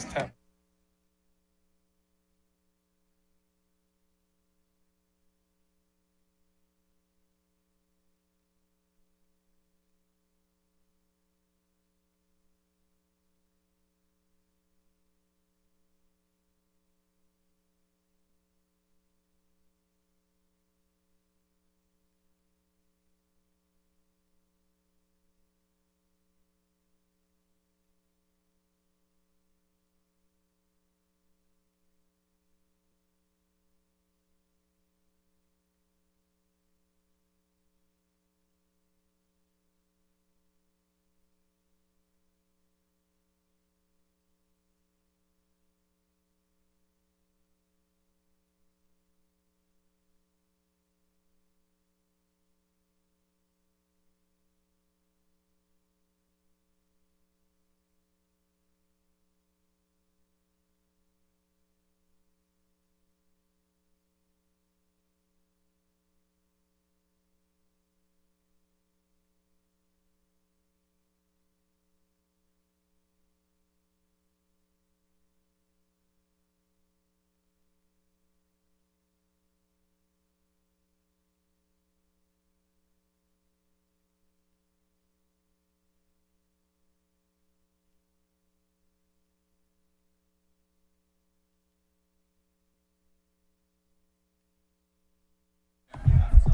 this tab.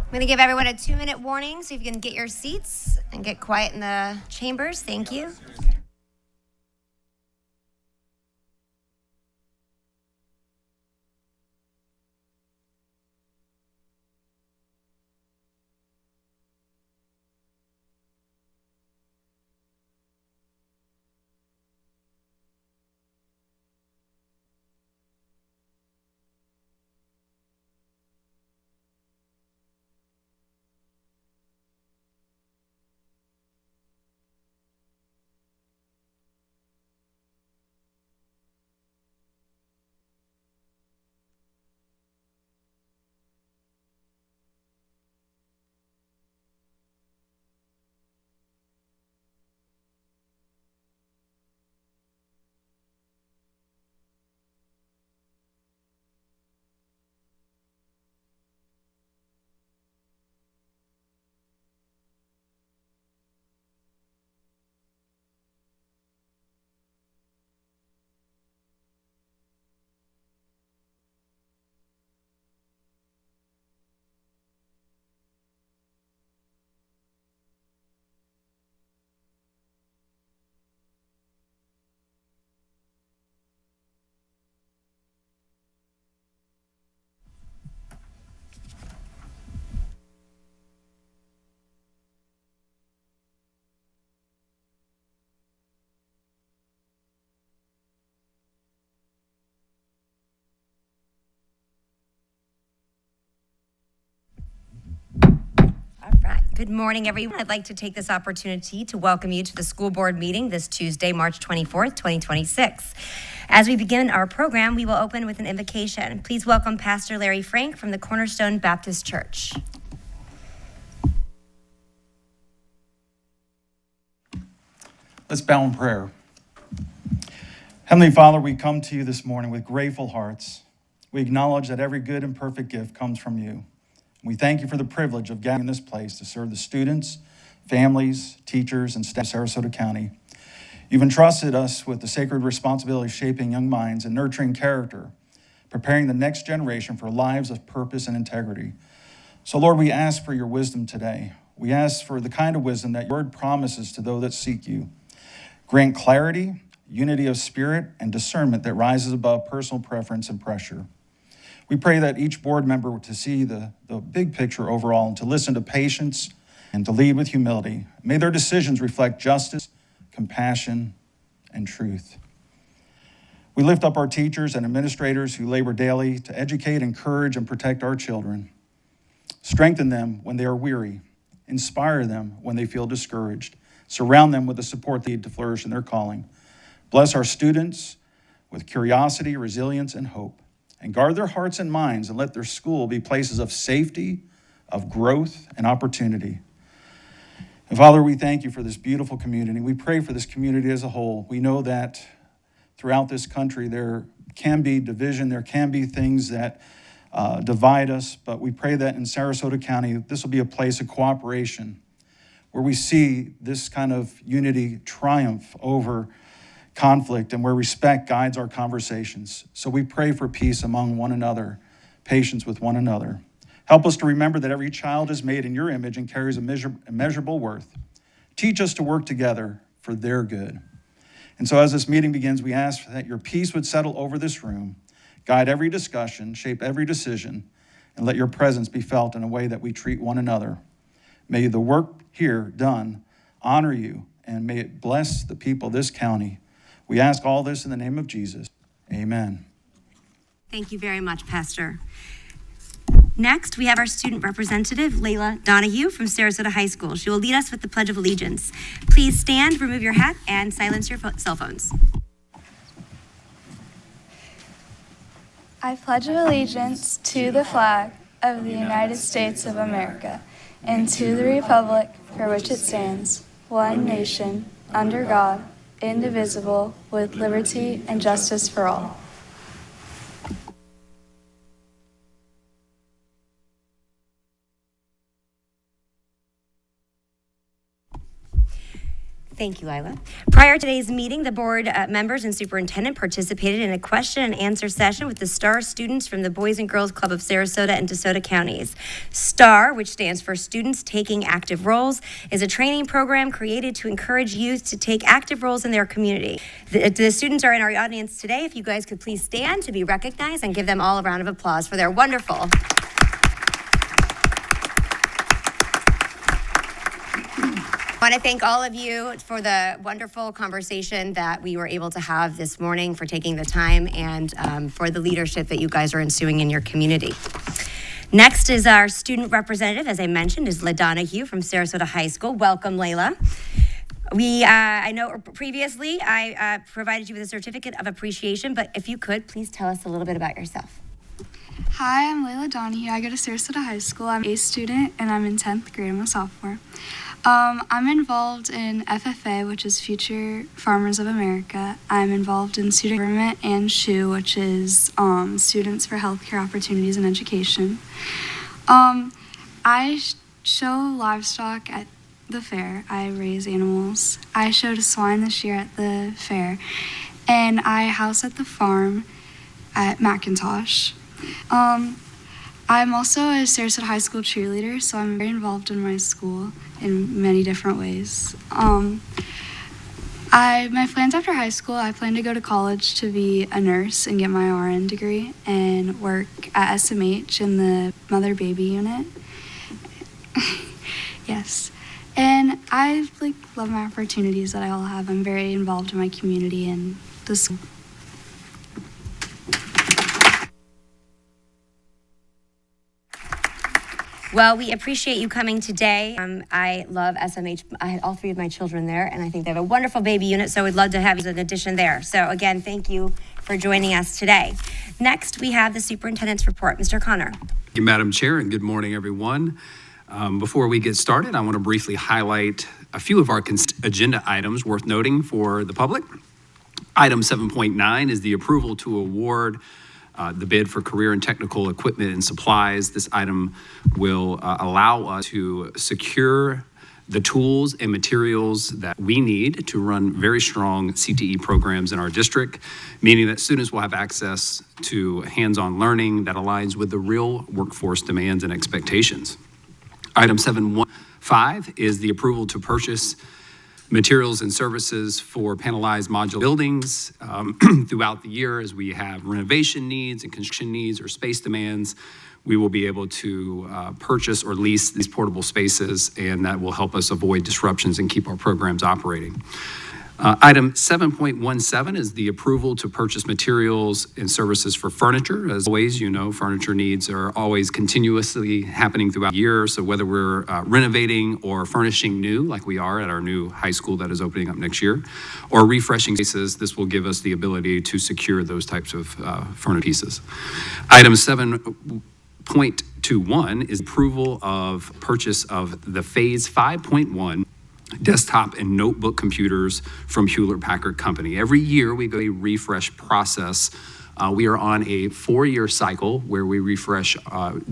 I'm going to give everyone a 2-minute warning so you can get your seats and get quiet in the chambers. Thank you. All right. Good morning, everyone. I'd like to take this opportunity to welcome you to the school board meeting this Tuesday, March 24th, 2026. As we begin our program, we will open with an invocation. Please welcome Pastor Larry Frank from the Cornerstone Baptist Church. Let's bow in prayer. Heavenly Father, we come to you this morning with grateful hearts. We acknowledge that every good and perfect gift comes from you. We thank you for the privilege of gathering in this place to serve the students, families, teachers, and staff of Sarasota County. You've entrusted us with the sacred responsibility of shaping young minds and nurturing character, preparing the next generation for lives of purpose and integrity. So, Lord, we ask for your wisdom today. We ask for the kind of wisdom that your word promises to those that seek you. Grant clarity, unity of spirit, and discernment that rises above personal preference and pressure. We pray that each board member to see the big picture overall and to listen to patience and to lead with humility. May their decisions reflect justice, compassion, and truth. We lift up our teachers and administrators who labor daily to educate, encourage, and protect our children. Strengthen them when they are weary. Inspire them when they feel discouraged. Surround them with the support they need to flourish in their calling. Bless our students with curiosity, resilience, and hope. And guard their hearts and minds and let their school be places of safety, of growth, and opportunity. And Father, we thank you for this beautiful community. We pray for this community as a whole. We know that throughout this country, there can be division, there can be things that divide us, but we pray that in Sarasota County, this will be a place of cooperation where we see this kind of unity triumph over conflict and where respect guides our conversations. So we pray for peace among one another, patience with one another. Help us to remember that every child is made in your image and carries immeasurable worth. Teach us to work together for their good. And so as this meeting begins, we ask that your peace would settle over this room, guide every discussion, shape every decision, and let your presence be felt in a way that we treat one another. May the work here done honor you, and may it bless the people of this county. We ask all this in the name of Jesus. Amen. Thank you very much, Pastor. Next, we have our student representative, Layla Donahue from Sarasota High School. She will lead us with the Pledge of Allegiance. Please stand, remove your hat, and silence your cell phones. I pledge allegiance to the flag of the United States of America and to the republic for which it stands, one nation, under God, indivisible, with liberty and justice for all. Thank you, Lila. Prior to today's meeting, the board members and superintendent participated in a question and answer session with the STAR students from the Boys and Girls Club of Sarasota and DeSoto counties. STAR, which stands for Students Taking Active Roles, is a training program created to encourage youth to take active roles in their community. The students are in our audience today. If you guys could please stand to be recognized and give them all a round of applause for their wonderful. I want to thank all of you for the wonderful conversation that we were able to have this morning, for taking the time, and for the leadership that you guys are ensuing in your community. Next is our student representative, as I mentioned, is Layla Donahue from Sarasota High School. Welcome, Layla. I know previously I provided you with a certificate of appreciation, but if you could, please tell us a little bit about yourself. Hi, I'm Layla Donahue. I go to Sarasota High School. I'm a student and I'm in 10th grade. I'm a sophomore. I'm involved in FFA, which is Future Farmers of America. I'm involved in student government and SHU, which is Students for Healthcare Opportunities and Education. I show livestock at the fair. I raise animals. I showed a swine this year at the fair, and I house at the farm at McIntosh. I'm also a Sarasota High School cheerleader, so I'm very involved in my school in many different ways. My plans after high school, I plan to go to college to be a nurse and get my RN degree and work at SMH in the mother-baby unit. Yes. And I love my opportunities that I all have. I'm very involved in my community and the school. Well, we appreciate you coming today. I love SMH. I had all three of my children there, and I think they have a wonderful baby unit, so we'd love to have you as an addition there. So again, thank you for joining us today. Next, we have the superintendent's report. Mr. Connor. Thank you, Madam Chair, and good morning, everyone. Before we get started, I want to briefly highlight a few of our agenda items worth noting for the public. Item 7.9 is the approval to award the bid for career and technical equipment and supplies. This item will allow us to secure the tools and materials that we need to run very strong CTE programs in our district, meaning that students will have access to hands-on learning that aligns with the real workforce demands and expectations. Item 7.15 is the approval to purchase materials and services for panelized modular buildings throughout the year. As we have renovation needs and construction needs or space demands, we will be able to purchase or lease these portable spaces, and that will help us avoid disruptions and keep our programs operating. Item 7.17 is the approval to purchase materials and services for furniture. As always, you know, furniture needs are always continuously happening throughout the year. So whether we're renovating or furnishing new, like we are at our new high school that is opening up next year, or refreshing spaces, this will give us the ability to secure those types of furniture pieces. Item 7.21 is approval of purchase of the Phase 5.1 desktop and notebook computers from Hewlett-Packard Company. Every year we go a refresh process. We are on a 4-year cycle where we refresh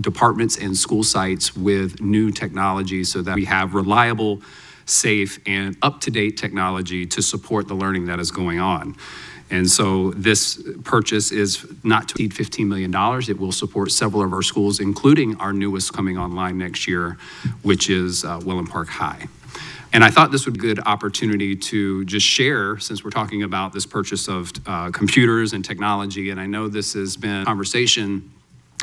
departments and school sites with new technology so that we have reliable, safe, and up-to-date technology to support the learning that is going on. And so this purchase is not to exceed $15 million. It will support several of our schools, including our newest coming online next year, which is Welland Park High. And I thought this would be a good opportunity to just share, since we're talking about this purchase of computers and technology, and I know this has been a conversation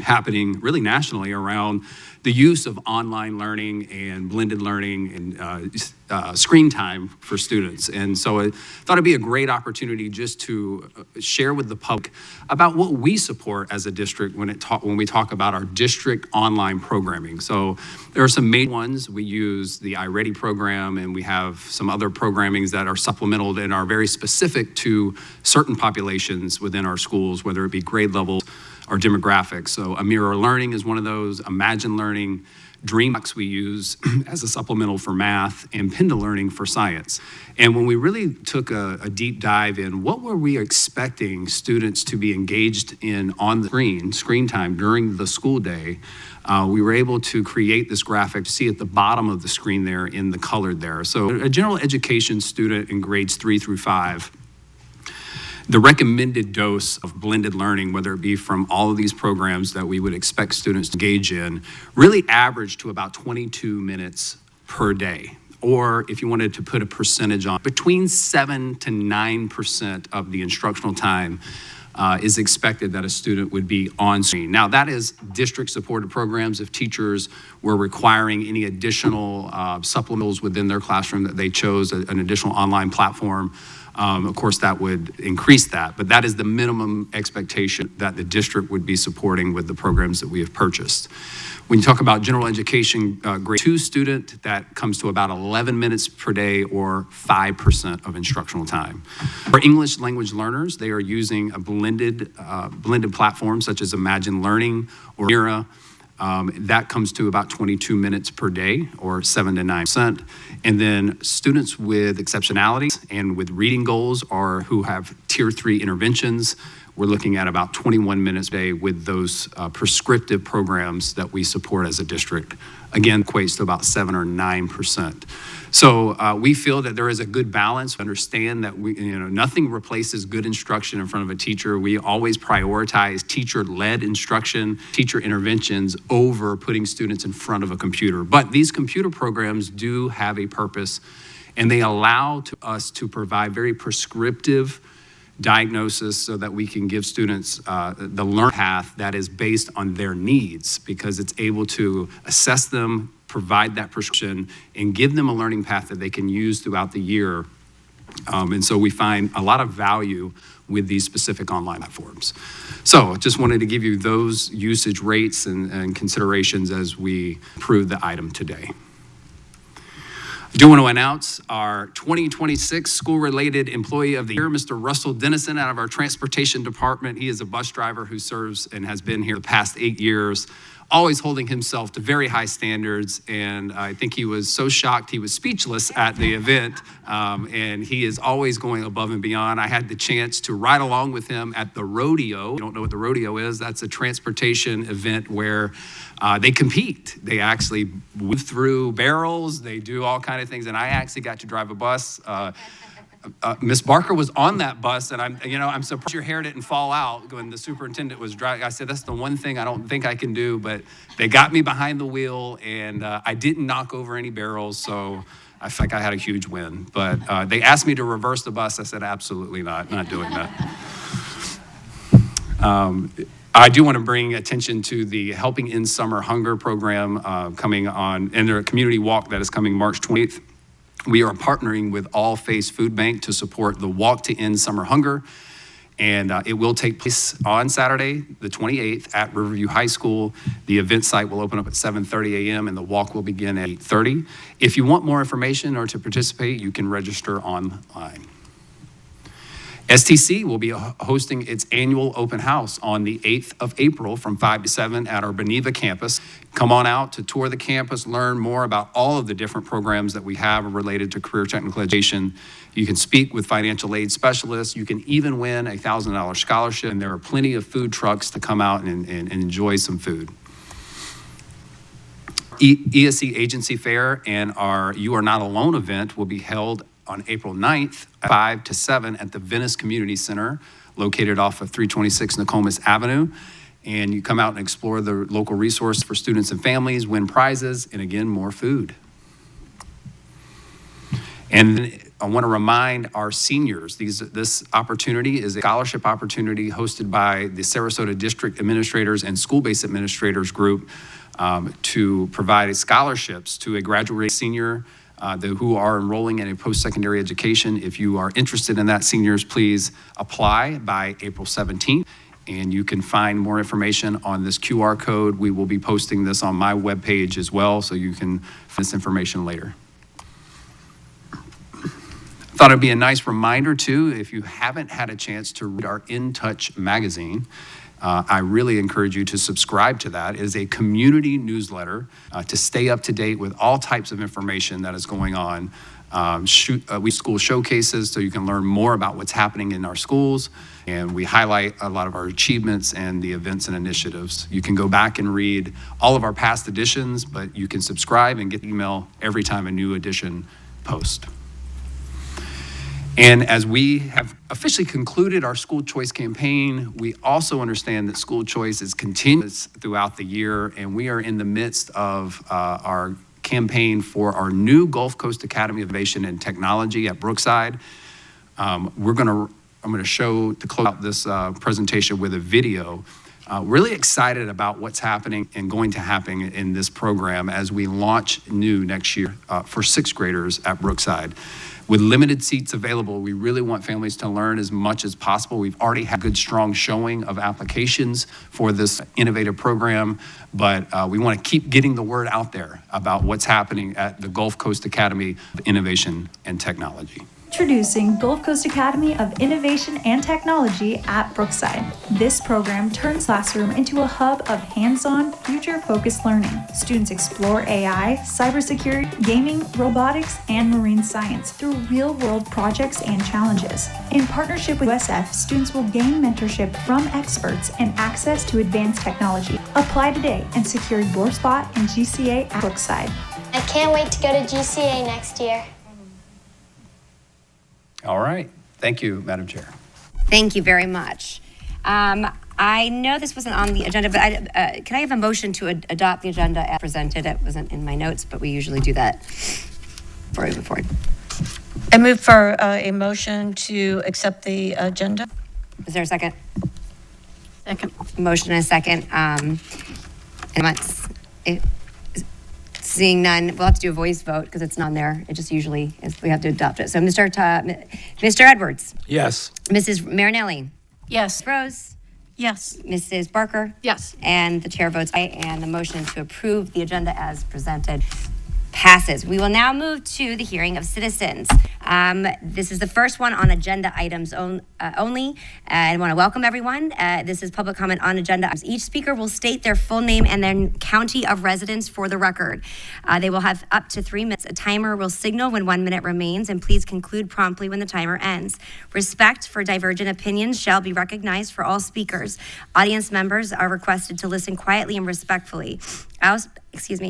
happening really nationally around the use of online learning and blended learning and screen time for students. And so I thought it'd be a great opportunity just to share with the public about what we support as a district when we talk about our district online programming. So there are some main ones. We use the iReady program, and we have some other programmings that are supplemental and are very specific to certain populations within our schools, whether it be grade levels or demographics. So Mirror Learning is one of those, Imagine Learning, DreamBox we use as a supplemental for math, and Pinda Learning for science. And when we really took a deep dive in what were we expecting students to be engaged in on the screen time during the school day, we were able to create this graphic to see at the bottom of the screen there in the colored there. So a general education student in grades 3 through 5, the recommended dose of blended learning, whether it be from all of these programs that we would expect students to engage in, really average to about 22 minutes per day. Or if you wanted to put a percentage on, between 7 to 9% of the instructional time is expected that a student would be on screen. Now that is district supported programs. If teachers were requiring any additional supplementals within their classroom that they chose, an additional online platform, of course, that would increase that, but that is the minimum expectation that the district would be supporting with the programs that we have purchased. When you talk about general education grade 2 student, that comes to about 11 minutes per day or 5% of instructional time. For English language learners, they are using a blended platform such as Imagine Learning or Mira. That comes to about 22 minutes per day or 7 to 9%. And then students with exceptionalities and with reading goals or who have tier 3 interventions, we're looking at about 21 minutes a day with those prescriptive programs that we support as a district. Again, equates to about 7 or 9%. So we feel that there is a good balance. Understand that nothing replaces good instruction in front of a teacher. We always prioritize teacher-led instruction, teacher interventions over putting students in front of a computer. But these computer programs do have a purpose, and they allow us to provide very prescriptive diagnosis so that we can give students the learn path that is based on their needs, because it's able to assess them, provide that prescription, and give them a learning path that they can use throughout the year. And so we find a lot of value with these specific online platforms. So just wanted to give you those usage rates and considerations as we approve the item today. I do want to announce our 2026 School-Related Employee of the Year, Mr. Russell Dennison out of our Transportation Department. He is a bus driver who serves and has been here the past 8 years, always holding himself to very high standards. And I think he was so shocked he was speechless at the event. And he is always going above and beyond. I had the chance to ride along with him at the rodeo. You don't know what the rodeo is? That's a transportation event where they compete. They actually move through barrels. They do all kinds of things. And I actually got to drive a bus. Miss Barker was on that bus, and I'm surprised your hair didn't fall out when the superintendent was driving. I said, that's the one thing I don't think I can do, but they got me behind the wheel, and I didn't knock over any barrels, so I felt like I had a huge win. But they asked me to reverse the bus. I said, absolutely not doing that. I do want to bring attention to the Helping End Summer Hunger program coming on, and their community walk that is coming March 28th. We are partnering with All Faiths Food Bank to support the Walk to End Summer Hunger, and it will take place on Saturday, the 28th, at Riverview High School. The event site will open up at 7:30 a.m. and the walk will begin at 8:30. If you want more information or to participate, you can register online. STC will be hosting its annual open house on the 8th of April from 5 to 7 at our Beneva campus. Come on out to tour the campus, learn more about all of the different programs that we have related to career technical education. You can speak with financial aid specialists. You can even win a $1,000 scholarship, and there are plenty of food trucks to come out and enjoy some food. ESC Agency Fair and our You Are Not Alone event will be held on April 9th, 5 to 7 at the Venice Community Center, located off of 326 Nokomis Avenue. And you come out and explore the local resource for students and families, win prizes, and again, more food. And I want to remind our seniors, this opportunity is a scholarship opportunity hosted by the Sarasota District Administrators and School-Based Administrators Group to provide scholarships to a graduating senior who are enrolling in a post-secondary education. If you are interested in that, seniors, please apply by April 17th. And you can find more information on this QR code. We will be posting this on my webpage as well, so you can find this information later. Thought it'd be a nice reminder too, if you haven't had a chance to read our In Touch magazine, I really encourage you to subscribe to that. It is a community newsletter to stay up to date with all types of information that is going on. We school showcases so you can learn more about what's happening in our schools, and we highlight a lot of our achievements and the events and initiatives. You can go back and read all of our past editions, but you can subscribe and get email every time a new edition posts. And as we have officially concluded our school choice campaign, we also understand that school choice is continuous throughout the year, and we are in the midst of our campaign for our new Gulf Coast Academy of Innovation and Technology at Brookside. I'm going to show, to close out this presentation with a video. Really excited about what's happening and going to happen in this program as we launch new next year for sixth graders at Brookside. With limited seats available, we really want families to learn as much as possible. We've already had a good, strong showing of applications for this innovative program, but we want to keep getting the word out there about what's happening at the Gulf Coast Academy of Innovation and Technology. Introducing Gulf Coast Academy of Innovation and Technology at Brookside. This program turns classroom into a hub of hands-on, future-focused learning. Students explore AI, cybersecurity, gaming, robotics, and marine science through real-world projects and challenges. In partnership with USF, students will gain mentorship from experts and access to advanced technology. Apply today and secure your spot in GCA at Brookside. I can't wait to go to GCA next year. All right. Thank you, Madam Chair. Thank you very much. I know this wasn't on the agenda, but can I have a motion to adopt the agenda as presented? It wasn't in my notes, but we usually do that before we move forward. I move for a motion to accept the agenda. Is there a second? Second. Motion and a second. Seeing none, we'll have to do a voice vote because it's not on there. It just usually is, we have to adopt it. So Mr. Edwards. Yes. Mrs. Marinelli. Yes. Rose. Yes. Mrs. Barker. Yes. And the chair votes aye, and the motion to approve the agenda as presented passes. We will now move to the hearing of citizens. This is the first one on agenda items only. I want to welcome everyone. This is public comment on agenda items. Each speaker will state their full name and then county of residence for the record. They will have up to 3 minutes. A timer will signal when 1 minute remains, and please conclude promptly when the timer ends. Respect for divergent opinions shall be recognized for all speakers. Audience members are requested to listen quietly and respectfully.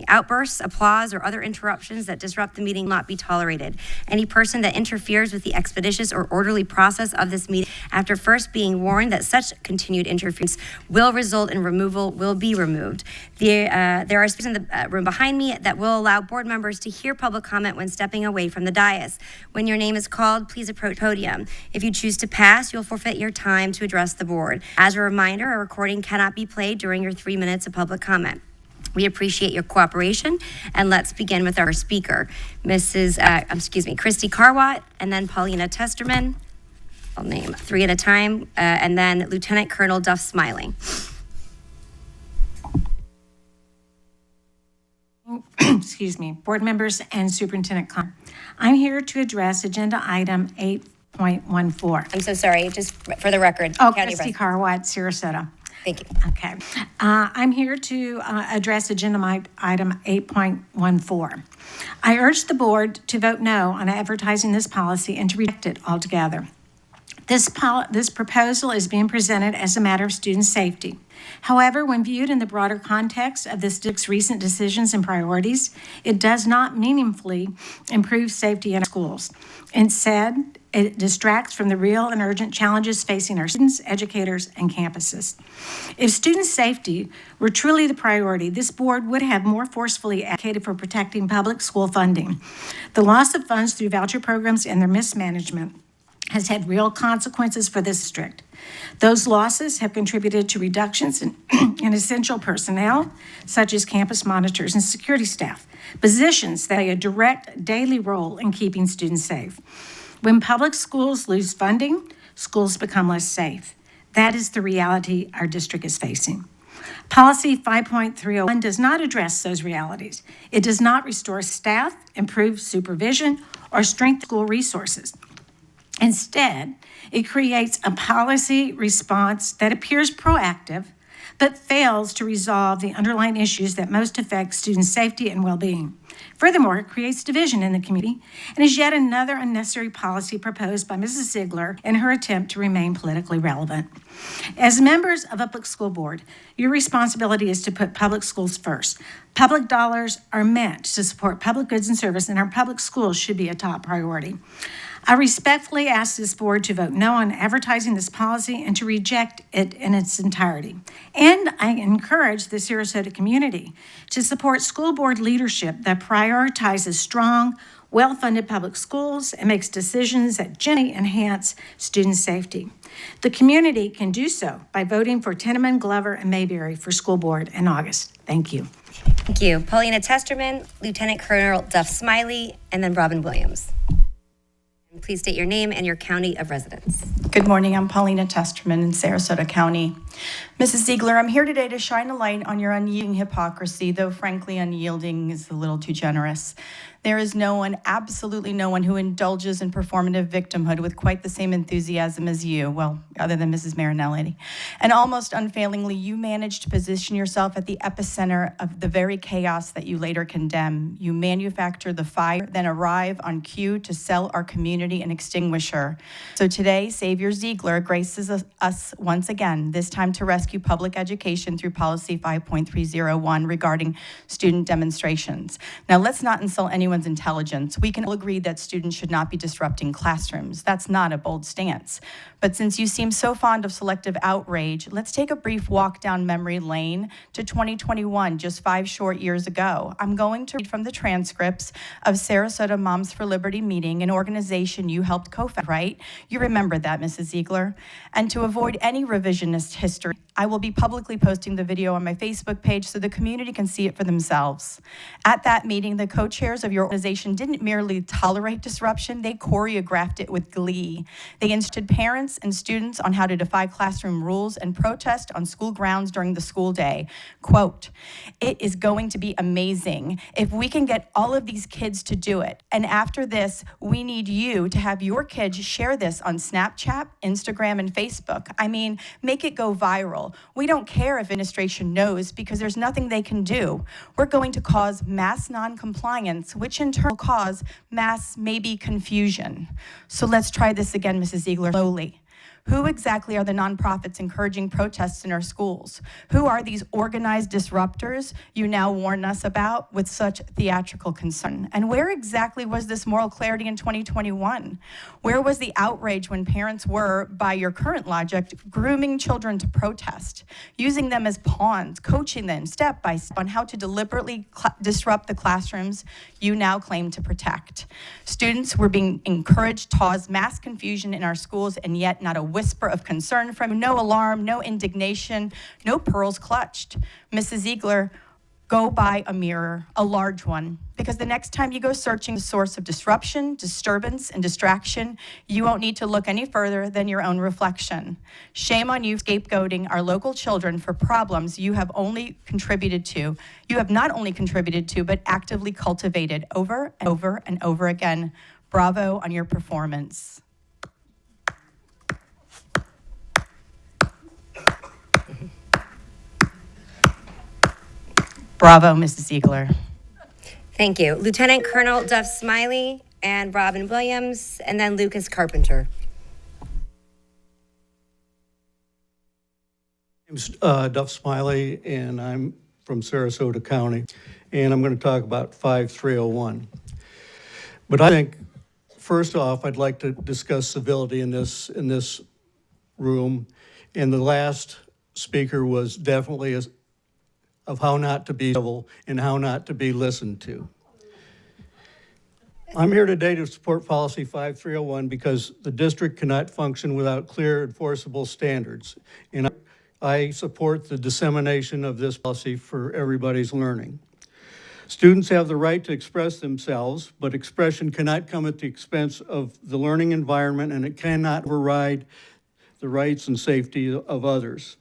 Outbursts, applause, or other interruptions that disrupt the meeting will not be tolerated. Any person that interferes with the expeditious or orderly process of this meeting after first being warned that such continued interference will result in removal will be removed. There are speakers in the room behind me that will allow board members to hear public comment when stepping away from the dais. When your name is called, please approach the podium. If you choose to pass, you'll forfeit your time to address the board. As a reminder, a recording cannot be played during your 3 minutes of public comment. We appreciate your cooperation, and let's begin with our speaker, Christy Carwatt, and then Paulina Testerman. I'll name 3 at a time, and then Lieutenant Colonel Duff Smiling. Board members and Superintendent Connor. I'm here to address agenda item 8.14. I'm so sorry, just for the record. Oh, County Christy President. Carwatt, Sarasota. Thank you. Okay. I'm here to address agenda item 8.14. I urge the board to vote no on advertising this policy and to reject it altogether. This proposal is being presented as a matter of student safety. However, when viewed in the broader context of this district's recent decisions and priorities, it does not meaningfully improve safety in our schools. Instead, it distracts from the real and urgent challenges facing our students, educators, and campuses. If student safety were truly the priority, this board would have more forcefully advocated for protecting public school funding. The loss of funds through voucher programs and their mismanagement has had real consequences for this district. Those losses have contributed to reductions in essential personnel, such as campus monitors and security staff, positions that play a direct daily role in keeping students safe. When public schools lose funding, schools become less safe. That is the reality our district is facing. Policy 5.301 does not address those realities. It does not restore staff, improve supervision, or strengthen school resources. Instead, it creates a policy response that appears proactive, but fails to resolve the underlying issues that most affect student safety and well-being. Furthermore, it creates division in the community and is yet another unnecessary policy proposed by Mrs. Ziegler in her attempt to remain politically relevant. As members of a public school board, your responsibility is to put public schools first. Public dollars are meant to support public goods and service, and our public schools should be a top priority. I respectfully ask this board to vote no on advertising this policy and to reject it in its entirety. And I encourage the Sarasota community to support school board leadership that prioritizes strong, well-funded public schools and makes decisions that genuinely enhance student safety. The community can do so by voting for Tinneman, Glover, and Mayberry for school board in August. Thank you. Thank you. Paulina Testerman, Lieutenant Colonel Duff Smiley, and then Robin Williams. Please state your name and your county of residence. Good morning, I'm Paulina Testerman in Sarasota County. Mrs. Ziegler, I'm here today to shine a light on your unyielding hypocrisy, though frankly unyielding is a little too generous. There is no one, absolutely no one, who indulges in performative victimhood with quite the same enthusiasm as you, well, other than Mrs. Marinelli. And almost unfailingly, you managed to position yourself at the epicenter of the very chaos that you later condemn. You manufacture the fire, then arrive on cue to sell our community an extinguisher. So today, Savior Ziegler graces us once again, this time to rescue public education through Policy 5.301 regarding student demonstrations. Now, let's not insult anyone's intelligence. We can all agree that students should not be disrupting classrooms. That's not a bold stance. But since you seem so fond of selective outrage, let's take a brief walk down memory lane to 2021, just 5 short years ago. I'm going to read from the transcripts of Sarasota Moms for Liberty meeting, an organization you helped co-found, right? You remember that, Mrs. Ziegler. And to avoid any revisionist history, I will be publicly posting the video on my Facebook page so the community can see it for themselves. At that meeting, the co-chairs of your organization didn't merely tolerate disruption, they choreographed it with glee. They instructed parents and students on how to defy classroom rules and protest on school grounds during the school day. Quote, "It is going to be amazing if we can get all of these kids to do it. And after this, we need you to have your kids share this on Snapchat, Instagram, and Facebook. I mean, make it go viral. We don't care if administration knows because there's nothing they can do. We're going to cause mass non-compliance, which in turn will cause mass maybe confusion." So let's try this again, Mrs. Ziegler, slowly. Who exactly are the nonprofits encouraging protests in our schools? Who are these organized disruptors you now warn us about with such theatrical concern? And where exactly was this moral clarity in 2021? Where was the outrage when parents were, by your current logic, grooming children to protest, using them as pawns, coaching them step by step on how to deliberately disrupt the classrooms you now claim to protect? Students were being encouraged to cause mass confusion in our schools, and yet not a whisper of concern from you, no alarm, no indignation, no pearls clutched. Mrs. Ziegler, go buy a mirror, a large one, because the next time you go searching the source of disruption, disturbance, and distraction, you won't need to look any further than your own reflection. Shame on you scapegoating our local children for problems you have only contributed to. You have not only contributed to, but actively cultivated over and over and over again. Bravo on your performance. Bravo, Mrs. Ziegler. Thank you. Lieutenant Colonel Duff Smiley and Robin Williams, and then Lucas Carpenter. My name's Duff Smiley, and I'm from Sarasota County, and I'm going to talk about 5301. But I think, first off, I'd like to discuss civility in this room, and the last speaker was definitely of how not to be civil and how not to be listened to. I'm here today to support policy 5301 because the district cannot function without clear enforceable standards. And I support the dissemination of this policy for everybody's learning. Students have the right to express themselves, but expression cannot come at the expense of the learning environment, and it cannot override the rights and safety of others.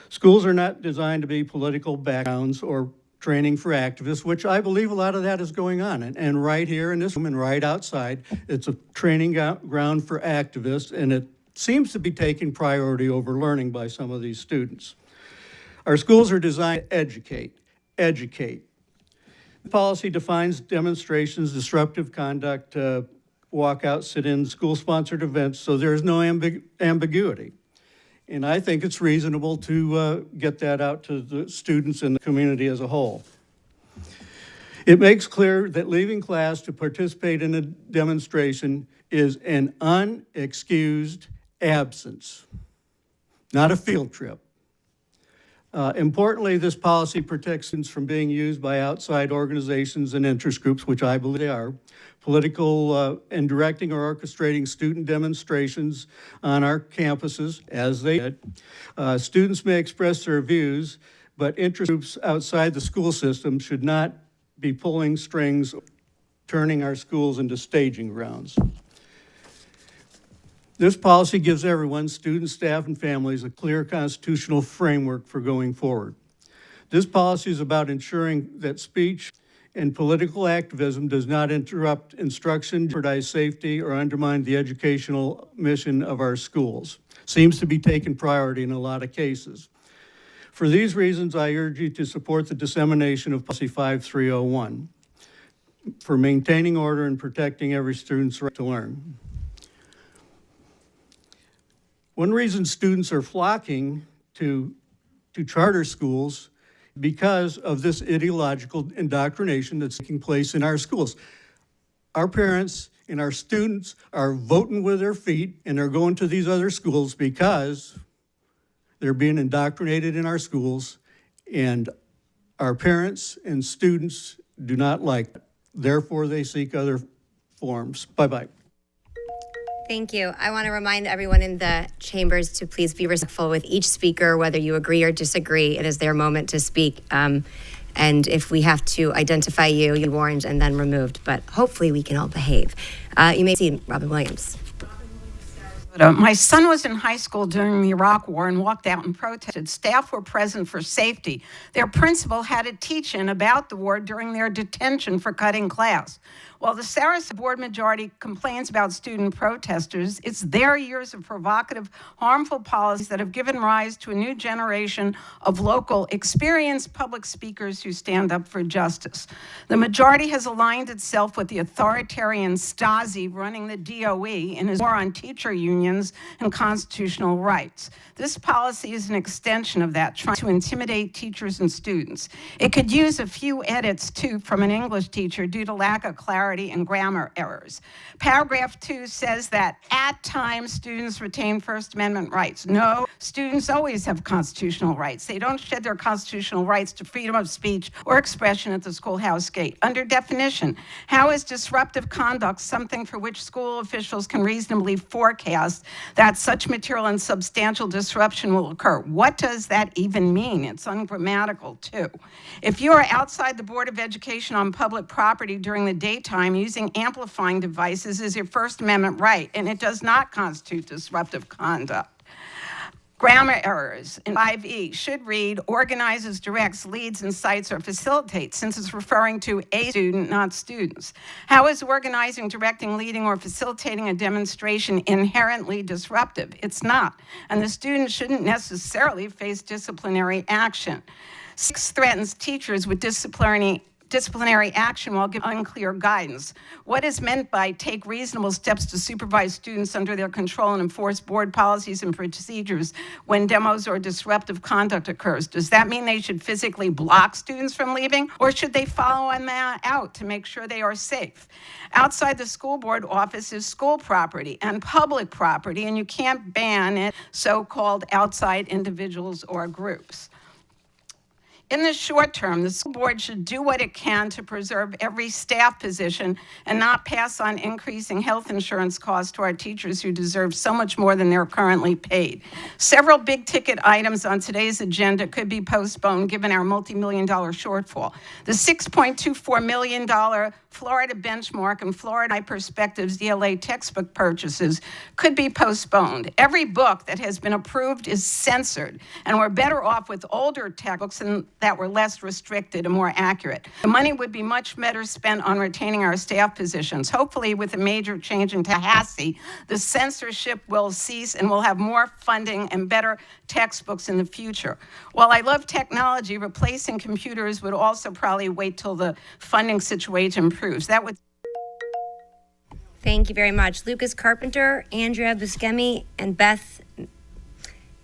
Schools are not designed to be political backgrounds or training for activists, which I believe a lot of that is going on. And right here in this room and right outside, it's a training ground for activists, and it seems to be taking priority over learning by some of these students. Our schools are designed to educate. The policy defines demonstrations, disruptive conduct, walkouts, sit-ins, school-sponsored events, so there's no ambiguity. And I think it's reasonable to get that out to the students and the community as a whole. It makes clear that leaving class to participate in a demonstration is an unexcused absence, not a field trip. Importantly, this policy protects students from being used by outside organizations and interest groups, which I believe they are, political and directing or orchestrating student demonstrations on our campuses, as they did. Students may express their views, but interest groups outside the school system should not be pulling strings, turning our schools into staging grounds. This policy gives everyone, students, staff, and families, a clear constitutional framework for going forward. This policy is about ensuring that speech and political activism does not interrupt instruction, jeopardize safety, or undermine the educational mission of our schools. Seems to be taking priority in a lot of cases. For these reasons, I urge you to support the dissemination of policy 5301 for maintaining order and protecting every student's right to learn. One reason students are flocking to charter schools because of this ideological indoctrination that's taking place in our schools. Our parents and our students are voting with their feet, and they're going to these other schools because they're being indoctrinated in our schools, and our parents and students do not like it. Therefore, they seek other forms. Bye-bye. Thank you. I want to remind everyone in the chambers to please be respectful with each speaker, whether you agree or disagree. It is their moment to speak. And if we have to identify you, you're warned and then removed. But hopefully we can all behave. You may see Robin Williams. My son was in high school during the Iraq War and walked out and protested. Staff were present for safety. Their principal had a teach-in about the war during their detention for cutting class. While the Sarasota board majority complains about student protesters, it's their years of provocative, harmful policies that have given rise to a new generation of local, experienced public speakers who stand up for justice. The majority has aligned itself with the authoritarian Stasi running the DOE in his war on teacher unions and constitutional rights. This policy is an extension of that, trying to intimidate teachers and students. It could use a few edits, too, from an English teacher due to lack of clarity and grammar errors. Paragraph 2 says that at times students retain First Amendment rights. No, students always have constitutional rights. They don't shed their constitutional rights to freedom of speech or expression at the schoolhouse gate. Under definition, how is disruptive conduct something for which school officials can reasonably forecast that such material and substantial disruption will occur? What does that even mean? It's ungrammatical, too. If you are outside the Board of Education on public property during the daytime, using amplifying devices is your First Amendment right, and it does not constitute disruptive conduct. Grammar errors in 5E should read, organizes, directs, leads, incites, or facilitates, since it's referring to a student, not students. How is organizing, directing, leading, or facilitating a demonstration inherently disruptive? It's not, and the student shouldn't necessarily face disciplinary action. 6 threatens teachers with disciplinary action while giving unclear guidance. What is meant by take reasonable steps to supervise students under their control and enforce board policies and procedures when demos or disruptive conduct occurs? Does that mean they should physically block students from leaving, or should they follow them out to make sure they are safe? Outside the school board office is school property and public property, and you can't ban it, so-called outside individuals or groups. In the short term, the school board should do what it can to preserve every staff position and not pass on increasing health insurance costs to our teachers who deserve so much more than they're currently paid. Several big-ticket items on today's agenda could be postponed given our multi-million-dollar shortfall. The $6.24 million Florida benchmark and Florida High Perspectives ELA textbook purchases could be postponed. Every book that has been approved is censored, and we're better off with older textbooks that were less restricted and more accurate. The money would be much better spent on retaining our staff positions. Hopefully, with a major change in Tallahassee, the censorship will cease and we'll have more funding and better textbooks in the future. While I love technology, replacing computers would also probably wait till the funding situation improves. That would. Thank you very much. Lucas Carpenter, Andrea Buscemi, and Beth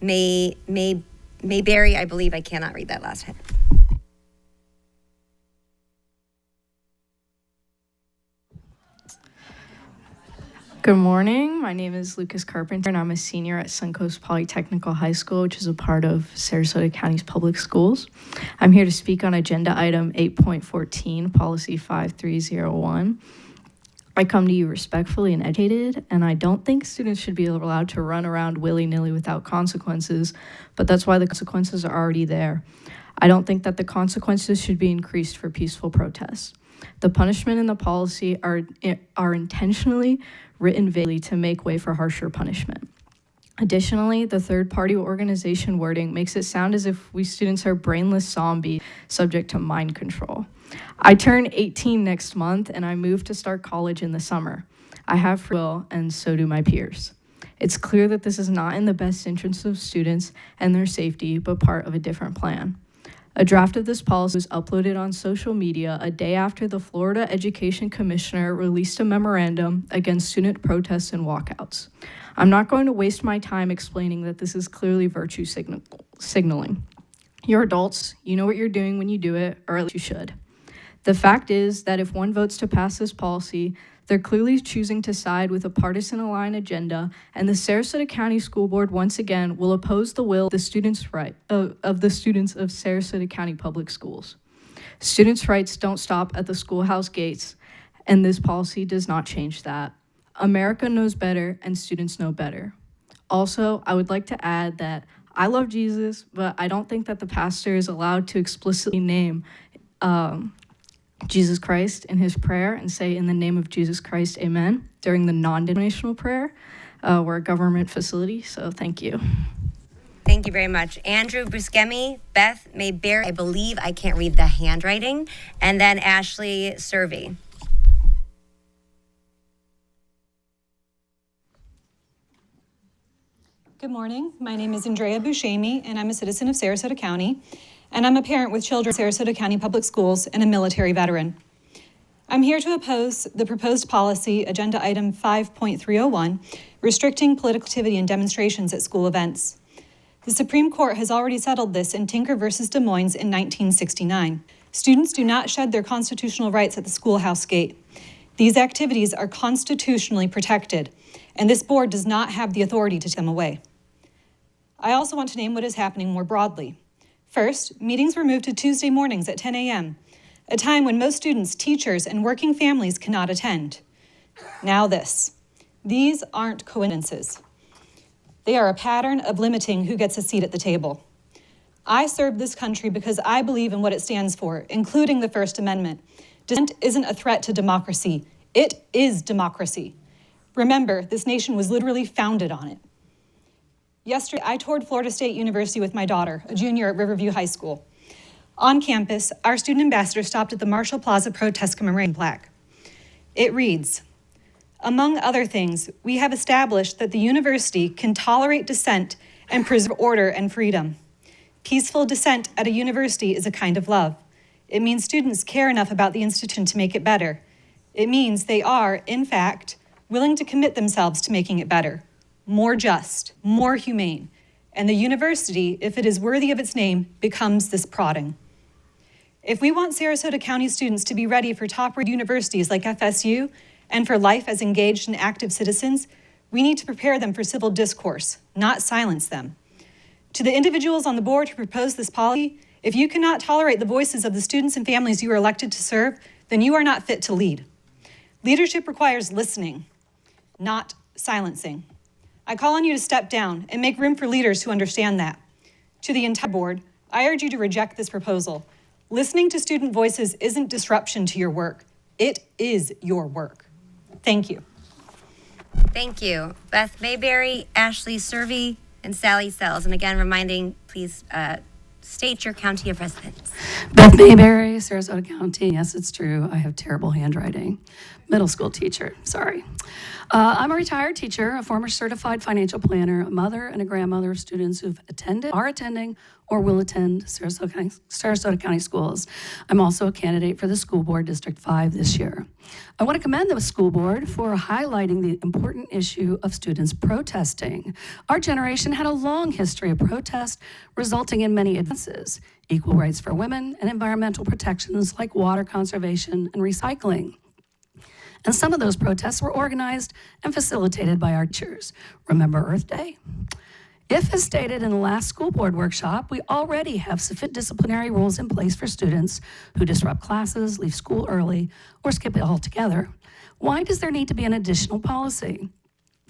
Mayberry. I believe I cannot read that last name. Good morning. My name is Lucas Carpenter, and I'm a senior at Suncoast Polytechnical High School, which is a part of Sarasota County's public schools. I'm here to speak on agenda item 8.14, policy 5301. I come to you respectfully and educated, and I don't think students should be allowed to run around willy-nilly without consequences, but that's why the consequences are already there. I don't think that the consequences should be increased for peaceful protests. The punishment and the policy are intentionally written vaguely to make way for harsher punishment. Additionally, the third-party organization wording makes it sound as if we students are brainless zombies subject to mind control. I turn 18 next month, and I move to start college in the summer. I have free will, and so do my peers. It's clear that this is not in the best interest of students and their safety, but part of a different plan. A draft of this policy was uploaded on social media a day after the Florida Education Commissioner released a memorandum against student protests and walkouts. I'm not going to waste my time explaining that this is clearly virtue signaling. You're adults, you know what you're doing when you do it, or at least you should. The fact is that if one votes to pass this policy, they're clearly choosing to side with a partisan-aligned agenda, and the Sarasota County School Board once again will oppose the will of the students of Sarasota County Public Schools. Students' rights don't stop at the schoolhouse gates, and this policy does not change that. America knows better, and students know better. Also, I would like to add that I love Jesus, but I don't think that the pastor is allowed to explicitly name Jesus Christ in his prayer and say, "In the name of Jesus Christ, amen," during the non-denominational prayer. We're a government facility, so thank you. Thank you very much. Andrew Buscemi, Beth Mayberry, I believe I can't read the handwriting, and then Ashley Servey. Good morning. My name is Andrea Buscemi, and I'm a citizen of Sarasota County. And I'm a parent with children in Sarasota County Public Schools and a military veteran. I'm here to oppose the proposed policy, agenda item 5.301, restricting political activity and demonstrations at school events. The Supreme Court has already settled this in Tinker versus Des Moines in 1969. Students do not shed their constitutional rights at the schoolhouse gate. These activities are constitutionally protected, and this board does not have the authority to take them away. I also want to name what is happening more broadly. First, meetings were moved to Tuesday mornings at 10 a.m., a time when most students, teachers, and working families cannot attend. Now this. These aren't coincidences. They are a pattern of limiting who gets a seat at the table. I serve this country because I believe in what it stands for, including the First Amendment. Dissent isn't a threat to democracy. It is democracy. Remember, this nation was literally founded on it. Yesterday, I toured Florida State University with my daughter, a junior at Riverview High School. On campus, our student ambassador stopped at the Marshall Plaza protest commemoration plaque. It reads, "Among other things, we have established that the university can tolerate dissent and preserve order and freedom. Peaceful dissent at a university is a kind of love. It means students care enough about the institution to make it better. It means they are, in fact, willing to commit themselves to making it better, more just, more humane. And the university, if it is worthy of its name, becomes this prodding. If we want Sarasota County students to be ready for top-rated universities like FSU and for life as engaged and active citizens, we need to prepare them for civil discourse, not silence them. To the individuals on the board who proposed this policy, if you cannot tolerate the voices of the students and families you are elected to serve, then you are not fit to lead. Leadership requires listening, not silencing. I call on you to step down and make room for leaders who understand that. To the entire board, I urge you to reject this proposal. Listening to student voices isn't disruption to your work. It is your work. Thank you. Thank you. Beth Mayberry, Ashley Servey, and Sally Sells. And again, reminding, please state your county of residence. Beth Mayberry, Sarasota County. Yes, it's true. I have terrible handwriting. Middle school teacher, sorry. I'm a retired teacher, a former certified financial planner, a mother and a grandmother of students who've attended, are attending, or will attend Sarasota County schools. I'm also a candidate for the school board District 5 this year. I want to commend the school board for highlighting the important issue of students protesting. Our generation had a long history of protest, resulting in many advances, equal rights for women and environmental protections like water conservation and recycling. And some of those protests were organized and facilitated by our teachers. Remember Earth Day? If, as stated in the last school board workshop, we already have sufficient disciplinary rules in place for students who disrupt classes, leave school early, or skip it altogether, why does there need to be an additional policy?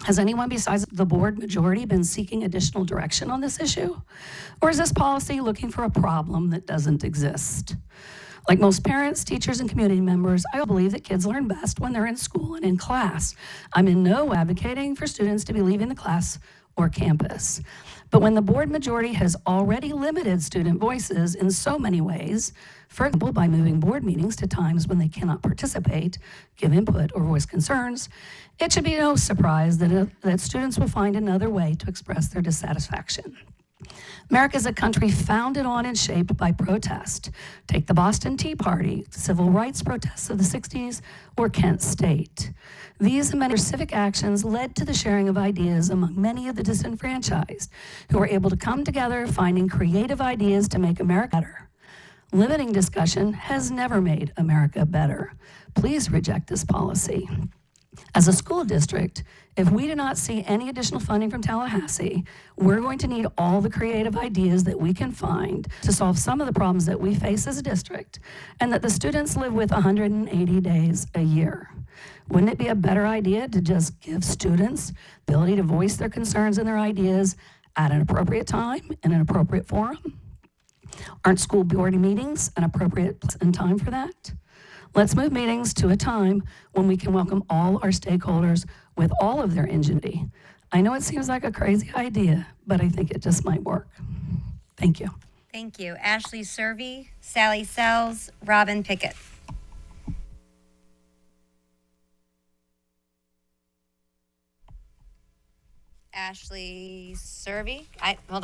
Has anyone besides the board majority been seeking additional direction on this issue? Or is this policy looking for a problem that doesn't exist? Like most parents, teachers, and community members, I believe that kids learn best when they're in school and in class. I'm in no way advocating for students to be leaving the class or campus. But when the board majority has already limited student voices in so many ways, for example, by moving board meetings to times when they cannot participate, give input, or voice concerns, it should be no surprise that students will find another way to express their dissatisfaction. America is a country founded on and shaped by protest. Take the Boston Tea Party, civil rights protests of the 60s, or Kent State. These and many civic actions led to the sharing of ideas among many of the disenfranchised, who were able to come together, finding creative ideas to make America better. Limiting discussion has never made America better. Please reject this policy. As a school district, if we do not see any additional funding from Tallahassee, we're going to need all the creative ideas that we can find to solve some of the problems that we face as a district and that the students live with 180 days a year. Wouldn't it be a better idea to just give students the ability to voice their concerns and their ideas at an appropriate time in an appropriate forum? Aren't school board meetings an appropriate place and time for that? Let's move meetings to a time when we can welcome all our stakeholders with all of their ingenuity. I know it seems like a crazy idea, but I think it just might work. Thank you. Thank you. Ashley Servey, Sally Sells, Robin Pickett. Ashley Servey. All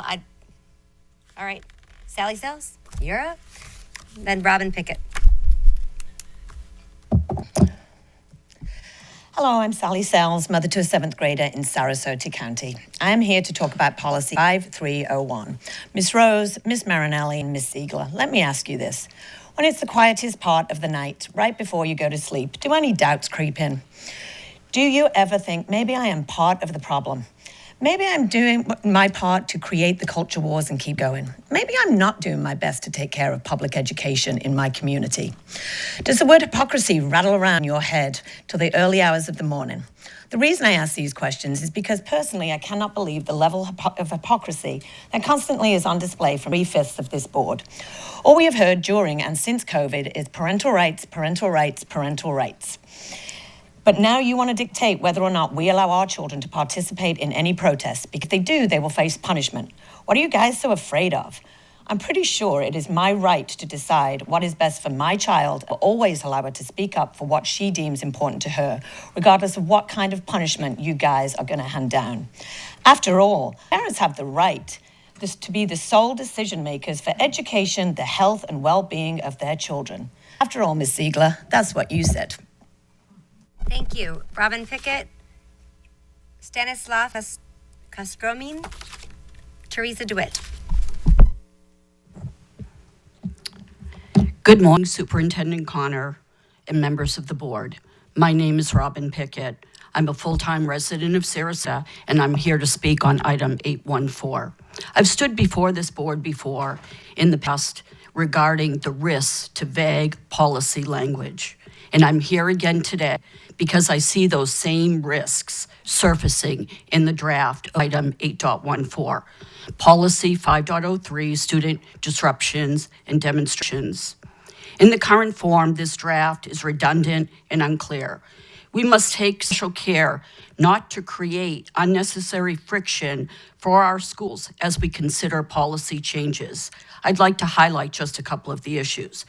right. Sally Sells, you're up. Then Robin Pickett. Hello, I'm Sally Sells, mother to a 7th grader in Sarasota County. I am here to talk about Policy 5301. Miss Rose, Miss Marinelli, and Miss Ziegler, let me ask you this. When it's the quietest part of the night, right before you go to sleep, do any doubts creep in? Do you ever think, maybe I am part of the problem? Maybe I'm doing my part to create the culture wars and keep going. Maybe I'm not doing my best to take care of public education in my community. Does the word hypocrisy rattle around your head till the early hours of the morning? The reason I ask these questions is because personally I cannot believe the level of hypocrisy that constantly is on display from 3/5 of this board. All we have heard during and since COVID is parental rights, parental rights, parental rights. But now you want to dictate whether or not we allow our children to participate in any protest, because if they do, they will face punishment. What are you guys so afraid of? I'm pretty sure it is my right to decide what is best for my child. I'll always allow her to speak up for what she deems important to her, regardless of what kind of punishment you guys are going to hand down. After all, parents have the right to be the sole decision makers for education, the health and well-being of their children. After all, Ms. Ziegler, that's what you said. Thank you. Robin Pickett, Stanislav Kostromin, Teresa DeWitt. Good morning, Superintendent Connor and members of the board. My name is Robin Pickett. I'm a full-time resident of Sarasota, and I'm here to speak on item 814. I've stood before this board before in the past regarding the risks to vague policy language. And I'm here again today because I see those same risks surfacing in the draft item 8.14. Policy 5.03, student disruptions and demonstrations. In the current form, this draft is redundant and unclear. We must take special care not to create unnecessary friction for our schools as we consider policy changes. I'd like to highlight just a couple of the issues.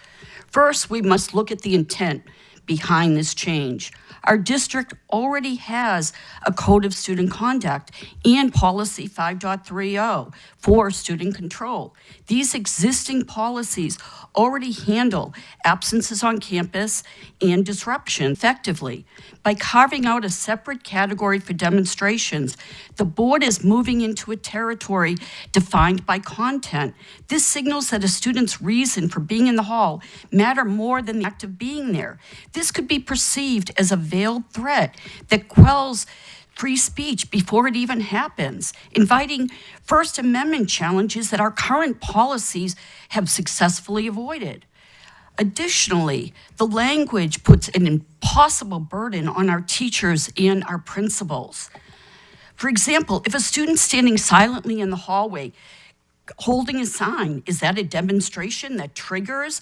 First, we must look at the intent behind this change. Our district already has a code of student conduct and policy 5.30 for student control. These existing policies already handle absences on campus and disruption effectively. By carving out a separate category for demonstrations, the board is moving into a territory defined by content. This signals that a student's reason for being in the hall matter more than the act of being there. This could be perceived as a veiled threat that quells free speech before it even happens, inviting First Amendment challenges that our current policies have successfully avoided. Additionally, the language puts an impossible burden on our teachers and our principals. For example, if a student standing silently in the hallway holding a sign, is that a demonstration that triggers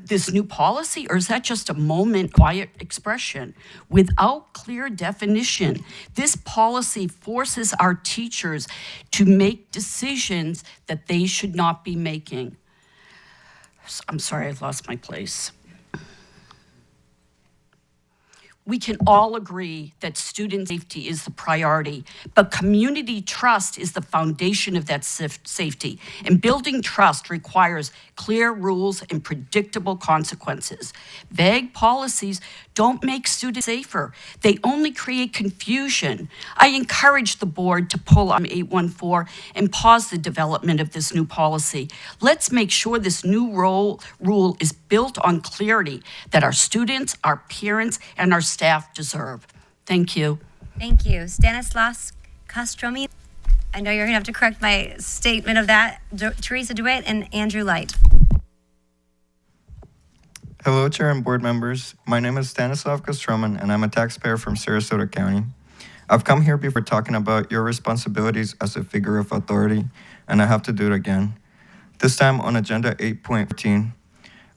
this new policy, or is that just a moment quiet expression? Without clear definition, this policy forces our teachers to make decisions that they should not be making. I'm sorry, I lost my place. We can all agree that student safety is the priority, but community trust is the foundation of that safety. And building trust requires clear rules and predictable consequences. Vague policies don't make students safer. They only create confusion. I encourage the board to pull on 814 and pause the development of this new policy. Let's make sure this new rule is built on clarity that our students, our parents, and our staff deserve. Thank you. Thank you. Stanislav Kostromin. I know you're going to have to correct my statement of that. Teresa DeWitt and Andrew Light. Hello, Chair and board members. My name is Stanislav Kostromin, and I'm a taxpayer from Sarasota County. I've come here before talking about your responsibilities as a figure of authority, and I have to do it again. This time on Agenda 8.14,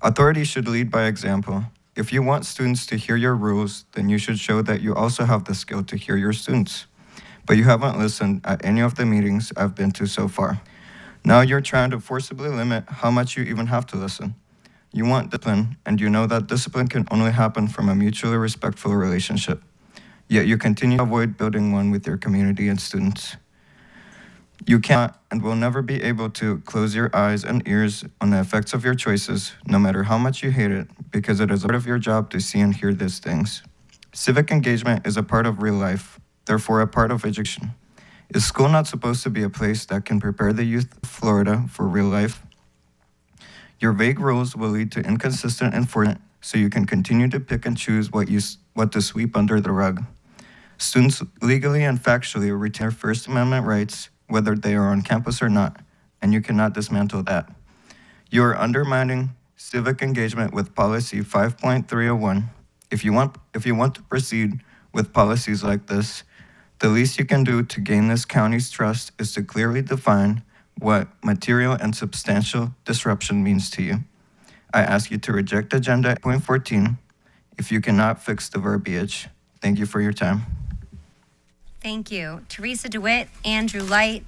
authority should lead by example. If you want students to hear your rules, then you should show that you also have the skill to hear your students. But you haven't listened at any of the meetings I've been to so far. Now you're trying to forcibly limit how much you even have to listen. You want discipline, and you know that discipline can only happen from a mutually respectful relationship. Yet you continue to avoid building one with your community and students. You cannot and will never be able to close your eyes and ears on the effects of your choices, no matter how much you hate it, because it is a part of your job to see and hear these things. Civic engagement is a part of real life, therefore a part of education. Is school not supposed to be a place that can prepare the youth of Florida for real life? Your vague rules will lead to inconsistent enforcement, so you can continue to pick and choose what to sweep under the rug. Students legally and factually retain their First Amendment rights, whether they are on campus or not, and you cannot dismantle that. You are undermining civic engagement with policy 5.301. If you want to proceed with policies like this, the least you can do to gain this county's trust is to clearly define what material and substantial disruption means to you. I ask you to reject Agenda 8.14 if you cannot fix the verbiage. Thank you for your time. Thank you. Teresa DeWitt, Andrew Light,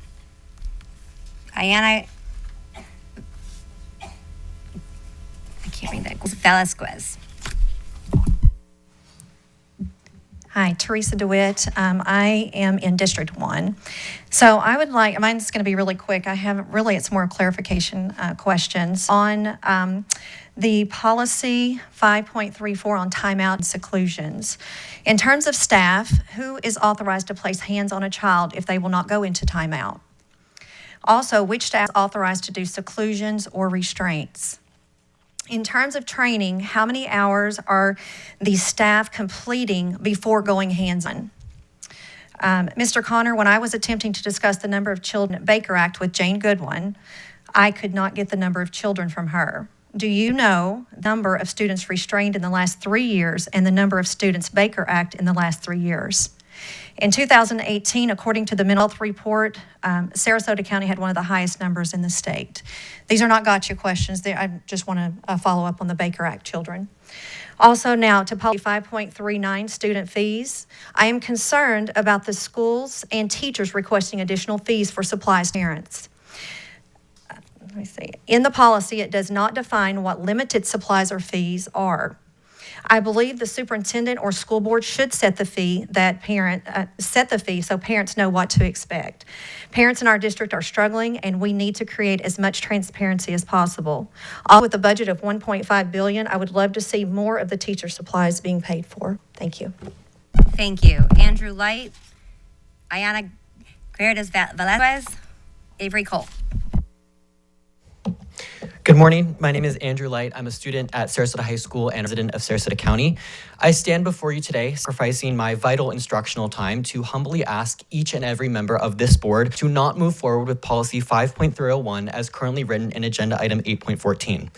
Ayana, I can't read that, Velasquez. Hi, Teresa DeWitt. I am in District 1. So I would like, mine's going to be really quick. It's more clarification questions on the policy 5.34 on timeout and seclusions. In terms of staff, who is authorized to place hands on a child if they will not go into timeout? Also, which staff is authorized to do seclusions or restraints? In terms of training, how many hours are the staff completing before going hands-on? Mr. Connor, when I was attempting to discuss the number of children at Baker Act with Jane Goodwin, I could not get the number of children from her. Do you know the number of students restrained in the last 3 years and the number of students Baker Act in the last 3 years? In 2018, according to the mental health report, Sarasota County had one of the highest numbers in the state. These are not gotcha questions. I just want to follow up on the Baker Act children. Also now to policy 5.39 student fees. I am concerned about the schools and teachers requesting additional fees for supplies to parents. Let me see. In the policy, it does not define what limited supplies or fees are. I believe the superintendent or school board should set the fee so parents know what to expect. Parents in our district are struggling, and we need to create as much transparency as possible. All with a budget of $1.5 billion, I would love to see more of the teacher supplies being paid for. Thank you. Thank you. Andrew Light, Ayana Guerres Velasquez, Avery Cole. Good morning. My name is Andrew Light. I'm a student at Sarasota High School and resident of Sarasota County. I stand before you today, sacrificing my vital instructional time to humbly ask each and every member of this board to not move forward with policy 5.301 as currently written in agenda item 8.14.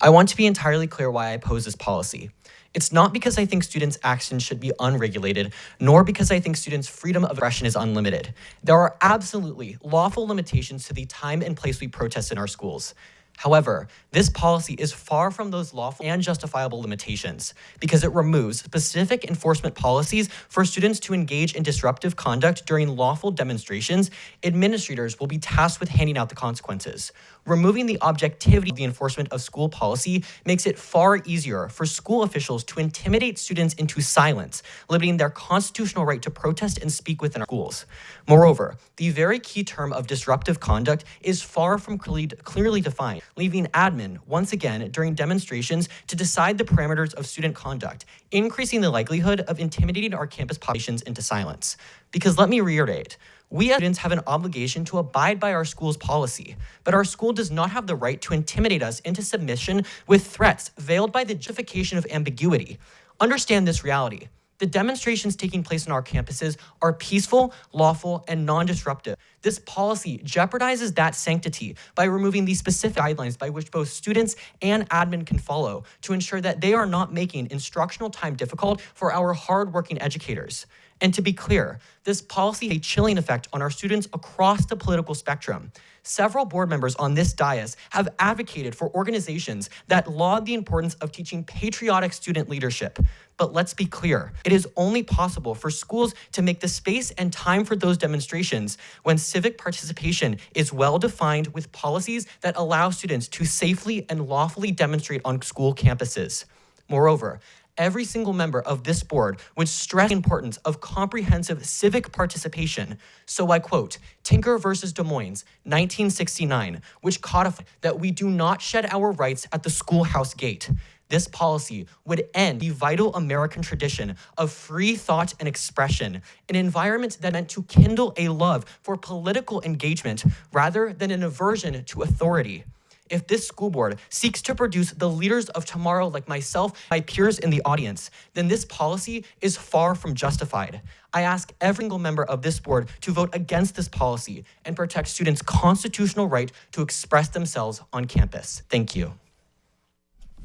I want to be entirely clear why I oppose this policy. It's not because I think students' actions should be unregulated, nor because I think students' freedom of expression is unlimited. There are absolutely lawful limitations to the time and place we protest in our schools. However, this policy is far from those lawful and justifiable limitations because it removes specific enforcement policies for students to engage in disruptive conduct during lawful demonstrations. Administrators will be tasked with handing out the consequences. Removing the objectivity of the enforcement of school policy makes it far easier for school officials to intimidate students into silence, limiting their constitutional right to protest and speak within our schools. Moreover, the very key term of disruptive conduct is far from clearly defined, leaving admin, once again, during demonstrations to decide the parameters of student conduct, increasing the likelihood of intimidating our campus populations into silence. Because let me reiterate, we as students have an obligation to abide by our school's policy, but our school does not have the right to intimidate us into submission with threats veiled by the justification of ambiguity. Understand this reality. The demonstrations taking place on our campuses are peaceful, lawful, and non-disruptive. This policy jeopardizes that sanctity by removing the specific guidelines by which both students and admin can follow to ensure that they are not making instructional time difficult for our hardworking educators. And to be clear, this policy has a chilling effect on our students across the political spectrum. Several board members on this dais have advocated for organizations that laud the importance of teaching patriotic student leadership. But let's be clear, it is only possible for schools to make the space and time for those demonstrations when civic participation is well defined with policies that allow students to safely and lawfully demonstrate on school campuses. Moreover, every single member of this board would stress the importance of comprehensive civic participation. So I quote Tinker versus Des Moines, 1969, which codified that we do not shed our rights at the schoolhouse gate. This policy would end the vital American tradition of free thought and expression, an environment that meant to kindle a love for political engagement rather than an aversion to authority. If this school board seeks to produce the leaders of tomorrow like myself, my peers in the audience, then this policy is far from justified. I ask every single member of this board to vote against this policy and protect students' constitutional right to express themselves on campus. Thank you.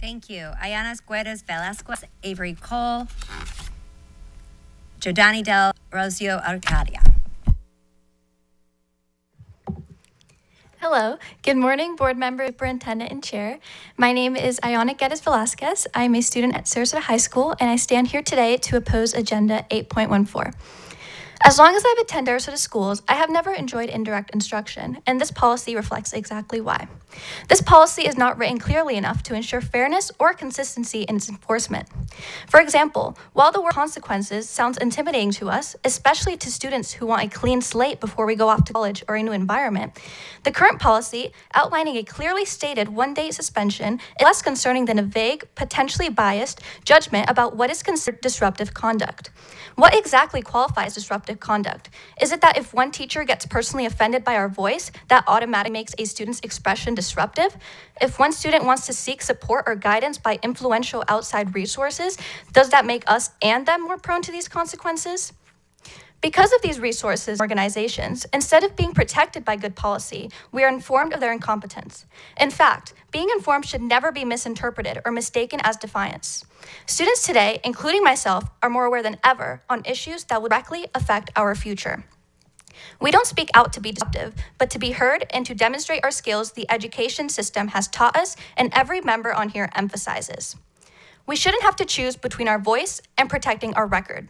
Thank you. Ayana Guerres Velasquez, Avery Cole, Jordani Del Rosio Arcadia. Hello. Good morning, board member, superintendent, and chair. My name is Ayana Guerres Velasquez. I'm a student at Sarasota High School, and I stand here today to oppose Agenda 8.14. As long as I've attended Sarasota schools, I have never enjoyed indirect instruction, and this policy reflects exactly why. This policy is not written clearly enough to ensure fairness or consistency in its enforcement. For example, while the word consequences sounds intimidating to us, especially to students who want a clean slate before we go off to college or a new environment, the current policy, outlining a clearly stated one-day suspension, is less concerning than a vague, potentially biased judgment about what is considered disruptive conduct. What exactly qualifies disruptive conduct? Is it that if one teacher gets personally offended by our voice, that automatically makes a student's expression disruptive? If one student wants to seek support or guidance by influential outside resources, does that make us and them more prone to these consequences? Because of these resources and organizations, instead of being protected by good policy, we are informed of their incompetence. In fact, being informed should never be misinterpreted or mistaken as defiance. Students today, including myself, are more aware than ever on issues that will directly affect our future. We don't speak out to be disruptive, but to be heard and to demonstrate our skills the education system has taught us and every member on here emphasizes. We shouldn't have to choose between our voice and protecting our record.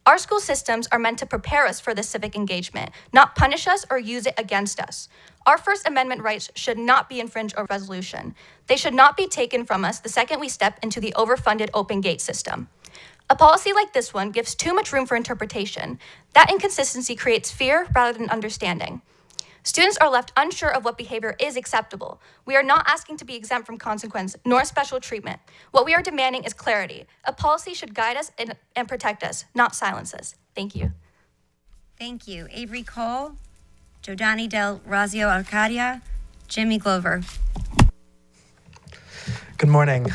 Our school systems are meant to prepare us for this civic engagement, not punish us or use it against us. Our First Amendment rights should not be infringed or resolution. They should not be taken from us the second we step into the overfunded open gate system. A policy like this one gives too much room for interpretation. That inconsistency creates fear rather than understanding. Students are left unsure of what behavior is acceptable. We are not asking to be exempt from consequence nor special treatment. What we are demanding is clarity. A policy should guide us and protect us, not silence us. Thank you. Thank you. Avery Cole, Jodani Del Razio Arcadia, Jimmy Glover. Good morning,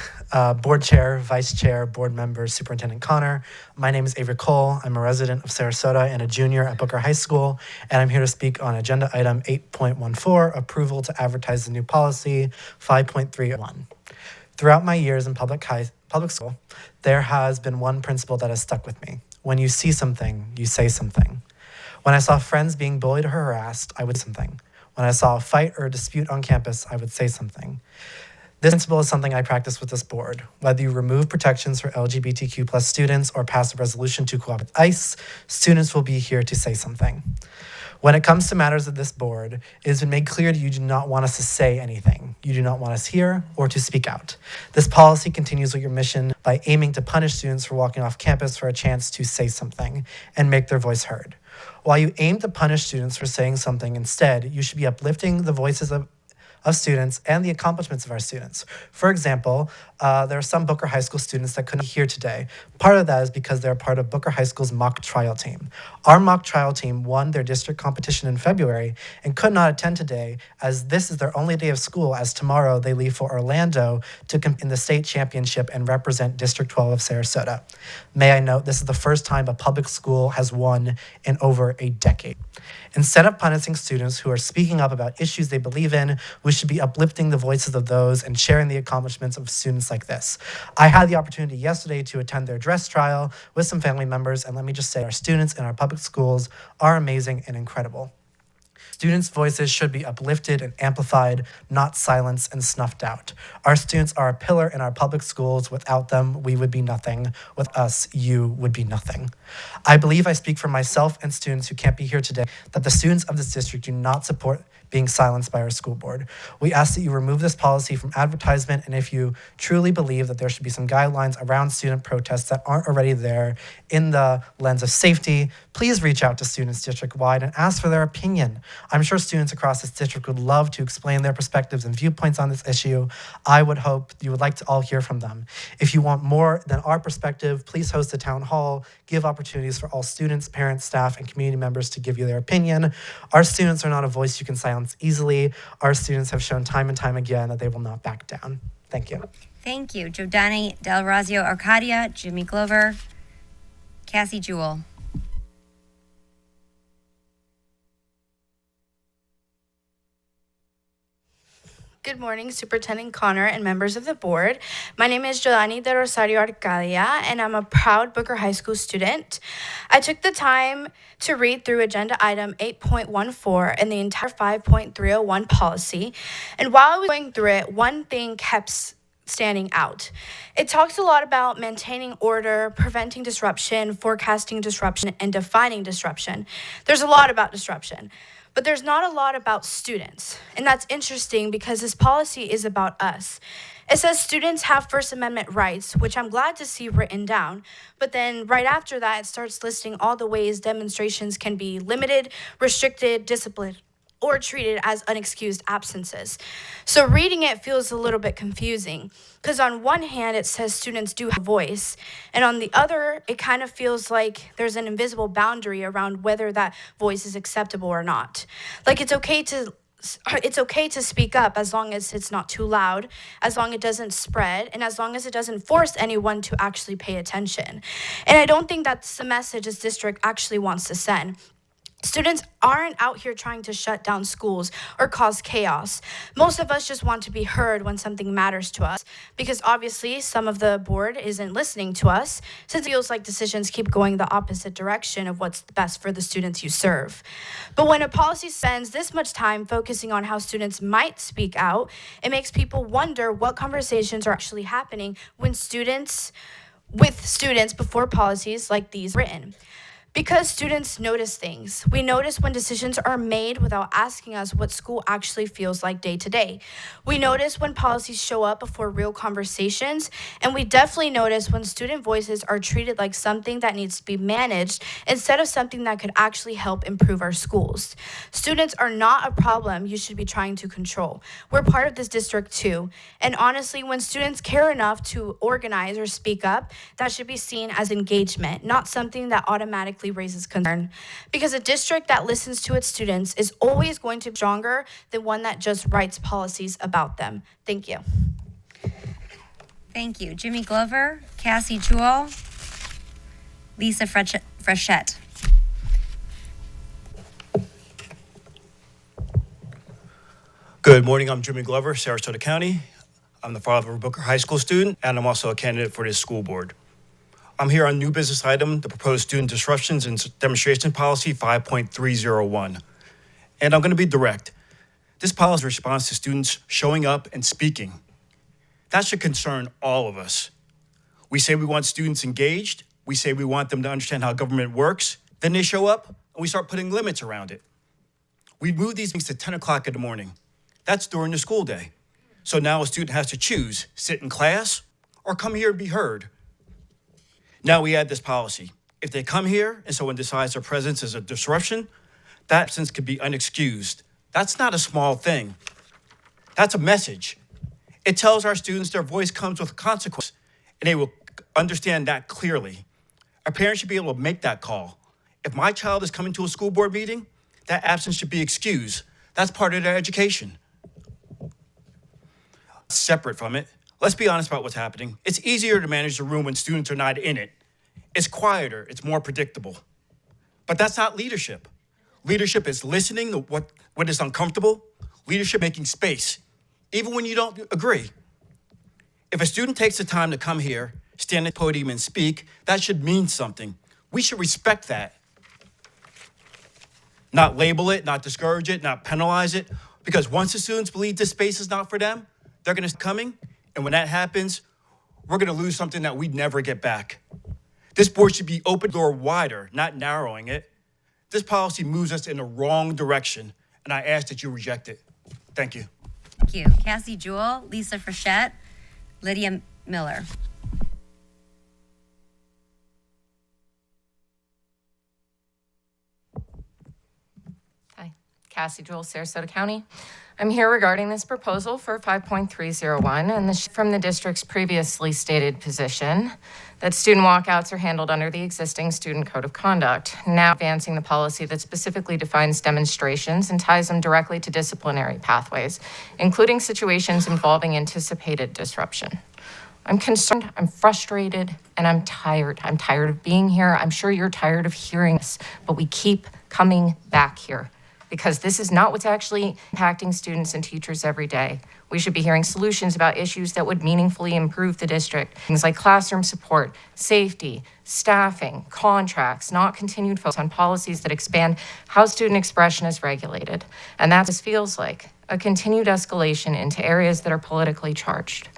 Board Chair, Vice Chair, Board Members, Superintendent Connor. My name is Avery Cole. I'm a resident of Sarasota and a junior at Booker High School, and I'm here to speak on Agenda Item 8.14, Approval to Advertise the New Policy 5.31. Throughout my years in public school, there has been one principle that has stuck with me. When you see something, you say something. When I saw friends being bullied or harassed, I would say something. When I saw a fight or a dispute on campus, I would say something. This principle is something I practice with this board. Whether you remove protections for LGBTQ+ students or pass a resolution to cooperate with ICE, students will be here to say something. When it comes to matters of this board, it has been made clear that you do not want us to say anything. You do not want us here or to speak out. This policy continues with your mission by aiming to punish students for walking off campus for a chance to say something and make their voice heard. While you aim to punish students for saying something, instead, you should be uplifting the voices of students and the accomplishments of our students. For example, there are some Booker High School students that couldn't be here today. Part of that is because they're part of Booker High School's mock trial team. Our mock trial team won their district competition in February and could not attend today, as this is their only day of school, as tomorrow they leave for Orlando to compete in the state championship and represent District 12 of Sarasota. May I note, this is the first time a public school has won in over a decade. Instead of punishing students who are speaking up about issues they believe in, we should be uplifting the voices of those and sharing the accomplishments of students like this. I had the opportunity yesterday to attend their dress trial with some family members, and let me just say, our students in our public schools are amazing and incredible. Students' voices should be uplifted and amplified, not silenced and snuffed out. Our students are a pillar in our public schools. Without them, we would be nothing. With us, you would be nothing. I believe I speak for myself and students who can't be here today that the students of this district do not support being silenced by our school board. We ask that you remove this policy from advertisement, and if you truly believe that there should be some guidelines around student protests that aren't already there in the lens of safety, please reach out to students district-wide and ask for their opinion. I'm sure students across this district would love to explain their perspectives and viewpoints on this issue. I would hope you would like to all hear from them. If you want more than our perspective, please host a town hall, give opportunities for all students, parents, staff, and community members to give you their opinion. Our students are not a voice you can silence easily. Our students have shown time and time again that they will not back down. Thank you. Thank you. Jodani Del Razio Arcadia, Jimmy Glover, Cassie Jewell. Good morning, Superintendent Connor and members of the board. My name is Jodani de Rosario Arcadia, and I'm a proud Booker High School student. I took the time to read through Agenda Item 8.14 and the entire 5.301 policy, and while I was going through it, one thing kept standing out. It talks a lot about maintaining order, preventing disruption, forecasting disruption, and defining disruption. There's a lot about disruption, but there's not a lot about students. And that's interesting because this policy is about us. It says students have First Amendment rights, which I'm glad to see written down. But then right after that, it starts listing all the ways demonstrations can be limited, restricted, disciplined, or treated as unexcused absences. So reading it feels a little bit confusing because on one hand, it says students do have a voice, and on the other, it kind of feels like there's an invisible boundary around whether that voice is acceptable or not. Like it's okay to speak up as long as it's not too loud, as long as it doesn't spread, and as long as it doesn't force anyone to actually pay attention. And I don't think that's the message this district actually wants to send. Students aren't out here trying to shut down schools or cause chaos. Most of us just want to be heard when something matters to us, because obviously some of the board isn't listening to us, since it feels like decisions keep going the opposite direction of what's best for the students you serve. But when a policy spends this much time focusing on how students might speak out, it makes people wonder what conversations are actually happening with students before policies like these are written. Because students notice things. We notice when decisions are made without asking us what school actually feels like day to day. We notice when policies show up before real conversations, and we definitely notice when student voices are treated like something that needs to be managed instead of something that could actually help improve our schools. Students are not a problem you should be trying to control. We're part of this district too. And honestly, when students care enough to organize or speak up, that should be seen as engagement, not something that automatically raises concern, because a district that listens to its students is always going to be stronger than one that just writes policies about them. Thank you. Thank you. Jimmy Glover, Cassie Jewell, Lisa Frechette. Good morning, I'm Jimmy Glover, Sarasota County. I'm the father of a Booker High School student, and I'm also a candidate for this school board. I'm here on new business item, the proposed student disruptions and demonstration policy 5.301. And I'm going to be direct. This policy responds to students showing up and speaking. That should concern all of us. We say we want students engaged. We say we want them to understand how government works. Then they show up and we start putting limits around it. We move these things to 10 o'clock in the morning. That's during the school day. So now a student has to choose, sit in class or come here and be heard. Now we add this policy. If they come here and someone decides their presence is a disruption, that absence could be unexcused. That's not a small thing. That's a message. It tells our students their voice comes with consequence, and they will understand that clearly. Our parents should be able to make that call. If my child is coming to a school board meeting, that absence should be excused. That's part of their education. Separate from it, let's be honest about what's happening. It's easier to manage the room when students are not in it. It's quieter, it's more predictable. But that's not leadership. Leadership is listening to what is uncomfortable. Leadership making space, even when you don't agree. If a student takes the time to come here, stand at the podium and speak, that should mean something. We should respect that. Not label it, not discourage it, not penalize it, because once the students believe this space is not for them, they're gonna start coming. And when that happens, we're going to lose something that we'd never get back. This board should be open the door wider, not narrowing it. This policy moves us in the wrong direction, and I ask that you reject it. Thank you. Thank you. Cassie Jewell, Lisa Frechette, Lydia Miller. Hi, Cassie Jewell, Sarasota County. I'm here regarding this proposal for 5.301 and this from the district's previously stated position that student walkouts are handled under the existing student code of conduct, now advancing the policy that specifically defines demonstrations and ties them directly to disciplinary pathways, including situations involving anticipated disruption. I'm concerned, I'm frustrated, and I'm tired. I'm tired of being here. I'm sure you're tired of hearing this, but we keep coming back here, because this is not what's actually impacting students and teachers every day. We should be hearing solutions about issues that would meaningfully improve the district. Things like classroom support, safety, staffing, contracts, not continued focus on policies that expand how student expression is regulated. And that just feels like a continued escalation into areas that are politically charged.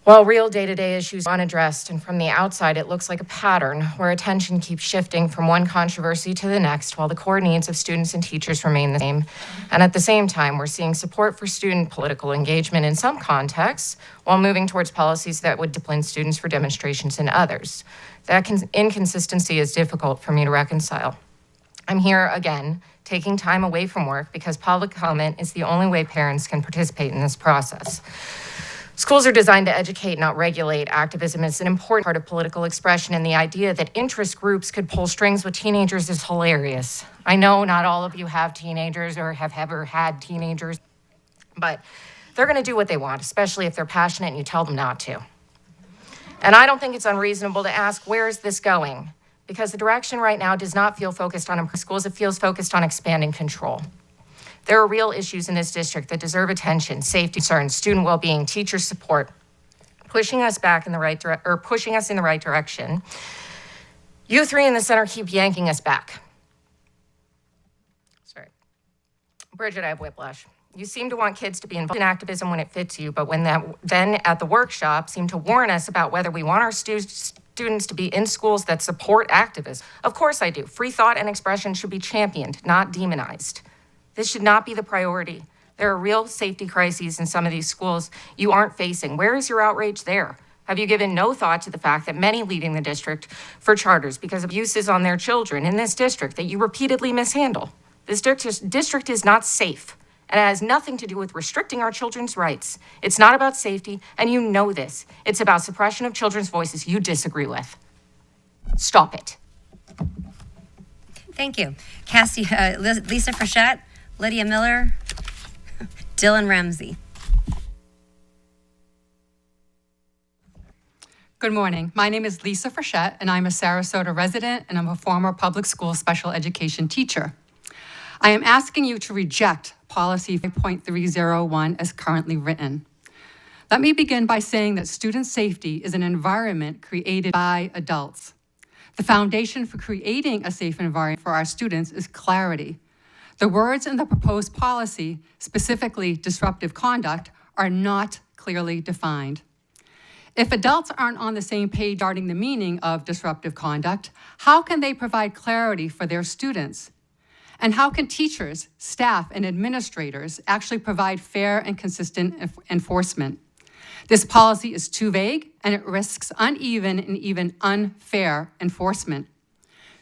While real day-to-day issues are unaddressed, and from the outside it looks like a pattern where attention keeps shifting from one controversy to the next while the core needs of students and teachers remain the same. And at the same time, we're seeing support for student political engagement in some contexts while moving towards policies that would discipline students for demonstrations in others. That inconsistency is difficult for me to reconcile. I'm here again, taking time away from work because public comment is the only way parents can participate in this process. Schools are designed to educate, not regulate. Activism is an important part of political expression, and the idea that interest groups could pull strings with teenagers is hilarious. I know not all of you have teenagers or have ever had teenagers, but they're going to do what they want, especially if they're passionate and you tell them not to. And I don't think it's unreasonable to ask, where is this going? Because the direction right now does not feel focused on schools, it feels focused on expanding control. There are real issues in this district that deserve attention: safety concerns, student well-being, teacher support, pushing us in the right direction. You three in the center keep yanking us back. Sorry. Bridget, I have whiplash. You seem to want kids to be involved in activism when it fits you, but then at the workshop seem to warn us about whether we want our students to be in schools that support activism. Of course I do. Free thought and expression should be championed, not demonized. This should not be the priority. There are real safety crises in some of these schools you aren't facing. Where is your outrage there? Have you given no thought to the fact that many leaving the district for charters because of abuses on their children in this district that you repeatedly mishandle? This district is not safe, and it has nothing to do with restricting our children's rights. It's not about safety, and you know this. It's about suppression of children's voices you disagree with. Stop it. Thank you. Lisa Frechette, Lydia Miller, Dylan Ramsey. Good morning. My name is Lisa Frechette, and I'm a Sarasota resident, and I'm a former public school special education teacher. I am asking you to reject Policy 5.301 as currently written. Let me begin by saying that student safety is an environment created by adults. The foundation for creating a safe environment for our students is clarity. The words in the proposed policy, specifically disruptive conduct, are not clearly defined. If adults aren't on the same page regarding the meaning of disruptive conduct, how can they provide clarity for their students? And how can teachers, staff, and administrators actually provide fair and consistent enforcement? This policy is too vague, and it risks uneven and even unfair enforcement.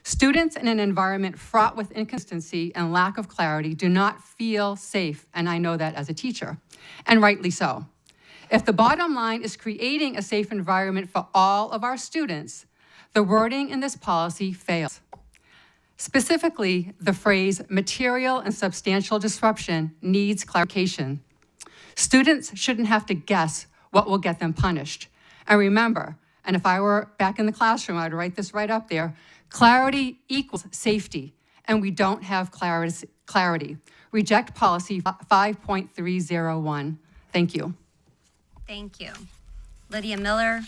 Students in an environment fraught with inconsistency and lack of clarity do not feel safe, and I know that as a teacher, and rightly so. If the bottom line is creating a safe environment for all of our students, the wording in this policy fails. Specifically, the phrase material and substantial disruption needs clarification. Students shouldn't have to guess what will get them punished. And remember, and if I were back in the classroom, I'd write this right up there, clarity equals safety, and we don't have clarity. Reject policy 5.301. Thank you. Thank you. Lydia Miller,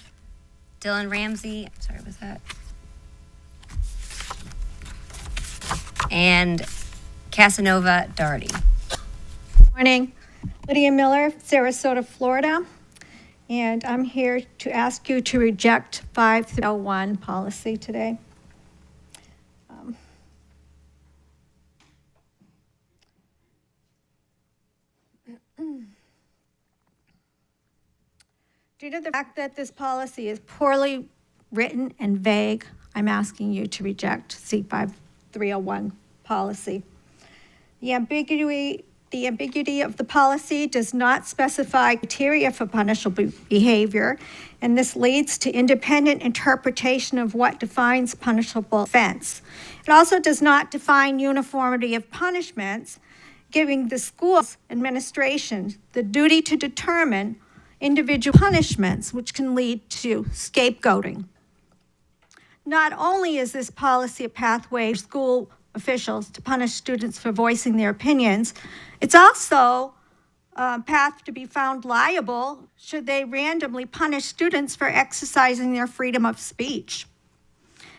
Dylan Ramsey, sorry, was that? And Casanova Doherty. Morning. Lydia Miller, Sarasota, Florida. And I'm here to ask you to reject 5.301 policy today. Due to the fact that this policy is poorly written and vague, I'm asking you to reject C-5301 policy. The ambiguity of the policy does not specify criteria for punishable behavior, and this leads to independent interpretation of what defines punishable offense. It also does not define uniformity of punishments, giving the school's administration the duty to determine individual punishments, which can lead to scapegoating. Not only is this policy a pathway for school officials to punish students for voicing their opinions, it's also a path to be found liable should they randomly punish students for exercising their freedom of speech.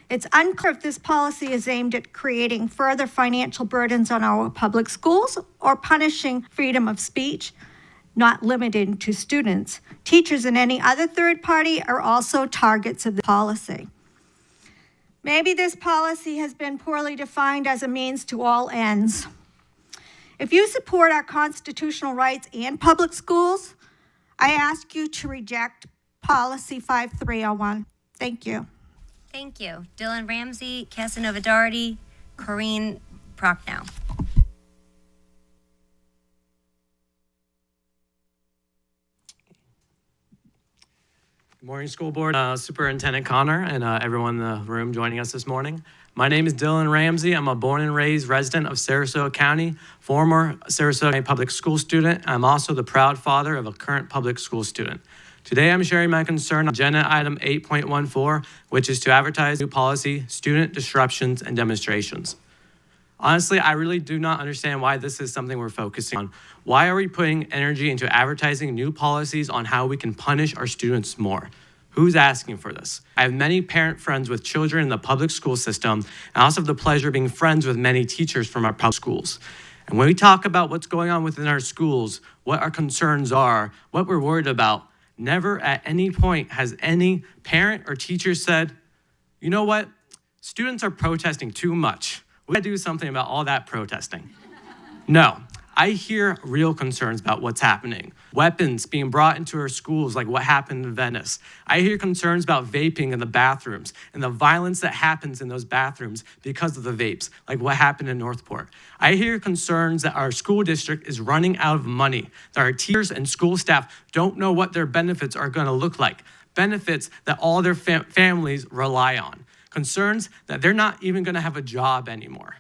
It's unclear if this policy is aimed at creating further financial burdens on our public schools or punishing freedom of speech. not limited to students. Teachers and any other third party are also targets of the policy. Maybe this policy has been poorly defined as a means to all ends. If you support our constitutional rights and public schools, I ask you to reject policy 5301. Thank you. Thank you. Dylan Ramsey, Casanova Doherty, Corrine Prochnow. Good morning, school board, Superintendent Connor, and everyone in the room joining us this morning. My name is Dylan Ramsey. I'm a born and raised resident of Sarasota County, former Sarasota County public school student. I'm also the proud father of a current public school student. Today, I'm sharing my concern on agenda item 8.14, which is to advertise new policy, student disruptions and demonstrations. Honestly, I really do not understand why this is something we're focusing on. Why are we putting energy into advertising new policies on how we can punish our students more? Who's asking for this? I have many parent friends with children in the public school system, and I also have the pleasure of being friends with many teachers from our public schools. And when we talk about what's going on within our schools, what our concerns are, what we're worried about, never at any point has any parent or teacher said, you know what? Students are protesting too much. We gotta do something about all that protesting. No, I hear real concerns about what's happening. Weapons being brought into our schools like what happened in Venice. I hear concerns about vaping in the bathrooms and the violence that happens in those bathrooms because of the vapes, like what happened in Northport. I hear concerns that our school district is running out of money, that our teachers and school staff don't know what their benefits are gonna look like, benefits that all their families rely on. Concerns that they're not even gonna have a job anymore.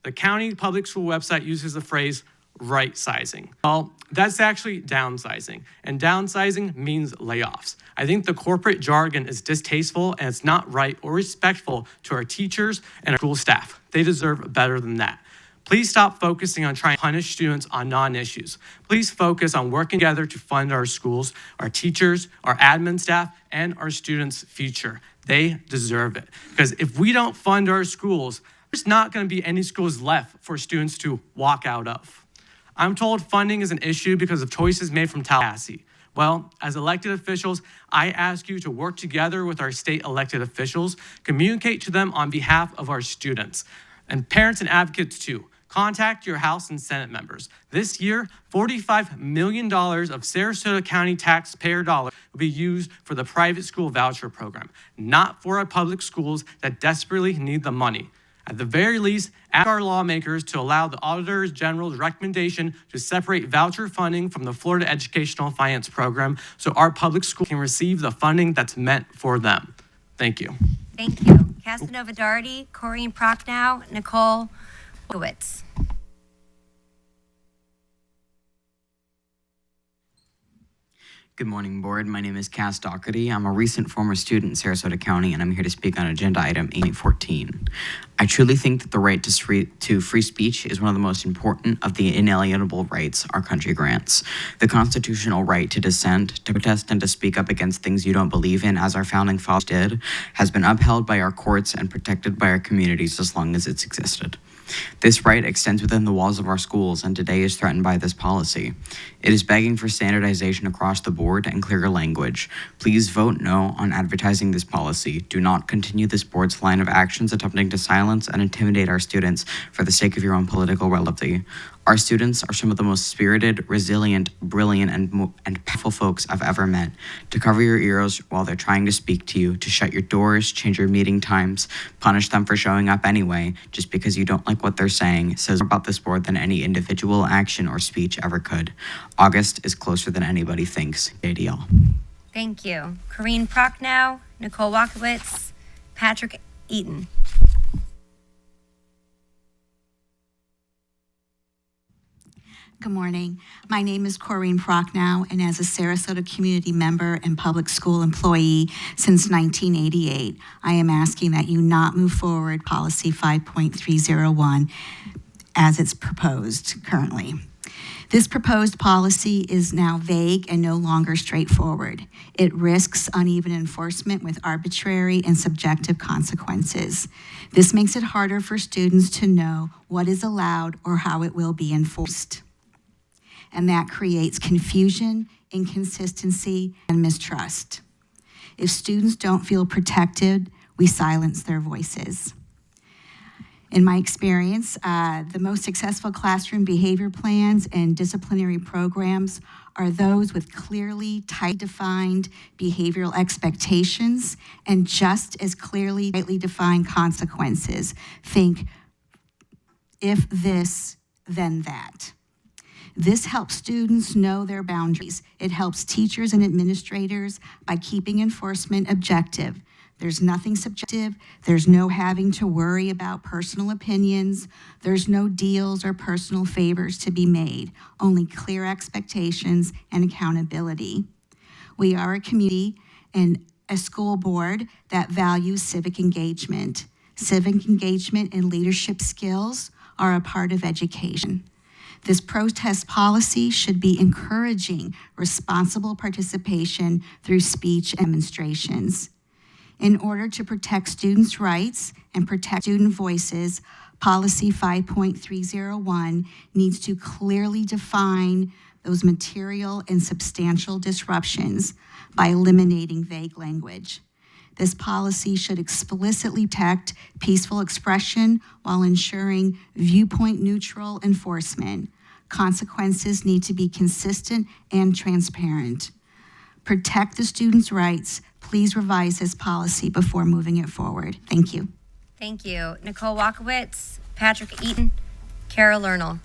The county public school website uses the phrase right sizing. Well, that's actually downsizing, and downsizing means layoffs. I think the corporate jargon is distasteful and it's not right or respectful to our teachers and our school staff. They deserve better than that. Please stop focusing on trying to punish students on non-issues. Please focus on working together to fund our schools, our teachers, our admin staff, and our students' future. They deserve it. Because if we don't fund our schools, there's not going to be any schools left for students to walk out of. I'm told funding is an issue because of choices made from Tallahassee. Well, as elected officials, I ask you to work together with our state elected officials, communicate to them on behalf of our students, and parents and advocates too. Contact your House and Senate members. This year, $45 million of Sarasota County taxpayer dollars will be used for the private school voucher program, not for our public schools that desperately need the money. At the very least, ask our lawmakers to allow the Auditor General's recommendation to separate voucher funding from the Florida Educational Finance Program so our public school can receive the funding that's meant for them. Thank you. Thank you. Casanova Doherty, Corrine Prochnow, Nicole Wowitz. Good morning, board. My name is Cass Doherty. I'm a recent former student in Sarasota County, and I'm here to speak on agenda item 8.14. I truly think that the right to free speech is one of the most important of the inalienable rights our country grants. The constitutional right to dissent, to protest, and to speak up against things you don't believe in, as our founding fathers did, has been upheld by our courts and protected by our communities as long as it's existed. This right extends within the walls of our schools and today is threatened by this policy. It is begging for standardization across the board and clearer language. Please vote no on advertising this policy. Do not continue this board's line of actions attempting to silence and intimidate our students for the sake of your own political relevancy. Our students are some of the most spirited, resilient, brilliant, and powerful folks I've ever met. To cover your ears while they're trying to speak to you, to shut your doors, change your meeting times, punish them for showing up anyway, just because you don't like what they're saying, says more about this board than any individual action or speech ever could. August is closer than anybody thinks. ADL. Thank you. Corrine Prochnow, Nicole Wowitz, Patrick Eaton. Good morning. My name is Corrine Prochnow, and as a Sarasota community member and public school employee since 1988, I am asking that you not move forward policy 5.301 as it's proposed currently. This proposed policy is now vague and no longer straightforward. It risks uneven enforcement with arbitrary and subjective consequences. This makes it harder for students to know what is allowed or how it will be enforced. and that creates confusion, inconsistency, and mistrust. If students don't feel protected, we silence their voices. In my experience, the most successful classroom behavior plans and disciplinary programs are those with clearly, tightly defined behavioral expectations and just as clearly, tightly defined consequences. Think, if this, then that. This helps students know their boundaries. It helps teachers and administrators by keeping enforcement objective. There's nothing subjective. There's no having to worry about personal opinions. There's no deals or personal favors to be made, only clear expectations and accountability. We are a community and a school board that values civic engagement. Civic engagement and leadership skills are a part of education. This protest policy should be encouraging responsible participation through speech and demonstrations. In order to protect students' rights and protect student voices, Policy 5.301 needs to clearly define those material and substantial disruptions by eliminating vague language. This policy should explicitly protect peaceful expression while ensuring viewpoint-neutral enforcement. Consequences need to be consistent and transparent. Protect the students' rights. Please revise this policy before moving it forward. Thank you. Thank you. Nicole Walkowitz, Patrick Eaton, Carol Lerner.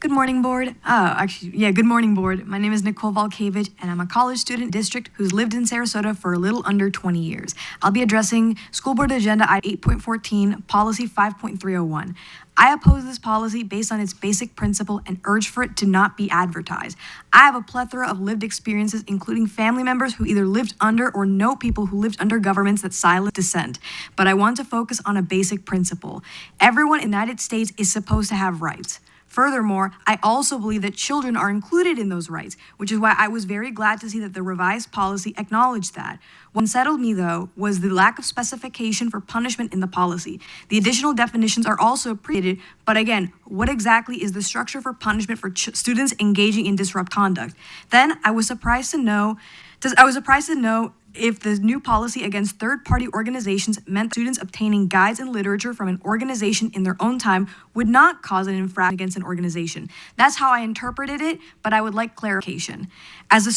Good morning, board. Good morning, board. My name is Nicole Volkevich, and I'm a college student district who's lived in Sarasota for a little under 20 years. I'll be addressing School Board Agenda Item 8.14, Policy 5.301. I oppose this policy based on its basic principle and urge for it to not be advertised. I have a plethora of lived experiences, including family members who either lived under or know people who lived under governments that silence dissent. But I want to focus on a basic principle. Everyone in the United States is supposed to have rights. Furthermore, I also believe that children are included in those rights, which is why I was very glad to see that the revised policy acknowledged that. What unsettled me, though, was the lack of specification for punishment in the policy. The additional definitions are also appreciated, but again, what exactly is the structure for punishment for students engaging in disrupt conduct? Then I was surprised to know if the new policy against third-party organizations meant students obtaining guides and literature from an organization in their own time would not cause an infraction against an organization. That's how I interpreted it, but I would like clarification. As a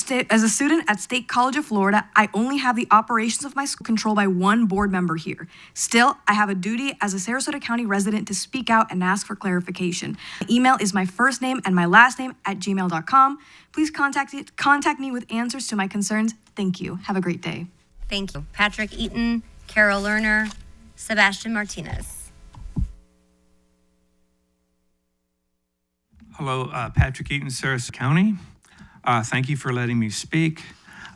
student at State College of Florida, I only have the operations of my school controlled by one board member here. Still, I have a duty as a Sarasota County resident to speak out and ask for clarification. My email is my first name and my last name @gmail.com. Please contact me with answers to my concerns. Thank you. Have a great day. Thank you. Patrick Eaton, Carol Lerner, Sebastian Martinez. Hello, Patrick Eaton, Sarasota County. Thank you for letting me speak.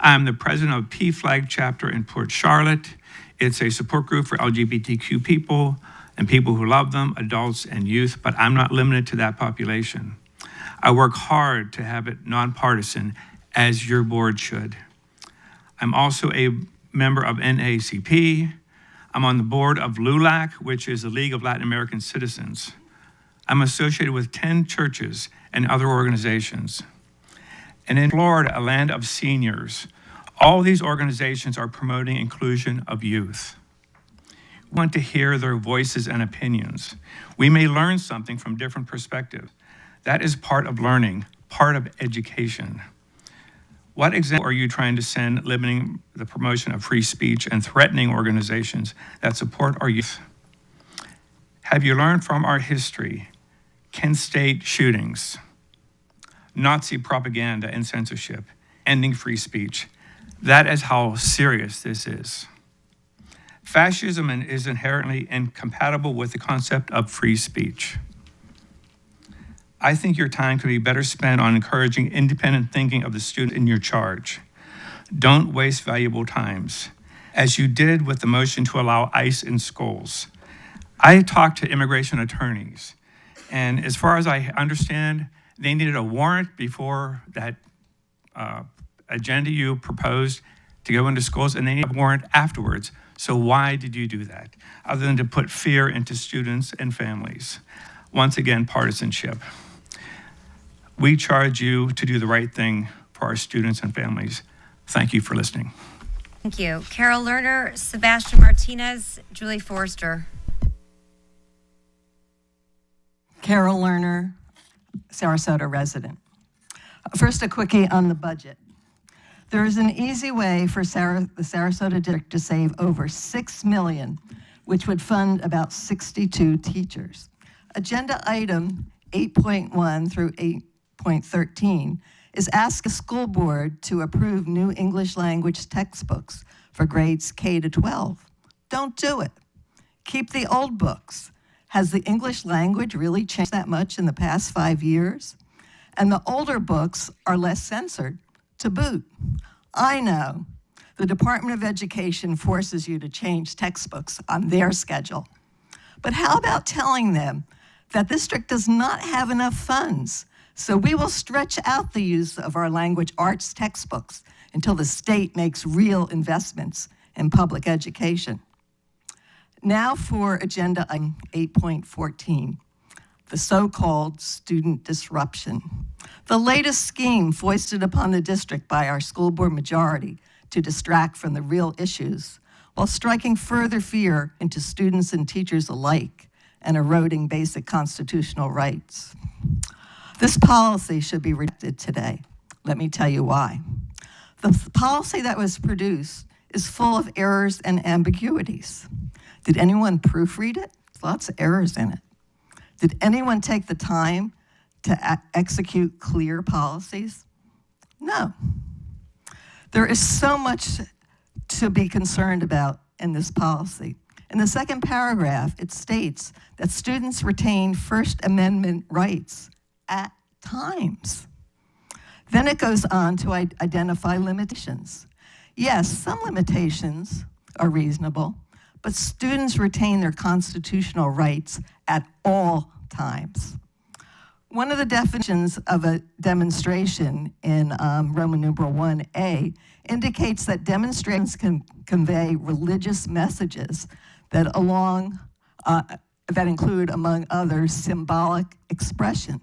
I'm the president of PFLAG chapter in Port Charlotte. It's a support group for LGBTQ people and people who love them, adults and youth, but I'm not limited to that population. I work hard to have it nonpartisan, as your board should. I'm also a member of NAACP. I'm on the board of LULAC, which is the League of Latin American Citizens. I'm associated with 10 churches and other organizations. And in Florida, a land of seniors, all these organizations are promoting inclusion of youth. We want to hear their voices and opinions. We may learn something from different perspectives. That is part of learning, part of education. What example are you trying to send limiting the promotion of free speech and threatening organizations that support our youth? Have you learned from our history, Kent State shootings, Nazi propaganda and censorship, ending free speech? That is how serious this is. Fascism is inherently incompatible with the concept of free speech. I think your time could be better spent on encouraging independent thinking of the student in your charge. Don't waste valuable times, as you did with the motion to allow ICE in schools. I talked to immigration attorneys, and as far as I understand, they needed a warrant before that agenda you proposed to go into schools, and they need a warrant afterwards. So why did you do that, other than to put fear into students and families? Once again, partisanship. We charge you to do the right thing for our students and families. Thank you for listening. Thank you. Carol Lerner, Sebastian Martinez, Julie Forrester. Carol Lerner, Sarasota resident. First, a quickie on the budget. There is an easy way for the Sarasota district to save over $6 million, which would fund about 62 teachers. Agenda item 8.1 through 8.13 is ask a school board to approve new English language textbooks for grades K to 12. Don't do it. Keep the old books. Has the English language really changed that much in the past 5 years? And the older books are less censored to boot. I know the Department of Education forces you to change textbooks on their schedule. But how about telling them that this district does not have enough funds, so we will stretch out the use of our language arts textbooks until the state makes real investments in public education. Now for agenda item 8.14, the so-called student disruption. The latest scheme foisted upon the district by our school board majority to distract from the real issues while striking further fear into students and teachers alike and eroding basic constitutional rights. This policy should be rejected today. Let me tell you why. The policy that was produced is full of errors and ambiguities. Did anyone proofread it? Lots of errors in it. Did anyone take the time to execute clear policies? No. There is so much to be concerned about in this policy. In the second paragraph, it states that students retain First Amendment rights at times. Then it goes on to identify limitations. Yes, some limitations are reasonable, but students retain their constitutional rights at all times. One of the definitions of a demonstration in Roman numeral 1A indicates that demonstrations can convey religious messages that include, among others, symbolic expression.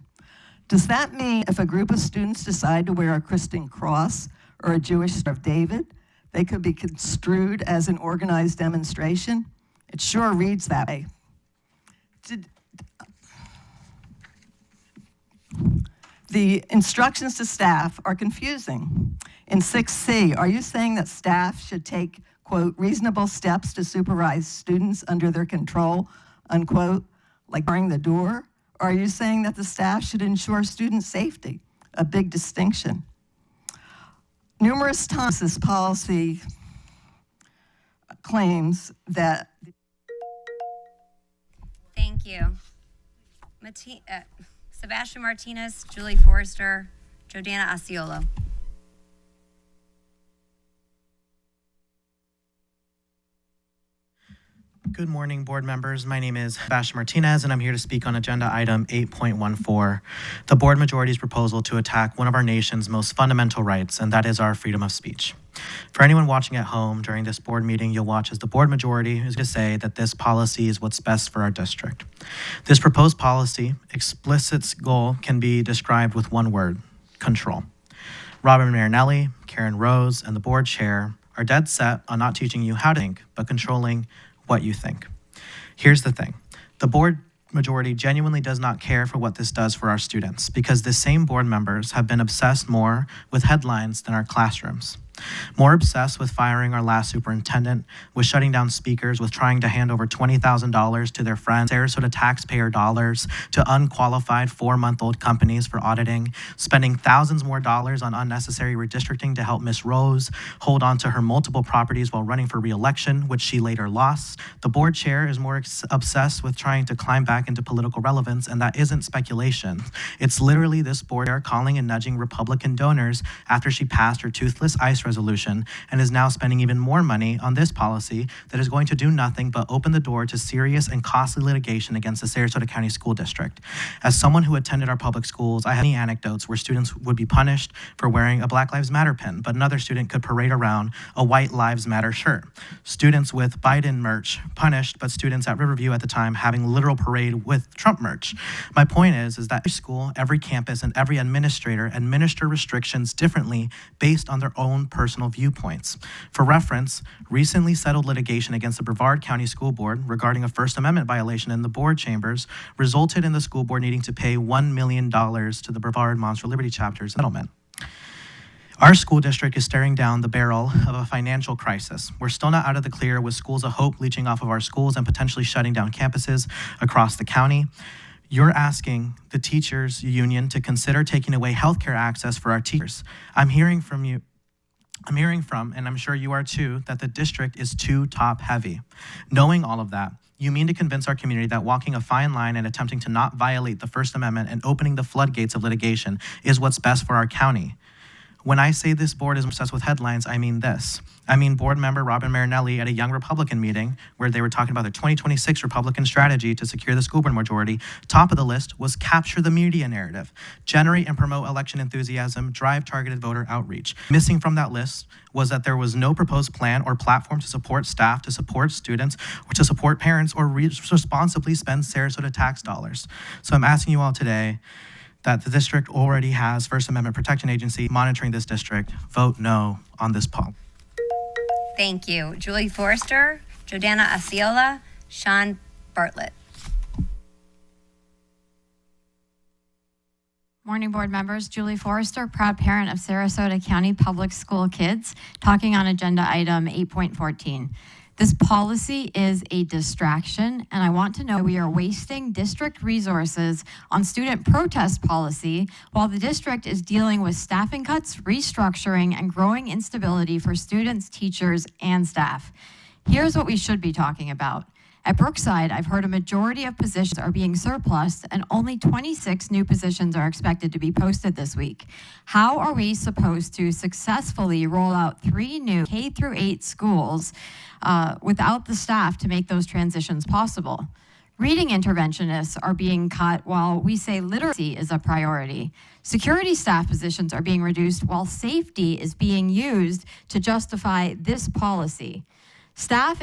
Does that mean if a group of students decide to wear a Christian cross or a Jewish Star of David, they could be construed as an organized demonstration? It sure reads that way. The instructions to staff are confusing. In 6C, are you saying that staff should take, quote, reasonable steps to supervise students under their control, unquote, like barring the door? Or are you saying that the staff should ensure student safety? A big distinction. Numerous times this policy claims that... Thank you. Sebastian Martinez, Julie Forrester, Jordana Osceola. Good morning, board members. My name is Sebastian Martinez, and I'm here to speak on agenda item 8.14, the board majority's proposal to attack one of our nation's most fundamental rights, and that is our freedom of speech. For anyone watching at home during this board meeting, you'll watch as the board majority is going to say that this policy is what's best for our district. This proposed policy, explicit goal can be described with one word: control. Robin Marinelli, Karen Rose, and the board chair are dead set on not teaching you how to think, but controlling what you think. Here's the thing. The board majority genuinely does not care for what this does for our students, because the same board members have been obsessed more with headlines than our classrooms. More obsessed with firing our last superintendent, with shutting down speakers, with trying to hand over $20,000 to their friends, Sarasota taxpayer dollars to unqualified 4-month-old companies for auditing, spending thousands more dollars on unnecessary redistricting to help Miss Rose hold on to her multiple properties while running for re-election, which she later lost. The board chair is more obsessed with trying to climb back into political relevance, and that isn't speculation. It's literally this board chair calling and nudging Republican donors after she passed her toothless ICE resolution and is now spending even more money on this policy that is going to do nothing but open the door to serious and costly litigation against the Sarasota County School District. As someone who attended our public schools, I have many anecdotes where students would be punished for wearing a Black Lives Matter pin, but another student could parade around a White Lives Matter shirt. Students with Biden merch punished, but students at Riverview at the time having literal parade with Trump merch. My point is that every school, every campus, and every administrator administer restrictions differently based on their own personal viewpoints. For reference, recently settled litigation against the Brevard County School Board regarding a First Amendment violation in the board chambers resulted in the school board needing to pay $1 million to the Brevard Monster Liberty chapter's settlement. Our school district is staring down the barrel of a financial crisis. We're still not out of the clear, with schools of hope leeching off of our schools and potentially shutting down campuses across the county. You're asking the teachers union to consider taking away healthcare access for our teachers. I'm hearing from, and I'm sure you are too, that the district is too top heavy. Knowing all of that, you mean to convince our community that walking a fine line and attempting to not violate the First Amendment and opening the floodgates of litigation is what's best for our county. When I say this board is obsessed with headlines, I mean this. I mean board member Robin Marinelli at a Young Republican meeting where they were talking about their 2026 Republican strategy to secure the school board majority. Top of the list was capture the media narrative, generate and promote election enthusiasm, drive targeted voter outreach. Missing from that list was that there was no proposed plan or platform to support staff, to support students, or to support parents, or responsibly spend Sarasota tax dollars. So I'm asking you all today that the district already has First Amendment Protection Agency monitoring this district. Vote no on this poll. Thank you. Julie Forrester, Jordana Osceola, Sean Bartlett. Morning, board members. Julie Forrester, proud parent of Sarasota County Public School kids, talking on agenda item 8.14. This policy is a distraction, and I want to know we are wasting district resources on student protest policy while the district is dealing with staffing cuts, restructuring, and growing instability for students, teachers, and staff. Here's what we should be talking about. At Brookside, I've heard a majority of positions are being surplused and only 26 new positions are expected to be posted this week. How are we supposed to successfully roll out 3 new K-8 schools without the staff to make those transitions possible? Reading interventionists are being cut while we say literacy is a priority. Security staff positions are being reduced while safety is being used to justify this policy. Staff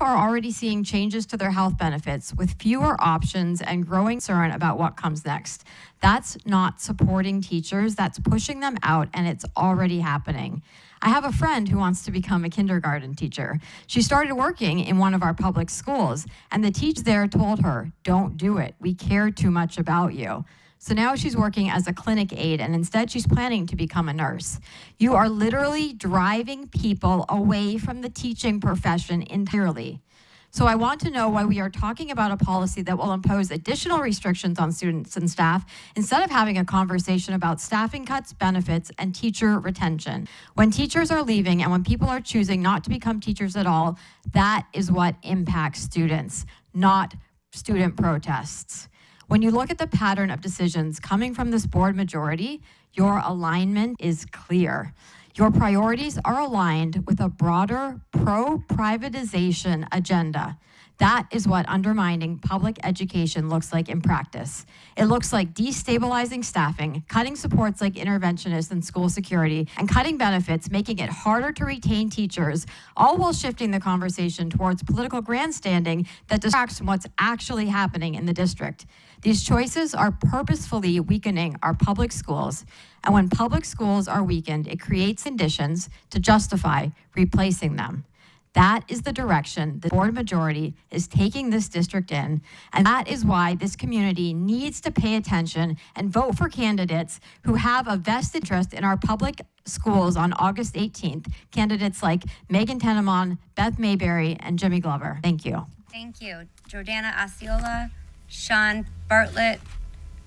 are already seeing changes to their health benefits with fewer options and growing concern about what comes next. That's not supporting teachers, that's pushing them out, and it's already happening. I have a friend who wants to become a kindergarten teacher. She started working in one of our public schools, and the teacher there told her, "Don't do it. We care too much about you." So now she's working as a clinic aide, and instead she's planning to become a nurse. You are literally driving people away from the teaching profession entirely. So I want to know why we are talking about a policy that will impose additional restrictions on students and staff instead of having a conversation about staffing cuts, benefits, and teacher retention. When teachers are leaving and when people are choosing not to become teachers at all, that is what impacts students, not student protests. When you look at the pattern of decisions coming from this board majority, your alignment is clear. Your priorities are aligned with a broader pro-privatization agenda. That is what undermining public education looks like in practice. It looks like destabilizing staffing, cutting supports like interventionists and school security, and cutting benefits, making it harder to retain teachers, all while shifting the conversation towards political grandstanding that distracts from what's actually happening in the district. These choices are purposefully weakening our public schools, and when public schools are weakened, it creates conditions to justify replacing them. That is the direction the board majority is taking this district in, and that is why this community needs to pay attention and vote for candidates who have a vested interest in our public schools on August 18th, candidates like Megan Tenemon, Beth Mayberry, and Jimmy Glover. Thank you. Thank you. Jordana Osceola, Sean Bartlett,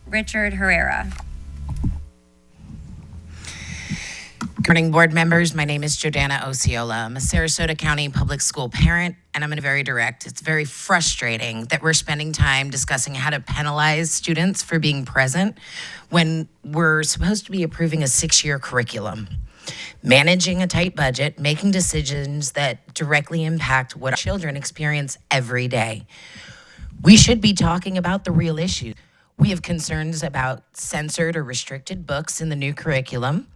Richard Herrera. Good morning, board members. My name is Jordana Osceola. I'm a Sarasota County public school parent, and I'm going to be very direct. It's very frustrating that we're spending time discussing how to penalize students for being present when we're supposed to be approving a 6-year curriculum. managing a tight budget, making decisions that directly impact what our children experience every day. We should be talking about the real issues. We have concerns about censored or restricted books in the new curriculum.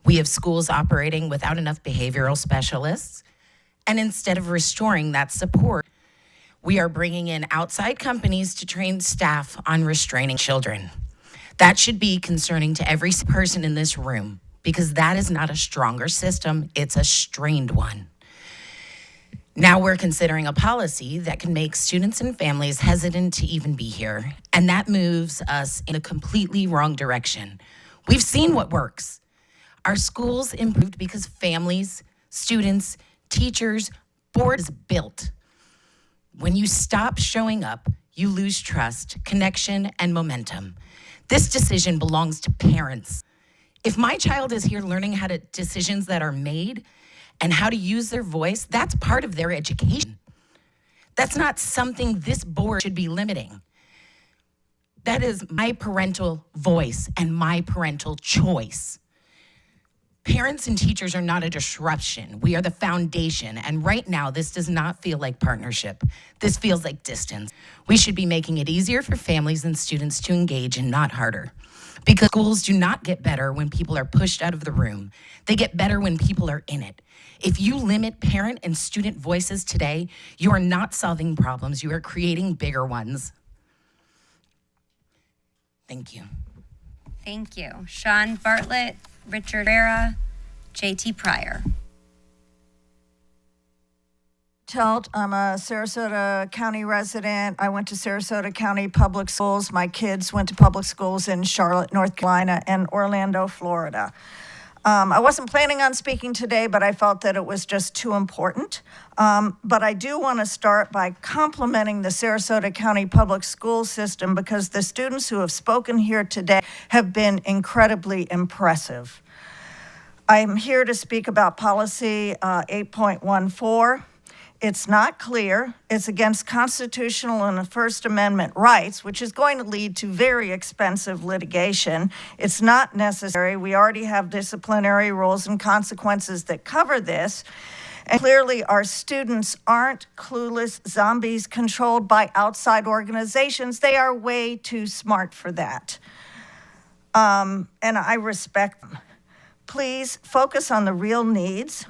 We have schools operating without enough behavioral specialists. And instead of restoring that support, we are bringing in outside companies to train staff on restraining children. That should be concerning to every person in this room, because that is not a stronger system, it's a strained one. Now we're considering a policy that can make students and families hesitant to even be here, and that moves us in a completely wrong direction. We've seen what works. Our schools improved because families, students, teachers, board is built. When you stop showing up, you lose trust, connection, and momentum. This decision belongs to parents. If my child is here learning how to decisions that are made and how to use their voice, that's part of their education. That's not something this board should be limiting. That is my parental voice and my parental choice. Parents and teachers are not a disruption. We are the foundation, and right now, this does not feel like partnership. This feels like distance. We should be making it easier for families and students to engage and not harder. Because schools do not get better when people are pushed out of the room. They get better when people are in it. If you limit parent and student voices today, you are not solving problems, you are creating bigger ones. Thank you. Thank you. Sean Bartlett, Richard Herrera, JT Pryor. I'm a Sarasota County resident. I went to Sarasota County Public Schools. My kids went to public schools in Charlotte, North Carolina, and Orlando, Florida. I wasn't planning on speaking today, but I felt that it was just too important. But I do want to start by complimenting the Sarasota County Public School System, because the students who have spoken here today have been incredibly impressive. I'm here to speak about policy 8.14. It's not clear. It's against constitutional and First Amendment rights, which is going to lead to very expensive litigation. It's not necessary. We already have disciplinary rules and consequences that cover this. And clearly, our students aren't clueless zombies controlled by outside organizations. They are way too smart for that. And I respect them. Please focus on the real needs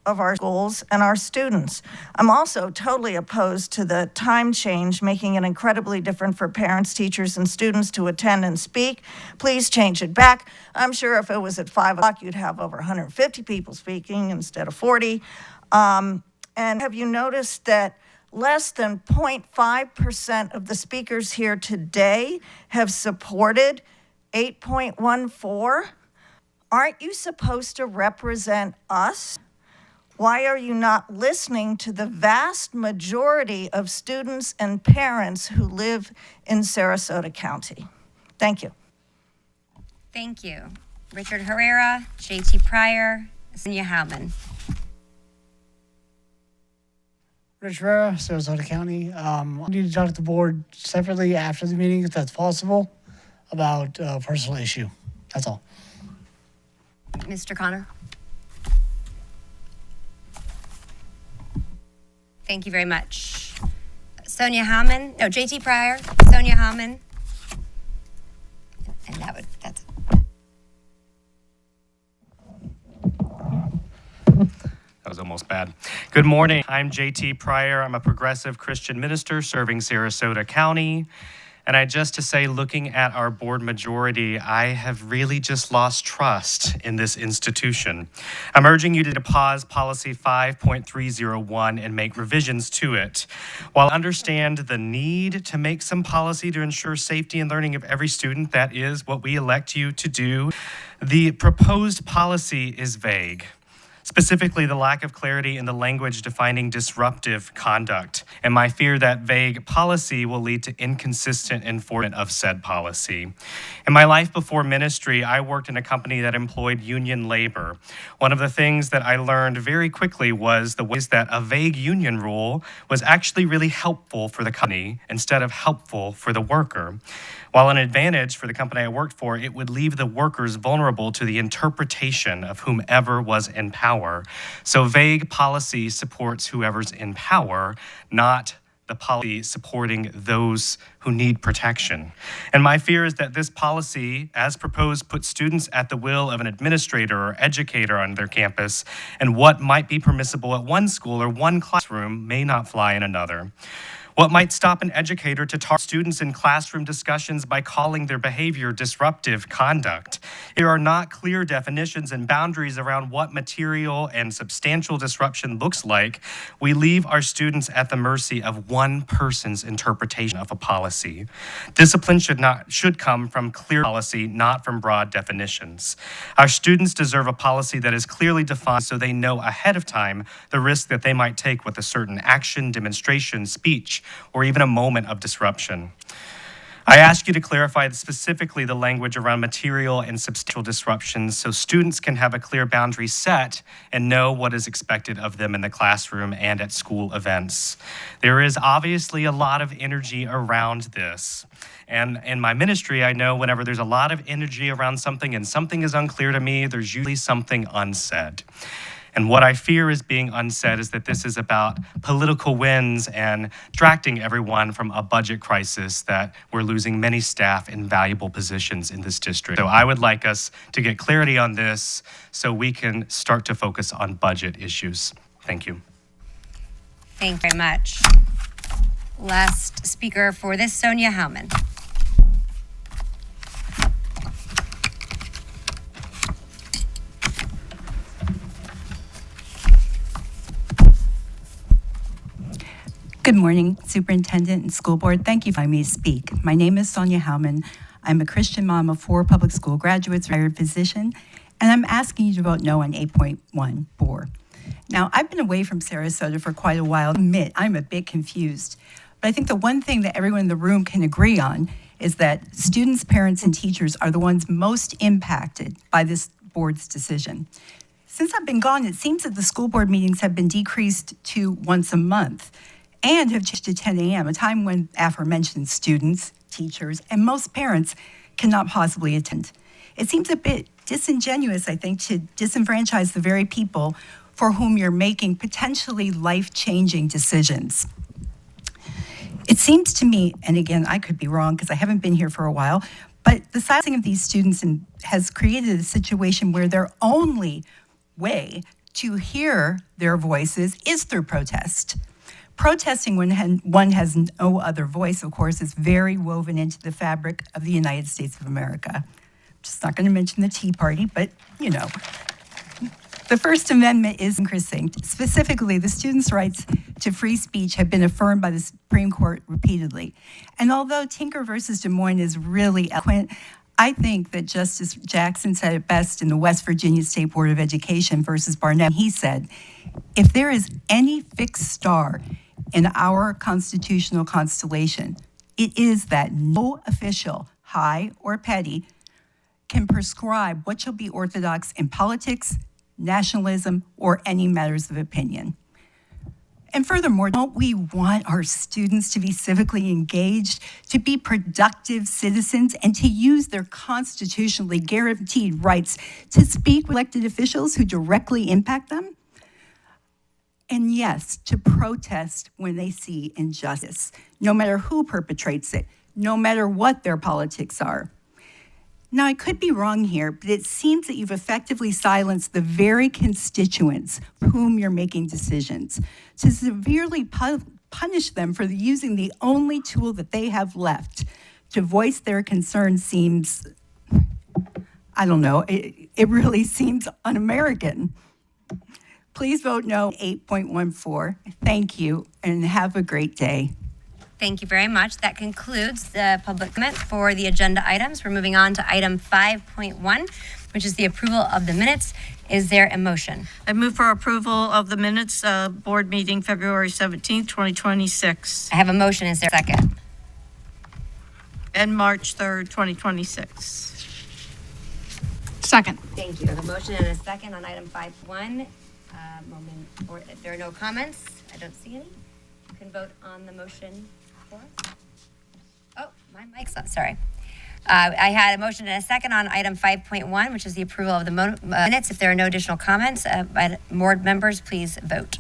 of our schools and our students. I'm also totally opposed to the time change, making it incredibly different for parents, teachers, and students to attend and speak. Please change it back. I'm sure if it was at 5 o'clock, you'd have over 150 people speaking instead of 40. And have you noticed that less than 0.5% of the speakers here today have supported 8.14? Aren't you supposed to represent us? Why are you not listening to the vast majority of students and parents who live in Sarasota County? Thank you. Thank you. Richard Herrera, JT Pryor, Sonia Howman. Rich Herrera, Sarasota County. I need to talk to the board separately after the meeting, if that's possible, about a personal issue. That's all. Mr. Connor. Thank you very much. Sonia Howman, no, JT Pryor, Sonia Howman. And that's it. That was almost bad. Good morning. I'm JT Pryor. I'm a progressive Christian minister serving Sarasota County. And just to say, looking at our board majority, I have really just lost trust in this institution. I'm urging you to pause policy 5.301 and make revisions to it. While I understand the need to make some policy to ensure safety and learning of every student, that is what we elect you to do, the proposed policy is vague. specifically the lack of clarity in the language defining disruptive conduct, and my fear that vague policy will lead to inconsistent enforcement of said policy. In my life before ministry, I worked in a company that employed union labor. One of the things that I learned very quickly was the ways that a vague union rule was actually really helpful for the company instead of helpful for the worker. While an advantage for the company I worked for, it would leave the workers vulnerable to the interpretation of whomever was in power. So vague policy supports whoever's in power, not the policy supporting those who need protection. And my fear is that this policy, as proposed, puts students at the will of an administrator or educator on their campus, and what might be permissible at one school or one classroom may not fly in another. What might stop an educator to target students in classroom discussions by calling their behavior disruptive conduct? There are not clear definitions and boundaries around what material and substantial disruption looks like. We leave our students at the mercy of one person's interpretation of a policy. Discipline should come from clear policy, not from broad definitions. Our students deserve a policy that is clearly defined so they know ahead of time the risk that they might take with a certain action, demonstration, speech, or even a moment of disruption. I ask you to clarify specifically the language around material and substantial disruptions so students can have a clear boundary set and know what is expected of them in the classroom and at school events. There is obviously a lot of energy around this. And in my ministry, I know whenever there's a lot of energy around something and something is unclear to me, there's usually something unsaid. And what I fear is being unsaid is that this is about political wins and distracting everyone from a budget crisis that we're losing many staff in valuable positions in this district. So I would like us to get clarity on this so we can start to focus on budget issues. Thank you. Thank you very much. Last speaker for this, Sonia Howman. Good morning, Superintendent and School Board. Thank you for letting me speak. My name is Sonia Howman. I'm a Christian mom of 4 public school graduates, retired physician, and I'm asking you to vote no on 8.14. Now, I've been away from Sarasota for quite a while. I admit, I'm a bit confused. But I think the one thing that everyone in the room can agree on is that students, parents, and teachers are the ones most impacted by this board's decision. Since I've been gone, it seems that the school board meetings have been decreased to once a month, and have changed to 10 a.m., a time when aforementioned students, teachers, and most parents cannot possibly attend. It seems a bit disingenuous, I think, to disenfranchise the very people for whom you're making potentially life-changing decisions. It seems to me, and again, I could be wrong because I haven't been here for a while, but the silencing of these students has created a situation where their only way to hear their voices is through protest. Protesting when one has no other voice, of course, is very woven into the fabric of the United States of America. I'm just not going to mention the Tea Party, but, you know. The First Amendment is succinct. Specifically, the students' rights to free speech have been affirmed by the Supreme Court repeatedly. And although Tinker versus Des Moines is really eloquent, I think that Justice Jackson said it best in the West Virginia State Board of Education versus Barnett. He said, if there is any fixed star in our constitutional constellation, it is that no official, high or petty, can prescribe what shall be orthodox in politics, nationalism, or any matters of opinion. And furthermore, don't we want our students to be civically engaged, to be productive citizens, and to use their constitutionally guaranteed rights to speak with elected officials who directly impact them? And yes, to protest when they see injustice, no matter who perpetrates it, no matter what their politics are. Now, I could be wrong here, but it seems that you've effectively silenced the very constituents for whom you're making decisions. To severely punish them for using the only tool that they have left to voice their concerns seems, I don't know, it really seems un-American. Please vote no 8.14. Thank you, and have a great day. Thank you very much. That concludes the public comment for the agenda items. We're moving on to item 5.1, which is the approval of the minutes. Is there a motion? I move for approval of the minutes, board meeting February 17th, 2026. I have a motion. Is there a second? And March 3rd, 2026. Second. Thank you. I have a motion and a second on item 5.1. Or if there are no comments, I don't see any. You can vote on the motion for us. Oh, my mic's up. Sorry. I had a motion and a second on item 5.1, which is the approval of the minutes. If there are no additional comments, board members, please vote.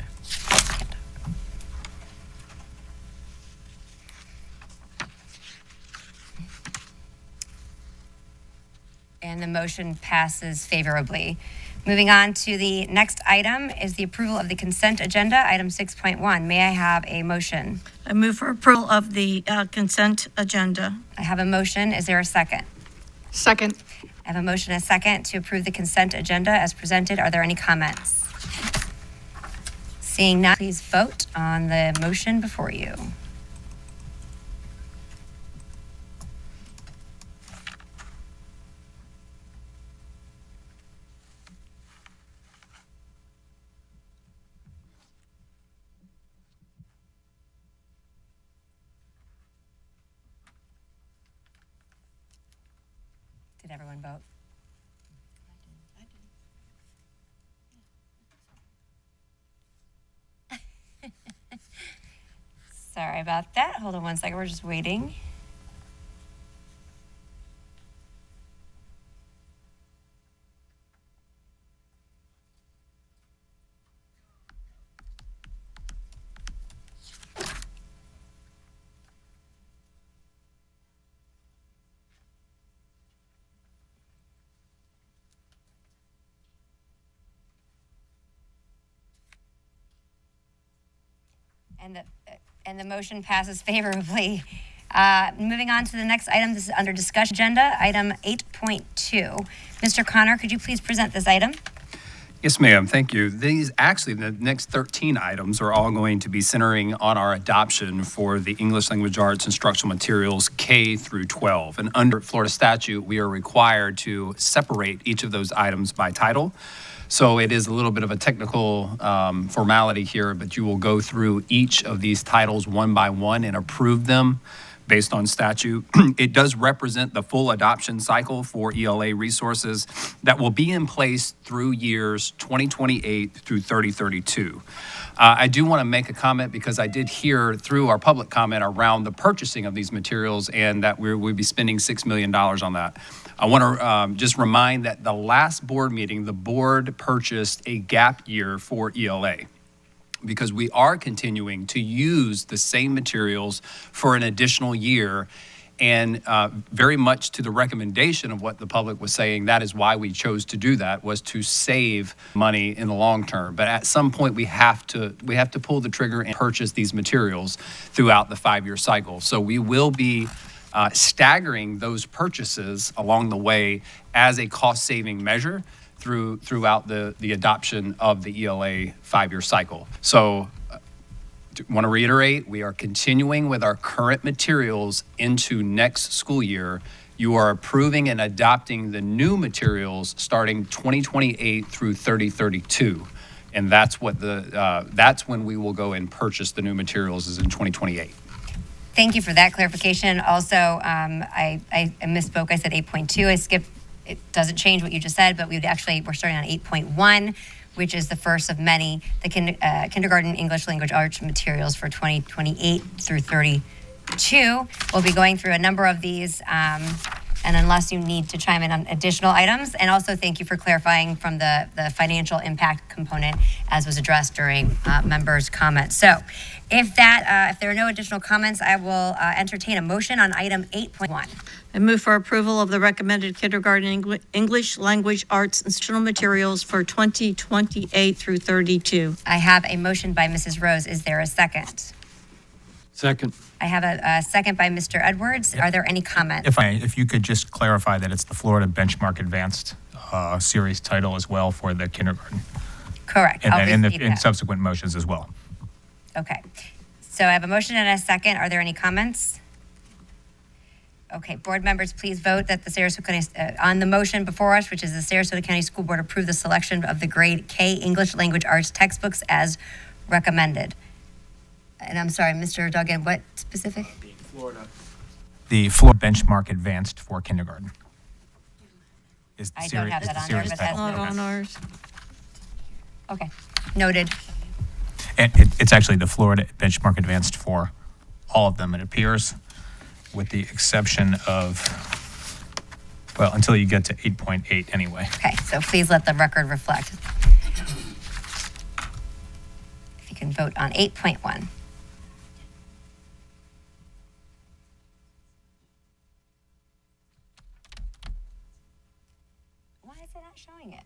And the motion passes favorably. Moving on to the next item is the approval of the consent agenda, item 6.1. May I have a motion? I move for approval of the consent agenda. I have a motion. Is there a second? Second. I have a motion and a second to approve the consent agenda as presented. Are there any comments? Seeing none, please vote on the motion before you. Did everyone vote? Sorry about that. Hold on one second. We're just waiting. And the motion passes favorably. Moving on to the next item, this is under discussion agenda, item 8.2. Mr. Connor, could you please present this item? Yes, ma'am. Thank you. The next 13 items are all going to be centering on our adoption for the English Language Arts instructional materials K through 12. And under Florida statute, we are required to separate each of those items by title. So it is a little bit of a technical formality here, but you will go through each of these titles one by one and approve them based on statute. It does represent the full adoption cycle for ELA resources that will be in place through years 2028 through 3032. I do want to make a comment because I did hear through our public comment around the purchasing of these materials and that we'll be spending $6 million on that. I want to just remind that the last board meeting, the board purchased a gap year for ELA because we are continuing to use the same materials for an additional year. And very much to the recommendation of what the public was saying, that is why we chose to do that, was to save money in the long term. But at some point, we have to pull the trigger and purchase these materials throughout the 5-year cycle. So we will be staggering those purchases along the way as a cost-saving measure throughout the adoption of the ELA 5-year cycle. So want to reiterate, we are continuing with our current materials into next school year. You are approving and adopting the new materials starting 2028 through 3032. And that's what that's when we will go and purchase the new materials is in 2028. Thank you for that clarification. Also, I misspoke. I said 8.2. I skipped. It doesn't change what you just said, but we're starting on 8.1, which is the first of many, the kindergarten English language arts materials for 2028 through 32. We'll be going through a number of these, and unless you need to chime in on additional items. And also thank you for clarifying from the financial impact component as was addressed during members' comments. So if there are no additional comments, I will entertain a motion on item 8.1. I move for approval of the recommended kindergarten English language arts instructional materials for 2028 through 32. I have a motion by Mrs. Rose. Is there a second? Second. I have a second by Mr. Edwards. Are there any comments? If you could just clarify that it's the Florida Benchmark Advanced series title as well for the kindergarten. Correct. And I'll then repeat in that. subsequent motions as well. Okay. So I have a motion and a second. Are there any comments? Okay, board members, please vote that the Sarasota County, on the motion before us, which is the Sarasota County School Board approve the selection of the grade K English Language Arts textbooks as recommended. And I'm sorry, Mr. Duggan, what specific? The Florida benchmark advanced for kindergarten. Is the I don't seri- have is that the on there, series but title. that's Not on ours. Okay, noted. And it's actually the Florida benchmark advanced for all of them, it appears, with the exception of, well, until you get to 8.8 anyway. Okay, so please let the record reflect. If you can vote on 8.1. Why is it not showing it?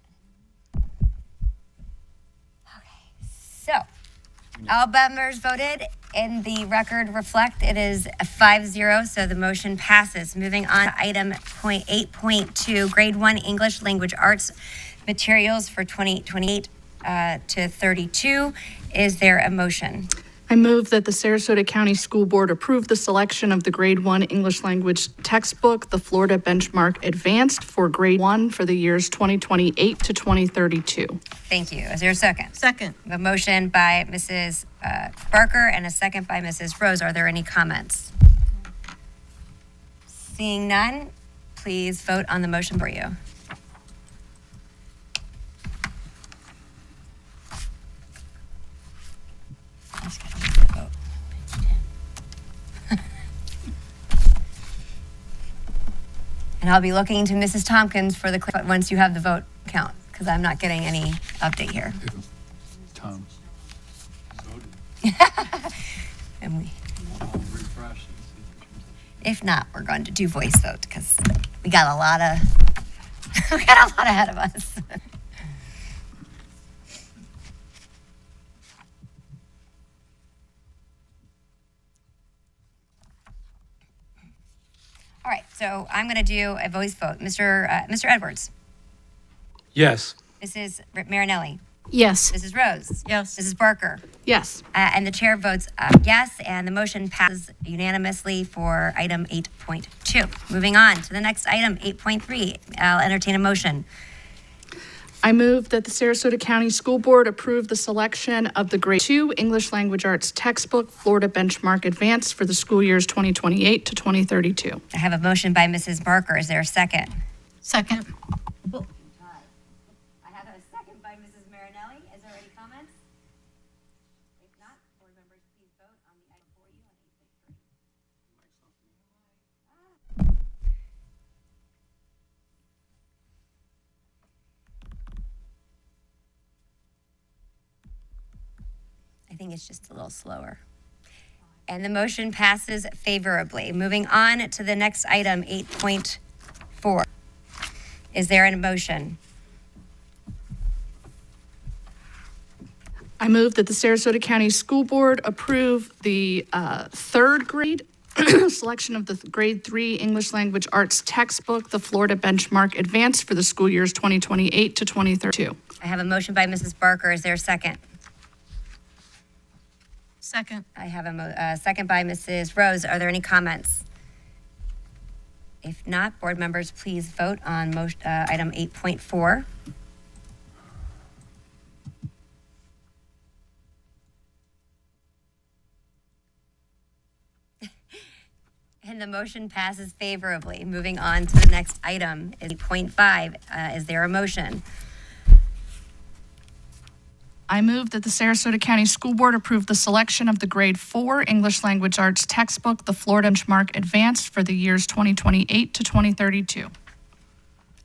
Okay, so all members voted and the record reflect it is a 5-0, so the motion passes. Moving on to item 8.2, grade 1 English Language Arts materials for 2028 to 32. Is there a motion? I move that the Sarasota County School Board approve the selection of the Grade 1 English Language textbook, the Florida Benchmark Advanced for Grade 1 for the years 2028 to 2032. Thank you. Is there a second? Second. A motion by Mrs. Barker and a second by Mrs. Rose. Are there any comments? Seeing none, please vote on the motion for you. I just gotta make the vote. And I'll be looking to Mrs. Tompkins for the once you have the vote count, because I'm not getting any update here. Tom. And if not, we're going to do voice vote because we got a lot ahead of us. All right, so I'm going to do a voice vote. Mr. Edwards, Yes. Mrs. Marinelli, Yes. Mrs. Rose, Yes. Mrs. Barker, Yes. and the chair votes yes, and the motion passes unanimously for item 8.2. Moving on to the next item, 8.3. I'll entertain a motion. I move that the Sarasota County School Board approve the selection of the Grade 2 English Language Arts textbook, Florida Benchmark Advanced for the school years 2028 to 2032. I have a motion by Mrs. Barker. Is there a second? Second. I have a second by Mrs. Marinelli. Is there any comments? If not, board members, please vote on the item for you on 8.3. I think it's just a little slower. And the motion passes favorably. Moving on to the next item, 8.4. Is there a motion? I move that the Sarasota County School Board approve the third grade selection of the Grade 3 English Language Arts textbook, the Florida Benchmark Advanced for the school years 2028 to 2032. I have a motion by Mrs. Barker. Is there a second? Second. I have a second by Mrs. Rose. Are there any comments? If not, board members, please vote on item 8.4. And the motion passes favorably. Moving on to the next item, 8.5. Is there a motion? I move that the Sarasota County School Board approve the selection of the Grade 4 English Language Arts textbook, the Florida Benchmark Advanced for the years 2028 to 2032.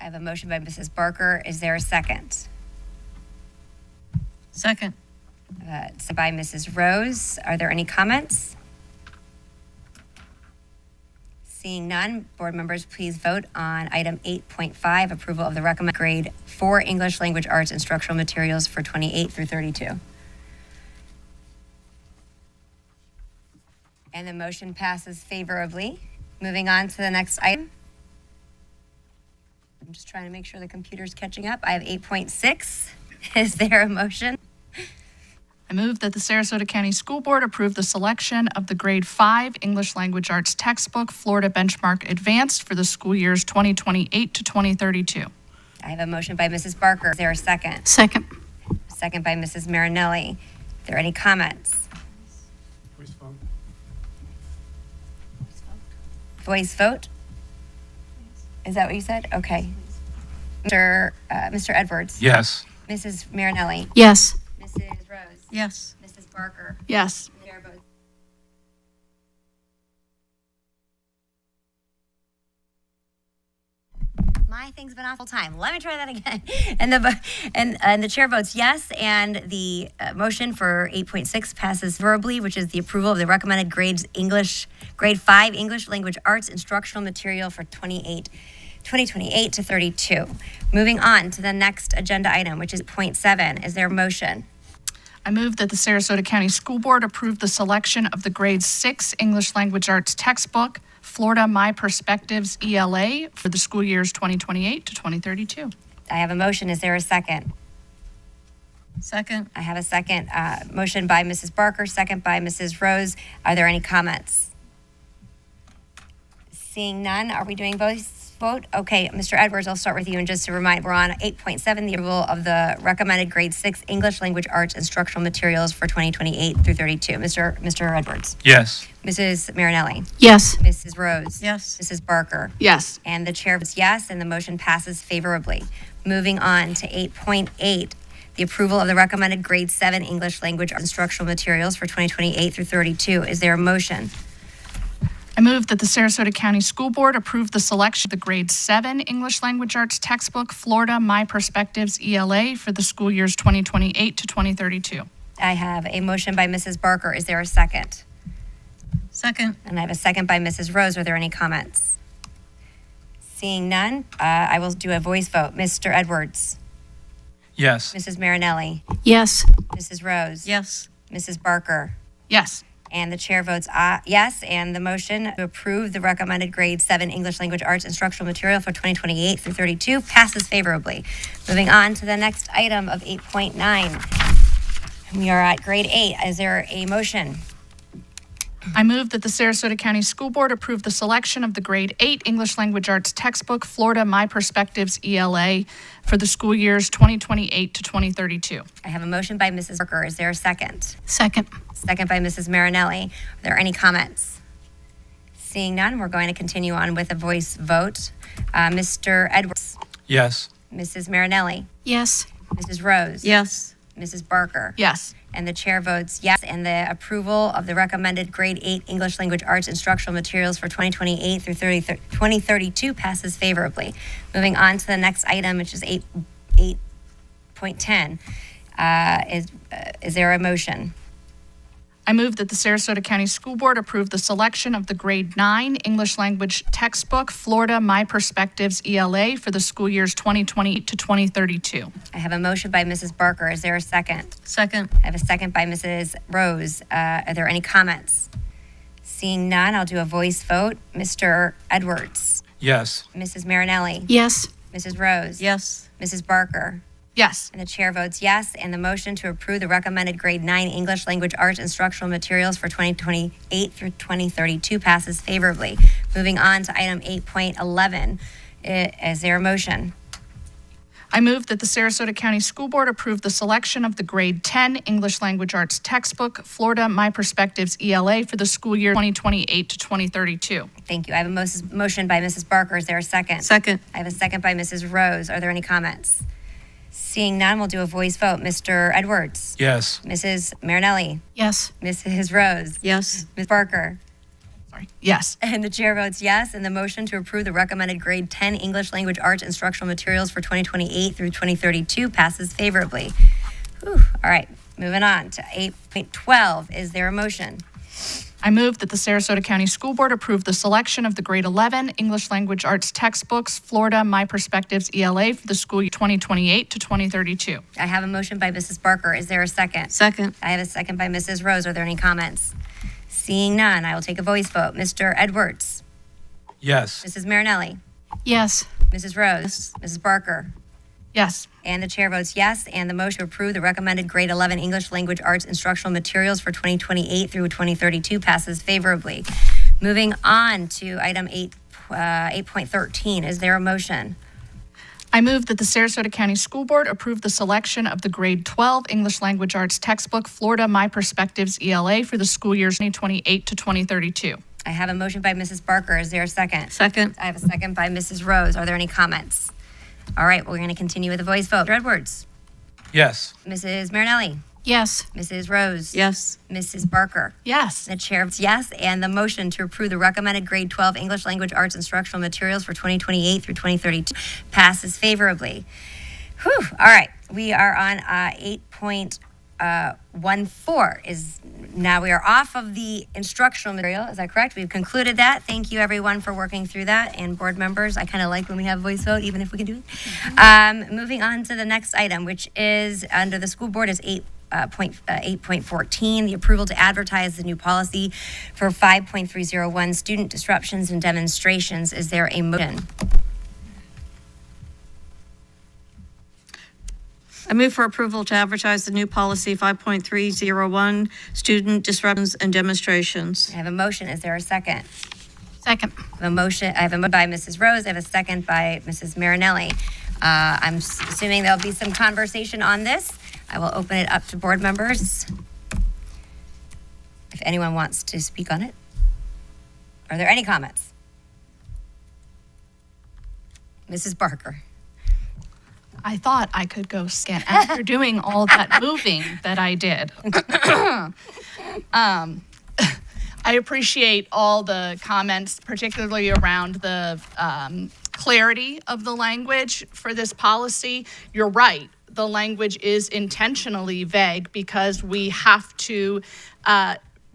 I have a motion by Mrs. Barker. Is there a second? Second. So by Mrs. Rose. Are there any comments? Seeing none, board members, please vote on item 8.5, approval of the recommended Grade 4 English Language Arts instructional materials for 28 through 32. And the motion passes favorably. Moving on to the next item. I'm just trying to make sure the computer's catching up. I have 8.6. Is there a motion? I move that the Sarasota County School Board approve the selection of the grade 5 English Language Arts textbook, Florida Benchmark Advanced, for the school years 2028 to 2032. I have a motion by Mrs. Barker. Is there a second? Second. Second by Mrs. Marinelli. Are there any comments? Voice vote? Is that what you said? Okay. Mr. Edwards? Yes. Mrs. Marinelli? Yes. Mrs. Rose? Yes. Mrs. Barker? Yes. Chair votes. My thing's been off the whole time. Let me try that again. And the chair votes yes, and the motion for 8.6 passes verbally, which is the approval of the recommended grade 5 English Language Arts instructional material for 2028 to 32. Moving on to the next agenda item, which is 0.7. Is there a motion? I move that the Sarasota County School Board approve the selection of the grade 6 English Language Arts textbook, Florida My Perspectives ELA, for the school years 2028 to 2032. I have a motion. Is there a second? Second. I have a second. Motion by Mrs. Barker, second by Mrs. Rose. Are there any comments? Seeing none, are we doing voice vote? Okay, Mr. Edwards, I'll start with you. And just to remind, we're on 8.7, the approval of the recommended grade 6 English Language Arts instructional materials for 2028 through 32. Mr. Edwards. Yes. Mrs. Marinelli. Yes. Mrs. Rose. Yes. Mrs. Barker. Yes. And the chair votes yes, and the motion passes favorably. Moving on to 8.8, the approval of the recommended grade 7 English Language Arts instructional materials for 2028 through 32. Is there a motion? I move that the Sarasota County School Board approve the selection of the grade 7 English Language Arts textbook, Florida My Perspectives ELA, for the school years 2028 to 2032. I have a motion by Mrs. Barker. Is there a second? Second. And I have a second by Mrs. Rose. Are there any comments? Seeing none, I will do a voice vote. Mr. Edwards. Yes. Mrs. Marinelli. Yes. Mrs. Rose. Yes. Mrs. Barker. Yes. And the chair votes yes, and the motion to approve the recommended grade 7 English Language Arts instructional material for 2028 through 32 passes favorably. Moving on to the next item of 8.9. We are at grade 8. Is there a motion? I move that the Sarasota County School Board approve the selection of the grade 8 English Language Arts textbook, Florida My Perspectives ELA, for the school years 2028 to 2032. I have a motion by Mrs. Barker. Is there a second? Second. Second by Mrs. Marinelli. Are there any comments? Seeing none, we're going to continue on with a voice vote. Mr. Edwards. Yes. Mrs. Marinelli. Yes. Mrs. Rose. Yes. Mrs. Barker. Yes. And the chair votes yes, and the approval of the recommended grade 8 English Language Arts instructional materials for 2028 through 2032 passes favorably. Moving on to the next item, which is 8.10. Is there a motion? I move that the Sarasota County School Board approve the selection of the grade 9 English Language textbook, Florida My Perspectives ELA, for the school years 2028 to 2032. I have a motion by Mrs. Barker. Is there a second? Second. I have a second by Mrs. Rose. Are there any comments? Seeing none, I'll do a voice vote. Mr. Edwards. Yes. Mrs. Marinelli. Yes. Mrs. Rose. Yes. Mrs. Barker. Yes. And the chair votes yes, and the motion to approve the recommended grade 9 English Language Arts instructional materials for 2028 through 2032 passes favorably. Moving on to item 8.11. Is there a motion? I move that the Sarasota County School Board approve the selection of the grade 10 English Language Arts textbook, Florida My Perspectives ELA, for the school year 2028 to 2032. Thank you. I have a motion by Mrs. Barker. Is there a second? Second. I have a second by Mrs. Rose. Are there any comments? Seeing none, we'll do a voice vote. Mr. Edwards. Yes. Mrs. Marinelli. Yes. Mrs. Rose. Yes. Ms. Barker. Sorry. Yes. And the chair votes yes, and the motion to approve the recommended grade 10 English Language Arts instructional materials for 2028 through 2032 passes favorably. Whew. All right, moving on to 8.12. Is there a motion? I move that the Sarasota County School Board approve the selection of the grade 11 English Language Arts textbooks, Florida My Perspectives ELA, for the school year 2028 to 2032. I have a motion by Mrs. Barker. Is there a second? Second. I have a second by Mrs. Rose. Are there any comments? Seeing none, I will take a voice vote. Mr. Edwards. Yes. Mrs. Marinelli. Yes. Mrs. Rose. Mrs. Barker. Yes. And the chair votes yes, and the motion to approve the recommended grade 11 English Language Arts instructional materials for 2028 through 2032 passes favorably. Moving on to item 8.13, is there a motion? I move that the Sarasota County School Board approve the selection of the grade 12 English Language Arts textbook, Florida My Perspectives ELA, for the school years 2028 to 2032. I have a motion by Mrs. Barker. Is there a second? Second. I have a second by Mrs. Rose. Are there any comments? All right, we're going to continue with a voice vote. Edwards. Yes. Mrs. Marinelli. Yes. Mrs. Rose. Yes. Mrs. Barker. Yes. The chair votes yes, and the motion to approve the recommended grade 12 English Language Arts instructional materials for 2028 through 2032 passes favorably. Whew. All right, we are on 8.14. Now we are off of the instructional material. Is that correct? We've concluded that. Thank you, everyone, for working through that. And board members, I kind of like when we have voice vote, even if we can do it. Moving on to the next item, which is under the school board, is 8.14, the approval to advertise the new policy for 5.301 student disruptions and demonstrations. Is there a motion? I move for approval to advertise the new policy 5.301, student disruptions and demonstrations. I have a motion. Is there a second? Second. I have a motion by Mrs. Rose. I have a second by Mrs. Marinelli. I'm assuming there'll be some conversation on this. I will open it up to board members. If anyone wants to speak on it. Are there any comments? Mrs. Barker. I thought I could go scan after doing all that moving that I did. I appreciate all the comments, particularly around the clarity of the language for this policy. You're right. The language is intentionally vague because we have to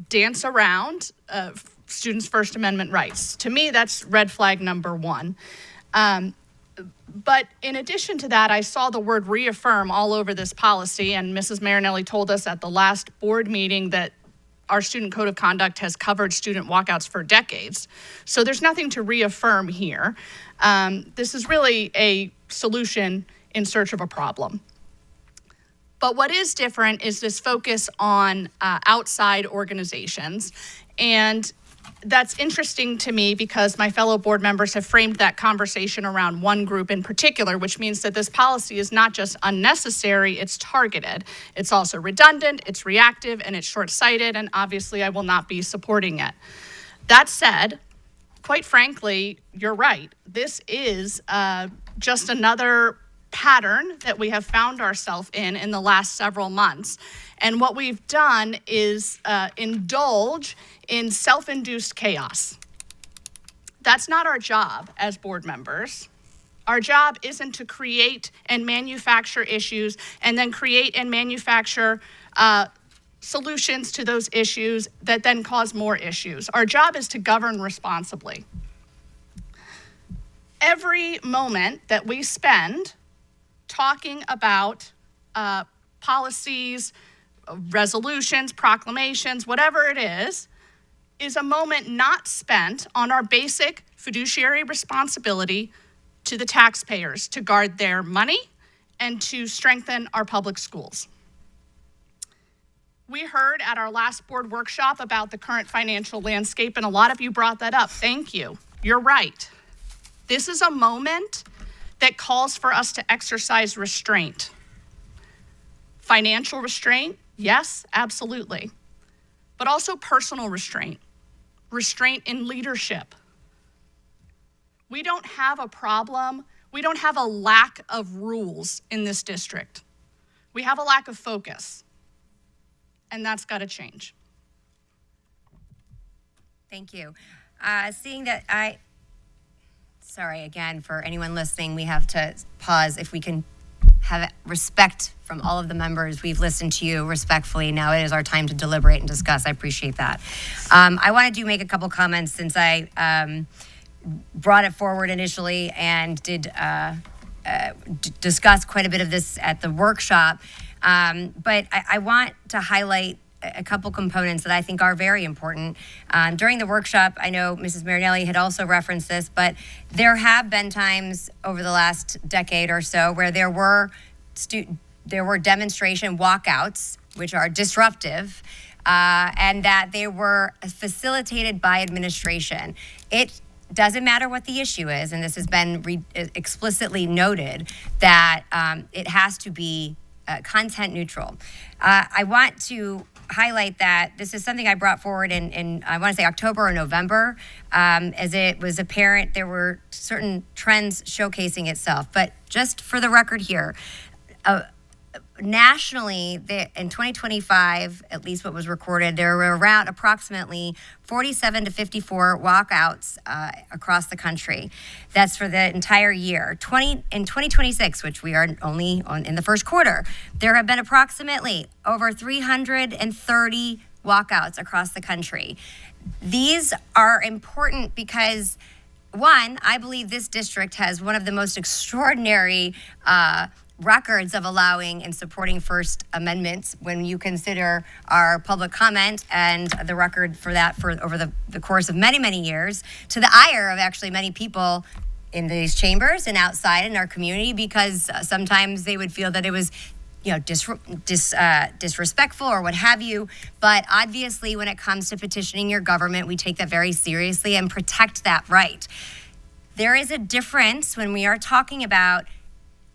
dance around students' First Amendment rights. To me, that's red flag number one. But in addition to that, I saw the word reaffirm all over this policy, and Mrs. Marinelli told us at the last board meeting that our student code of conduct has covered student walkouts for decades. So there's nothing to reaffirm here. This is really a solution in search of a problem. But what is different is this focus on outside organizations. And that's interesting to me because my fellow board members have framed that conversation around one group in particular, which means that this policy is not just unnecessary, it's targeted. It's also redundant, it's reactive, and it's short-sighted, and obviously I will not be supporting it. That said, quite frankly, you're right. This is just another pattern that we have found ourselves in the last several months. And what we've done is indulge in self-induced chaos. That's not our job as board members. Our job isn't to create and manufacture issues and then create and manufacture solutions to those issues that then cause more issues. Our job is to govern responsibly. Every moment that we spend talking about policies, resolutions, proclamations, whatever it is a moment not spent on our basic fiduciary responsibility to the taxpayers to guard their money and to strengthen our public schools. We heard at our last board workshop about the current financial landscape, and a lot of you brought that up. Thank you. You're right. This is a moment that calls for us to exercise restraint. Financial restraint, yes, absolutely. But also personal restraint, restraint in leadership. We don't have a problem. We don't have a lack of rules in this district. We have a lack of focus, and that's got to change. Thank you. Seeing that sorry again for anyone listening, we have to pause if we can have respect from all of the members. We've listened to you respectfully. Now it is our time to deliberate and discuss. I appreciate that. I wanted to make a couple comments since I brought it forward initially and did discuss quite a bit of this at the workshop. But I want to highlight a couple components that I think are very important. During the workshop, I know Mrs. Marinelli had also referenced this, but there have been times over the last decade or so where there were demonstration walkouts, which are disruptive, and that they were facilitated by administration. It doesn't matter what the issue is, and this has been explicitly noted, that it has to be content neutral. I want to highlight that this is something I brought forward in I want to say October or November, as it was apparent there were certain trends showcasing itself. But just for the record here, nationally, in 2025, at least what was recorded, there were around approximately 47 to 54 walkouts across the country. That's for the entire year. In 2026, which we are only in the first quarter, there have been approximately over 330 walkouts across the country. These are important because, one, I believe this district has one of the most extraordinary records of allowing and supporting First Amendments when you consider our public comment and the record for that for over the course of many, many years, to the ire of actually many people in these chambers and outside in our community, because sometimes they would feel that it was disrespectful or what have you. But obviously, when it comes to petitioning your government, we take that very seriously and protect that right. There is a difference when we are talking about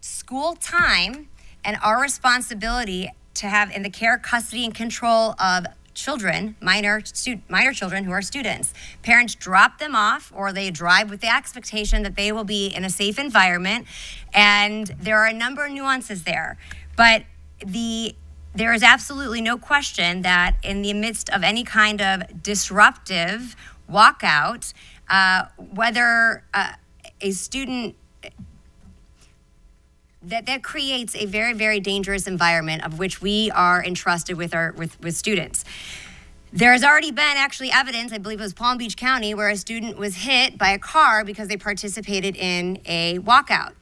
school time and our responsibility to have in the care, custody, and control of children, minor children who are students. Parents drop them off, or they drive with the expectation that they will be in a safe environment, and there are a number of nuances there. But there is absolutely no question that in the midst of any kind of disruptive walkout, whether a student that creates a very, very dangerous environment of which we are entrusted with with students. There's already been actually evidence, I believe it was Palm Beach County, where a student was hit by a car because they participated in a walkout.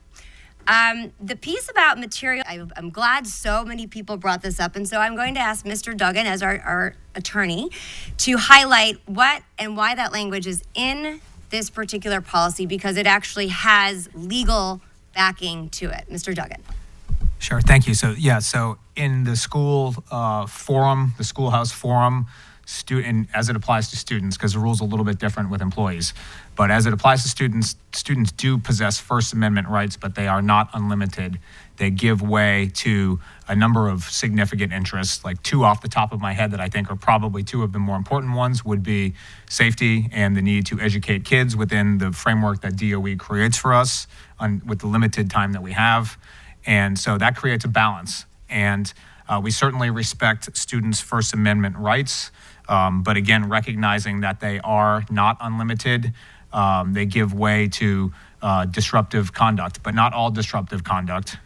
The piece about material, I'm glad so many people brought this up, and so I'm going to ask Mr. Duggan, as our attorney, to highlight what and why that language is in this particular policy, because it actually has legal backing to it. Mr. Duggan. Sure, thank you. So in the school forum, the schoolhouse forum, and as it applies to students, because the rule's a little bit different with employees, but as it applies to students, students do possess First Amendment rights, but they are not unlimited. They give way to a number of significant interests, like two off the top of my head that I think are probably two of the more important ones would be safety and the need to educate kids within the framework that DOE creates for us with the limited time that we have. And so that creates a balance. And we certainly respect students' First Amendment rights, but again, recognizing that they are not unlimited, they give way to disruptive conduct, but not all disruptive conduct,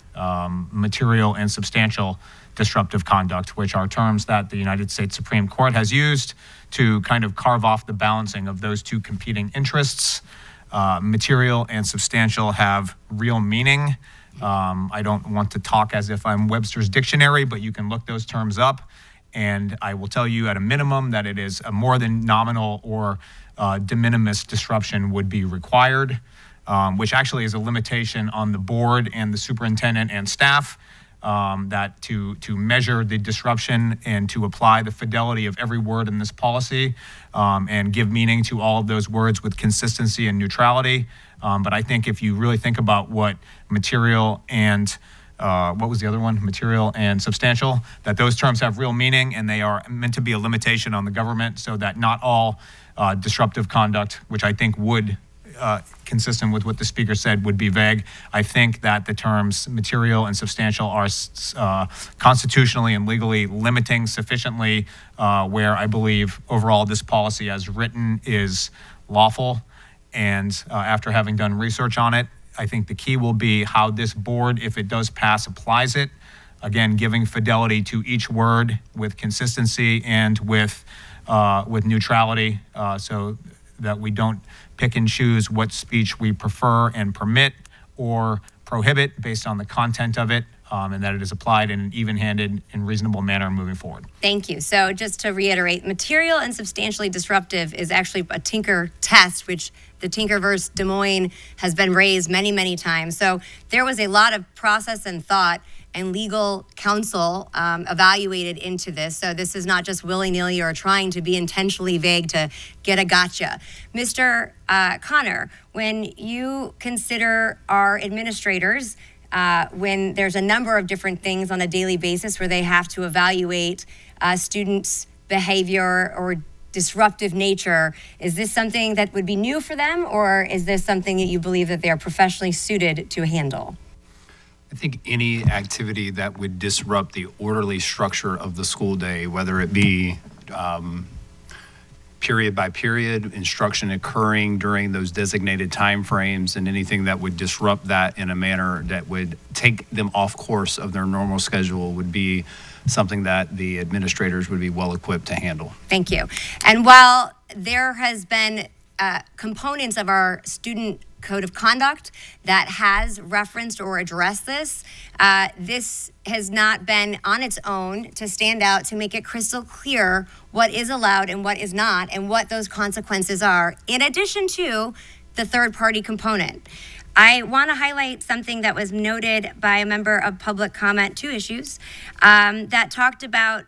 material and substantial disruptive conduct, which are terms that the United States Supreme Court has used to kind of carve off the balancing of those two competing interests. Material and substantial have real meaning. I don't want to talk as if I'm Webster's dictionary, but you can look those terms up, and I will tell you at a minimum that it is a more than nominal or de minimis disruption would be required, which actually is a limitation on the board and the superintendent and staff, that to measure the disruption and to apply the fidelity of every word in this policy, and give meaning to all of those words with consistency and neutrality. But I think if you really think about what material and what was the other one? Material and substantial, that those terms have real meaning and they are meant to be a limitation on the government, so that not all disruptive conduct, which I think would, consistent with what the speaker said, would be vague. I think that the terms material and substantial are constitutionally and legally limiting sufficiently, where I believe overall this policy as written is lawful. And after having done research on it, I think the key will be how this board, if it does pass, applies it. Again, giving fidelity to each word with consistency and with neutrality, so that we don't pick and choose what speech we prefer and permit or prohibit based on the content of it, and that it is applied in an even-handed and reasonable manner moving forward. Thank you. So just to reiterate, material and substantially disruptive is actually a Tinker test, which the Tinkerverse Des Moines has been raised many, many times. So there was a lot of process and thought and legal counsel evaluated into this. So this is not just willy-nilly or trying to be intentionally vague to get a gotcha. Mr. Connor, when you consider our administrators, when there's a number of different things on a daily basis where they have to evaluate students' behavior or disruptive nature, is this something that would be new for them, or is this something that you believe that they are professionally suited to handle? I think any activity that would disrupt the orderly structure of the school day, whether it be period by period instruction occurring during those designated timeframes, and anything that would disrupt that in a manner that would take them off course of their normal schedule, would be something that the administrators would be well equipped to handle. Thank you. And while there has been components of our student code of conduct that has referenced or addressed this, this has not been on its own to stand out to make it crystal clear what is allowed and what is not, and what those consequences are, in addition to the third-party component. I want to highlight something that was noted by a member of public comment, 2 issues, that talked about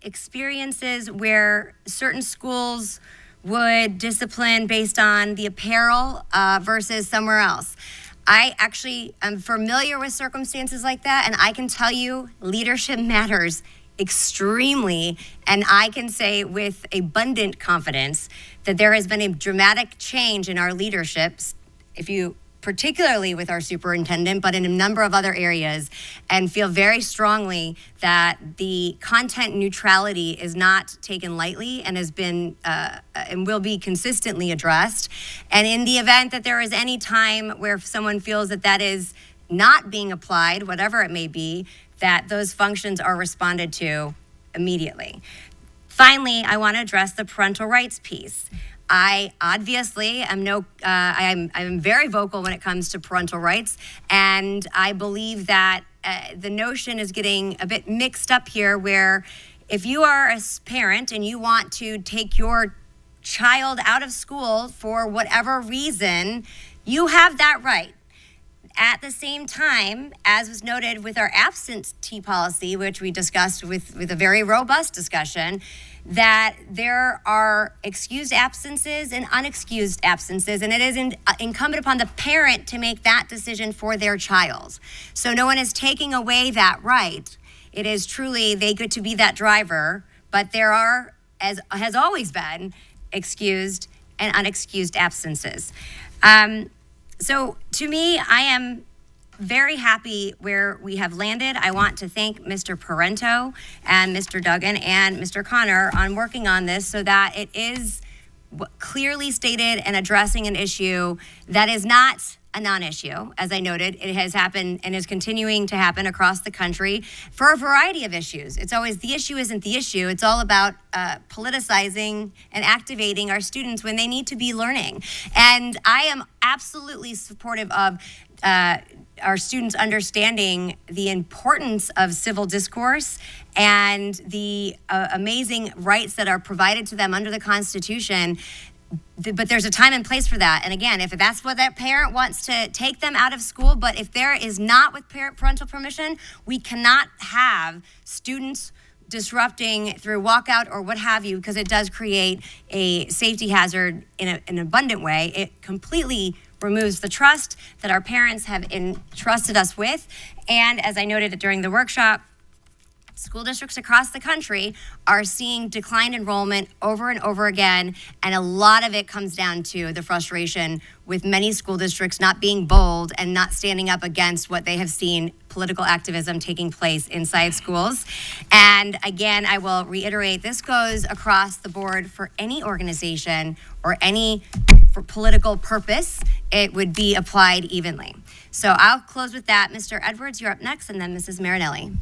experiences where certain schools would discipline based on the apparel versus somewhere else. I actually am familiar with circumstances like that, and I can tell you leadership matters extremely, and I can say with abundant confidence that there has been a dramatic change in our leaderships, particularly with our superintendent, but in a number of other areas, and feel very strongly that the content neutrality is not taken lightly and has been and will be consistently addressed. And in the event that there is any time where someone feels that that is not being applied, whatever it may be, that those functions are responded to immediately. Finally, I want to address the parental rights piece. I obviously am I'm very vocal when it comes to parental rights, and I believe that the notion is getting a bit mixed up here, where if you are a parent and you want to take your child out of school for whatever reason, you have that right. At the same time, as was noted with our absentee policy, which we discussed with a very robust discussion, that there are excused absences and unexcused absences, and it is incumbent upon the parent to make that decision for their child. So no one is taking away that right. It is truly, they get to be that driver, but there are, as has always been, excused and unexcused absences. So to me, I am very happy where we have landed. I want to thank Mr. Parento and Mr. Duggan and Mr. Connor on working on this so that it is clearly stated and addressing an issue that is not a non-issue. As I noted, it has happened and is continuing to happen across the country for a variety of issues. It's always the issue isn't the issue. It's all about politicizing and activating our students when they need to be learning. And I am absolutely supportive of our students understanding the importance of civil discourse and the amazing rights that are provided to them under the Constitution. But there's a time and place for that. And again, if that's what that parent wants to take them out of school, but if there is not with parental permission, we cannot have students disrupting through walkout or what have you, because it does create a safety hazard in an abundant way. It completely removes the trust that our parents have entrusted us with. And as I noted during the workshop, school districts across the country are seeing declined enrollment over and over again, and a lot of it comes down to the frustration with many school districts not being bold and not standing up against what they have seen political activism taking place inside schools. And again, I will reiterate, this goes across the board for any organization or any for political purpose. It would be applied evenly. So I'll close with that. Mr. Edwards, you're up next, and then Mrs. Marinelli.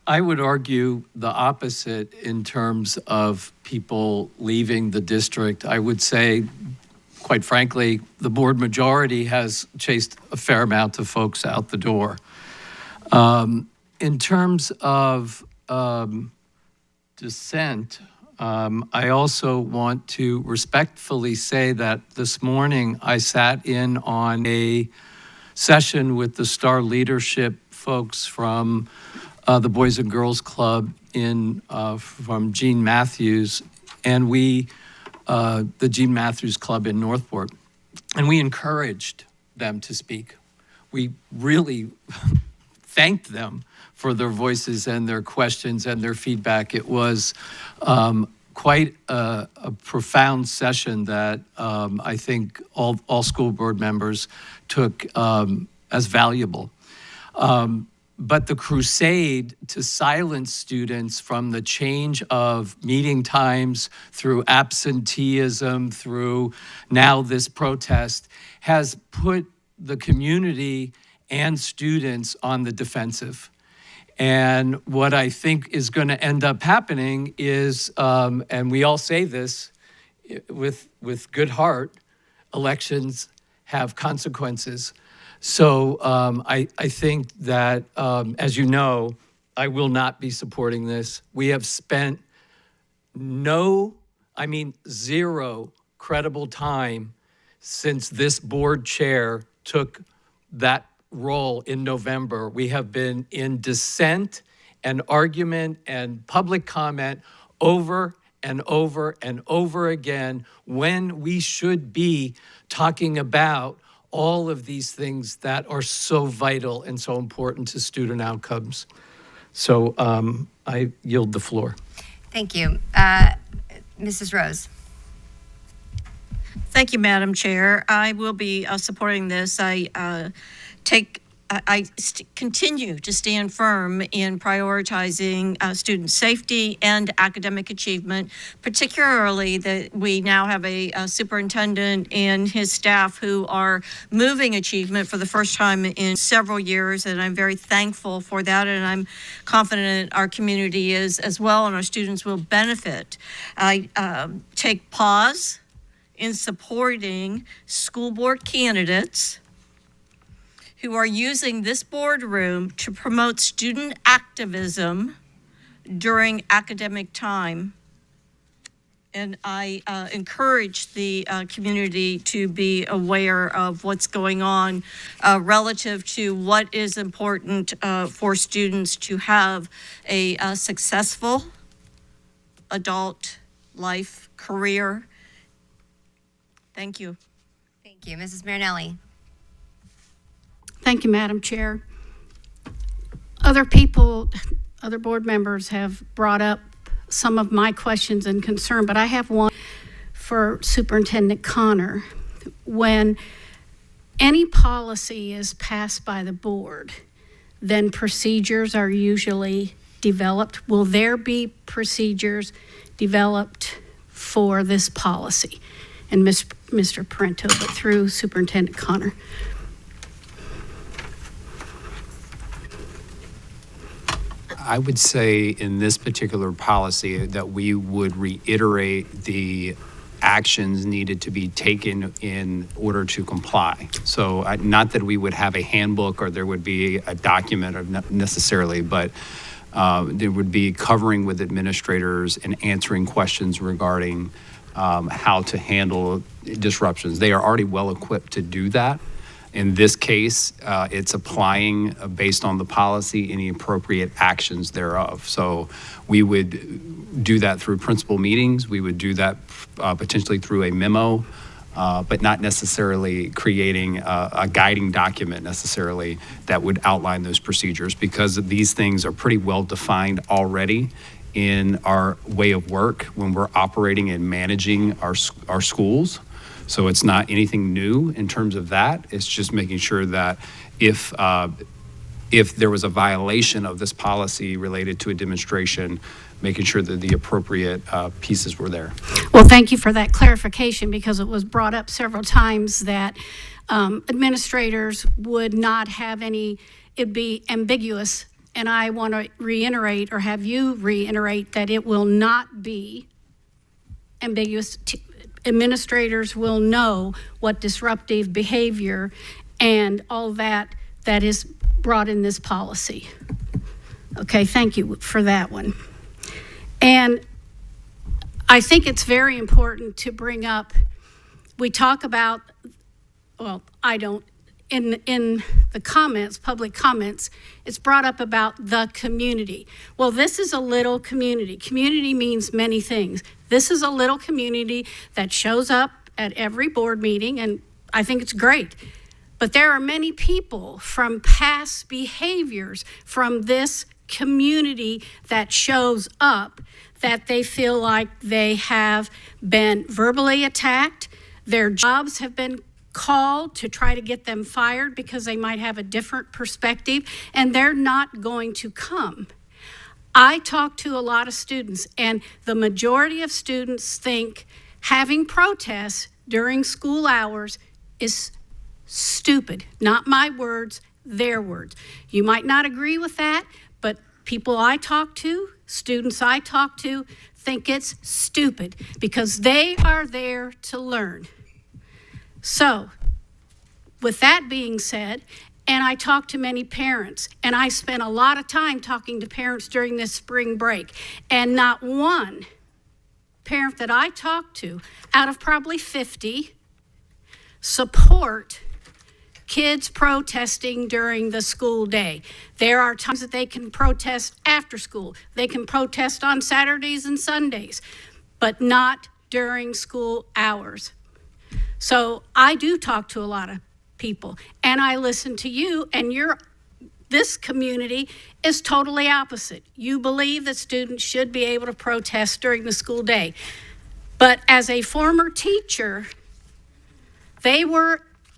I would argue the opposite in terms of people leaving the district. I would say quite frankly, the board majority has chased a fair amount of folks out the door. In terms of dissent, I also want to respectfully say that this morning I sat in on a session with the Star Leadership folks from the Boys and Girls Club from Gene Matthews, and the Gene Matthews Club in Northport, and we encouraged them to speak. We really thanked them for their voices and their questions and their feedback. It was quite a profound session that I think all school board members took as valuable. But the crusade to silence students, from the change of meeting times through absenteeism through now this protest, has put the community and students on the defensive. And what I think is going to end up happening is, and we all say this with good heart, elections have consequences. So I think that, as you know, I will not be supporting this. We have spent zero credible time since this board chair took that role in November. We have been in dissent and argument and public comment over and over and over again, when we should be talking about all of these things that are so vital and so important to student outcomes. So I yield the floor. Thank you. Mrs. Rose. Thank you, Madam Chair. I will be supporting this. I continue to stand firm in prioritizing student safety and academic achievement, particularly that we now have a superintendent and his staff who are moving achievement for the first time in several years, and I'm very thankful for that, and I'm confident our community is as well, and our students will benefit. I take pause in supporting school board candidates who are using this boardroom to promote student activism during academic time. And I encourage the community to be aware of what's going on relative to what is important for students to have a successful adult life career. Thank you. Thank you. Mrs. Marinelli. Thank you, Madam Chair. Other board members have brought up some of my questions and concern, but I have one for Superintendent Connor. When any policy is passed by the board, then procedures are usually developed. Will there be procedures developed for this policy? And Mr. Parento, but through Superintendent Connor. I would say in this particular policy that we would reiterate the actions needed to be taken in order to comply. So not that we would have a handbook or there would be a document necessarily, but there would be covering with administrators and answering questions regarding how to handle disruptions. They are already well equipped to do that. In this case, it's applying based on the policy any appropriate actions thereof. So we would do that through principal meetings. We would do that potentially through a memo, but not necessarily creating a guiding document necessarily that would outline those procedures, because these things are pretty well defined already in our way of work when we're operating and managing our schools. So it's not anything new in terms of that. It's just making sure that if there was a violation of this policy related to a demonstration, making sure that the appropriate pieces were there. Well, thank you for that clarification, because it was brought up several times that administrators would not have any, it'd be ambiguous. And I want to reiterate, or have you reiterate, that it will not be ambiguous administrators will know what disruptive behavior and all that is brought in this policy. Okay, thank you for that one. And I think it's very important to bring up, we talk about, well, I don't, in the comments, public comments, it's brought up about the community. Well, this is a little community. Community means many things. This is a little community that shows up at every board meeting, and I think it's great. But there are many people from past behaviors from this community that shows up that they feel like they have been verbally attacked, their jobs have been called to try to get them fired because they might have a different perspective, and they're not going to come. I talk to a lot of students, and the majority of students think having protests during school hours is stupid. Not my words, their words. You might not agree with that, but people I talk to, students I talk to, think it's stupid because they are there to learn. So, with that being said, and I talk to many parents, and I spent a lot of time talking to parents during this spring break, and not one parent that I talked to, out of probably 50, support kids protesting during the school day. There are times that they can protest after school. They can protest on Saturdays and Sundays, but not during school hours. So I do talk to a lot of people, and I listen to you, and this community is totally opposite. You believe that students should be able to protest during the school day. But as a former teacher,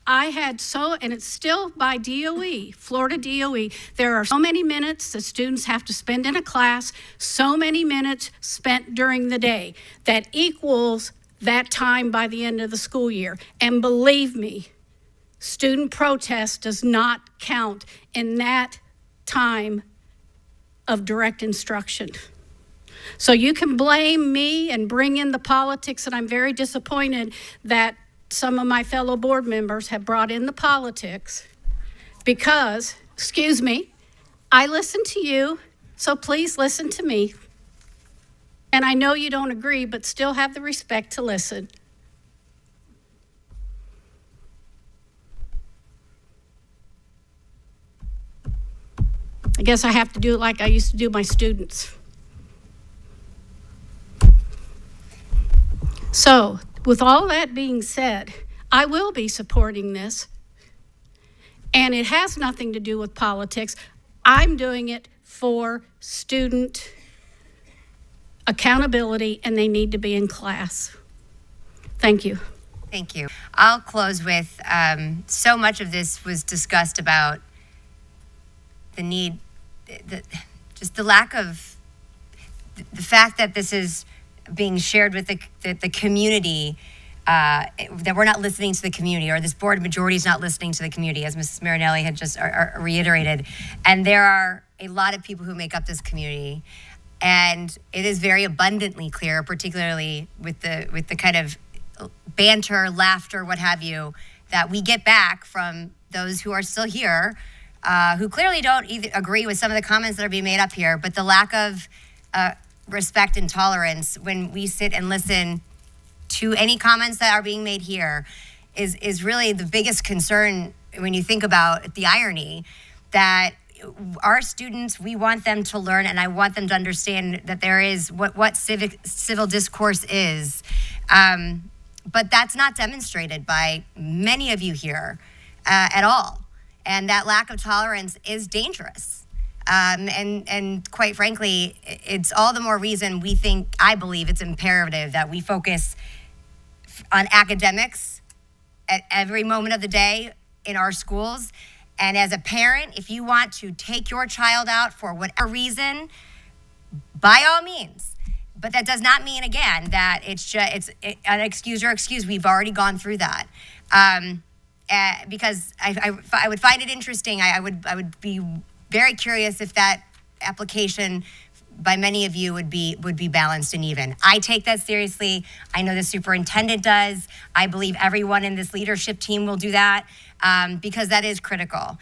and it's still by DOE, Florida DOE, there are so many minutes that students have to spend in a class, so many minutes spent during the day that equals that time by the end of the school year. And believe me, student protest does not count in that time of direct instruction. So you can blame me and bring in the politics, and I'm very disappointed that some of my fellow board members have brought in the politics because, excuse me, I listen to you, so please listen to me. And I know you don't agree, but still have the respect to listen. I guess I have to do it like I used to do my students. So, with all that being said, I will be supporting this. And it has nothing to do with politics. I'm doing it for student accountability, and they need to be in class. Thank you. Thank you. I'll close with, so much of this was discussed about the need, just the lack of, the fact that this is being shared with the community, that we're not listening to the community, or this board majority is not listening to the community, as Mrs. Marinelli had just reiterated. And there are a lot of people who make up this community. And it is very abundantly clear, particularly with the kind of banter, laughter, what have you, that we get back from those who are still here, who clearly don't either agree with some of the comments that are being made up here, but the lack of respect and tolerance when we sit and listen to any comments that are being made here is really the biggest concern when you think about the irony that our students, we want them to learn, and I want them to understand that there is what civil discourse is. But that's not demonstrated by many of you here at all. And that lack of tolerance is dangerous. And quite frankly, it's all the more reason I believe it's imperative that we focus on academics at every moment of the day in our schools. And as a parent, if you want to take your child out for whatever reason, by all means. But that does not mean, again, that it's an excuse or excuse. We've already gone through that. Because I would find it interesting. I would be very curious if that application by many of you would be balanced and even. I take that seriously. I know the superintendent does. I believe everyone in this leadership team will do that because that is critical.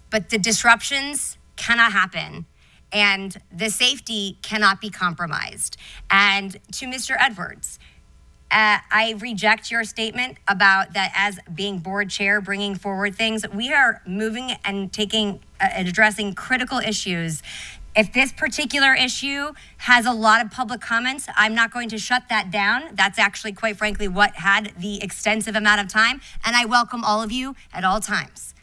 But the disruptions cannot happen and the safety cannot be compromised. And to Mr. Edwards, I reject your statement about that as being board chair, bringing forward things. We are moving and taking and addressing critical issues. If this particular issue has a lot of public comments, I'm not going to shut that down. That's actually, quite frankly, what had the extensive amount of time. And I welcome all of you at all times.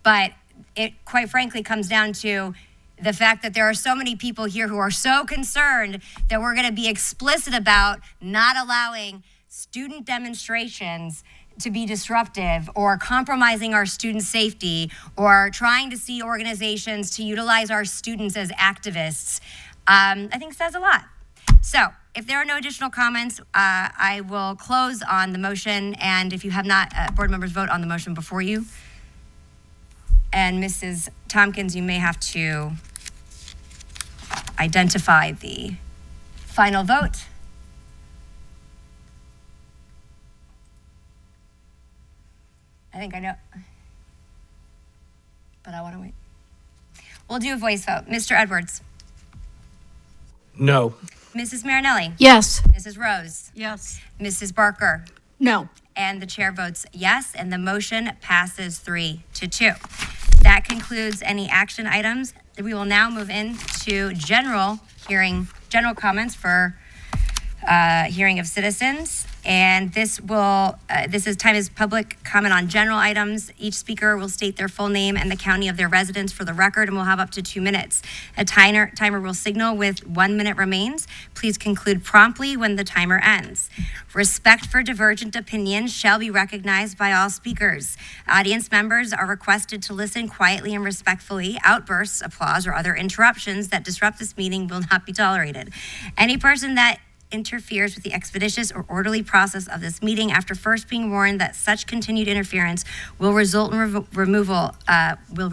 But it, quite frankly, comes down to the fact that there are so many people here who are so concerned that we're going to be explicit about not allowing student demonstrations to be disruptive or compromising our student safety or trying to see organizations to utilize our students as activists, I think says a lot. So if there are no additional comments, I will close on the motion. And if you have not, board members vote on the motion before you. And Mrs. Tompkins, you may have to identify the final vote. I think I know, but I want to wait. We'll do a voice vote. Mr. Edwards. No. Mrs. Marinelli. Yes. Mrs. Rose. Yes. Mrs. Barker. No. And the chair votes yes, and the motion passes 3-2. That concludes any action items. We will now move into general comments for hearing of citizens. And this is time is public comment on general items. Each speaker will state their full name and the county of their residence for the record, and we'll have up to 2 minutes. A timer will signal with 1 minute remains. Please conclude promptly when the timer ends. Respect for divergent opinions shall be recognized by all speakers. Audience members are requested to listen quietly and respectfully. Outbursts, applause, or other interruptions that disrupt this meeting will not be tolerated. Any person that interferes with the expeditious or orderly process of this meeting after first being warned that such continued interference will result in removal will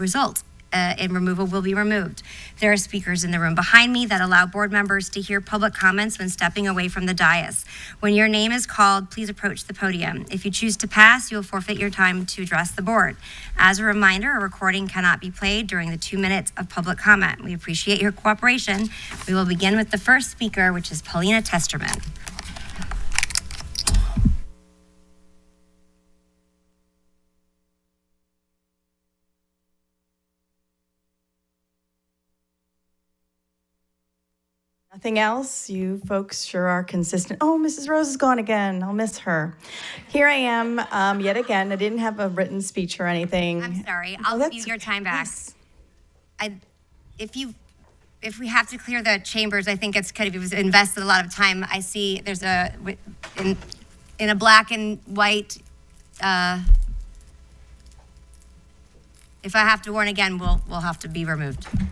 be removed. There are speakers in the room behind me that allow board members to hear public comments when stepping away from the dais. When your name is called, please approach the podium. If you choose to pass, you will forfeit your time to address the board. As a reminder, a recording cannot be played during the 2 minutes of public comment. We appreciate your cooperation. We will begin with the first speaker, which is Paulina Testerman. Nothing else? You folks sure are consistent. Oh, Mrs. Rose is gone again. I'll miss her. Here I am yet again. I didn't have a written speech or anything. I'm sorry. I'll give you your time back. Yes. If we have to clear the chambers, I think it's kind of, it was invested a lot of time. I see there's in a black and white, if I have to warn again, we'll have to be removed. You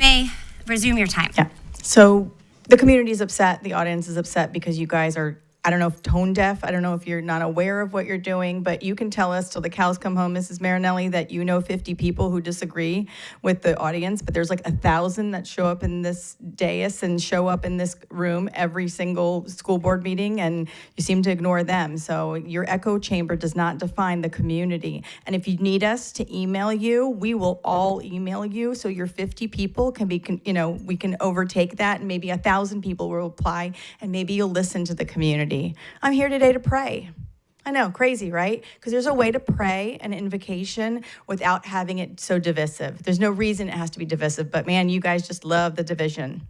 may resume your time. Yeah. So the community is upset. The audience is upset because you guys are, I don't know if tone deaf. I don't know if you're not aware of what you're doing, but you can tell us till the cows come home, Mrs. Marinelli, that you know 50 people who disagree with the audience, but there's like 1,000 that show up in this dais and show up in this room every single school board meeting, and you seem to ignore them. So your echo chamber does not define the community. And if you need us to email you, we will all email you. So your 50 people can be, we can overtake that, and maybe 1,000 people will apply, and maybe you'll listen to the community. I'm here today to pray. I know, crazy, right? Because there's a way to pray an invocation without having it so divisive. There's no reason it has to be divisive, but man, you guys just love the division.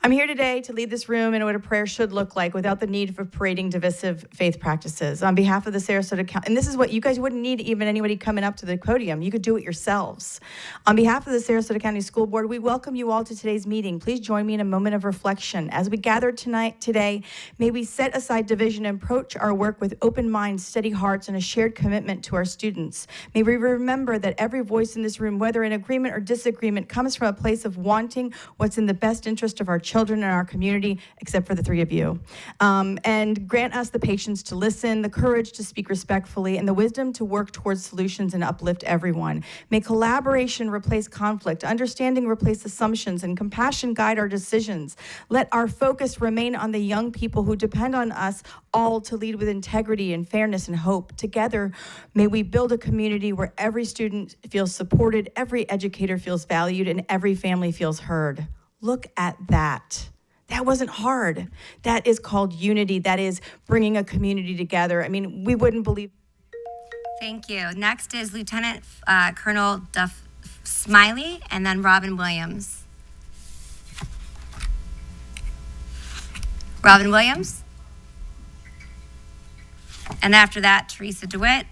I'm here today to lead this room in what a prayer should look like without the need for parading divisive faith practices. On behalf of the Sarasota County, and this is what you guys wouldn't need even anybody coming up to the podium. You could do it yourselves. On behalf of the Sarasota County School Board, we welcome you all to today's meeting. Please join me in a moment of reflection. As we gather today, may we set aside division and approach our work with open minds, steady hearts, and a shared commitment to our students. May we remember that every voice in this room, whether in agreement or disagreement, comes from a place of wanting what's in the best interest of our children children in our community, except for the three of you. And grant us the patience to listen, the courage to speak respectfully, and the wisdom to work towards solutions and uplift everyone. May collaboration replace conflict, understanding replace assumptions, and compassion guide our decisions. Let our focus remain on the young people who depend on us all to lead with integrity and fairness and hope. Together, may we build a community where every student feels supported, every educator feels valued, and every family feels heard. Look at that. That wasn't hard. That is called unity. That is bringing a community together. I mean, we wouldn't believe. Thank you. Next is Lieutenant Colonel Duff Smiley, and then Robin Williams. Robin Williams. And after that, Teresa DeWitt.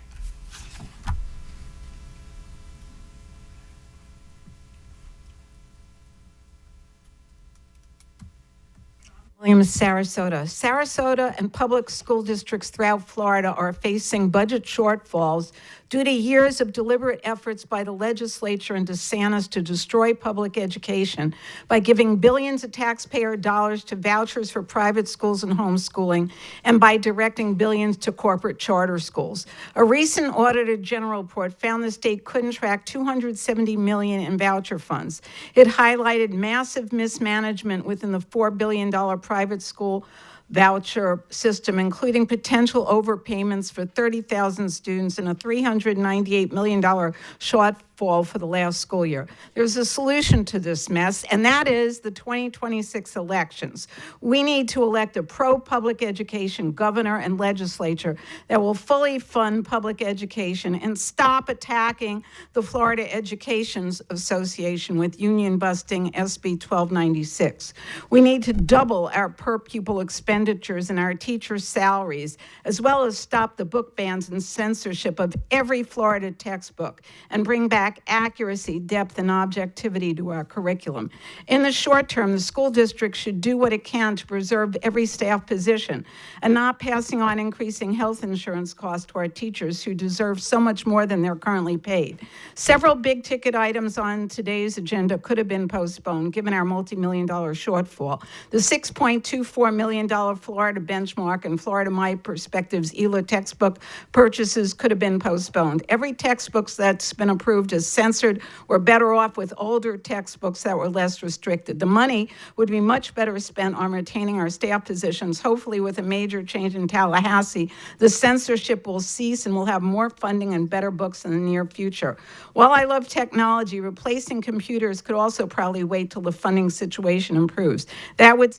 Williams, Sarasota. Sarasota and public school districts throughout Florida are facing budget shortfalls due to years of deliberate efforts by the legislature and DeSantis to destroy public education by giving billions of taxpayer dollars to vouchers for private schools and homeschooling, and by directing billions to corporate charter schools. A recent Auditor General report found the state couldn't track $270 million in voucher funds. It highlighted massive mismanagement within the $4 billion private school voucher system, including potential overpayments for 30,000 students and a $398 million shortfall for the last school year. There's a solution to this mess, and that is the 2026 elections. We need to elect a pro-public education governor and legislature that will fully fund public education and stop attacking the Florida Education Association with union-busting SB 1296. We need to double our per-pupil expenditures and our teachers' salaries, as well as stop the book bans and censorship of every Florida textbook and bring back accuracy, depth, and objectivity to our curriculum. In the short term, the school district should do what it can to preserve every staff position and not passing on increasing health insurance costs to our teachers who deserve so much more than they're currently paid. Several big-ticket items on today's agenda could have been postponed, given our multi-million-dollar shortfall. The $6.24 million Florida benchmark and Florida My Perspectives ELA textbook purchases could have been postponed. Every textbook that's been approved is censored. We're better off with older textbooks that were less restricted. The money would be much better spent on retaining our staff positions. Hopefully, with a major change in Tallahassee, the censorship will cease and we'll have more funding and better books in the near future. While I love technology, replacing computers could also probably wait till the funding situation improves. That would...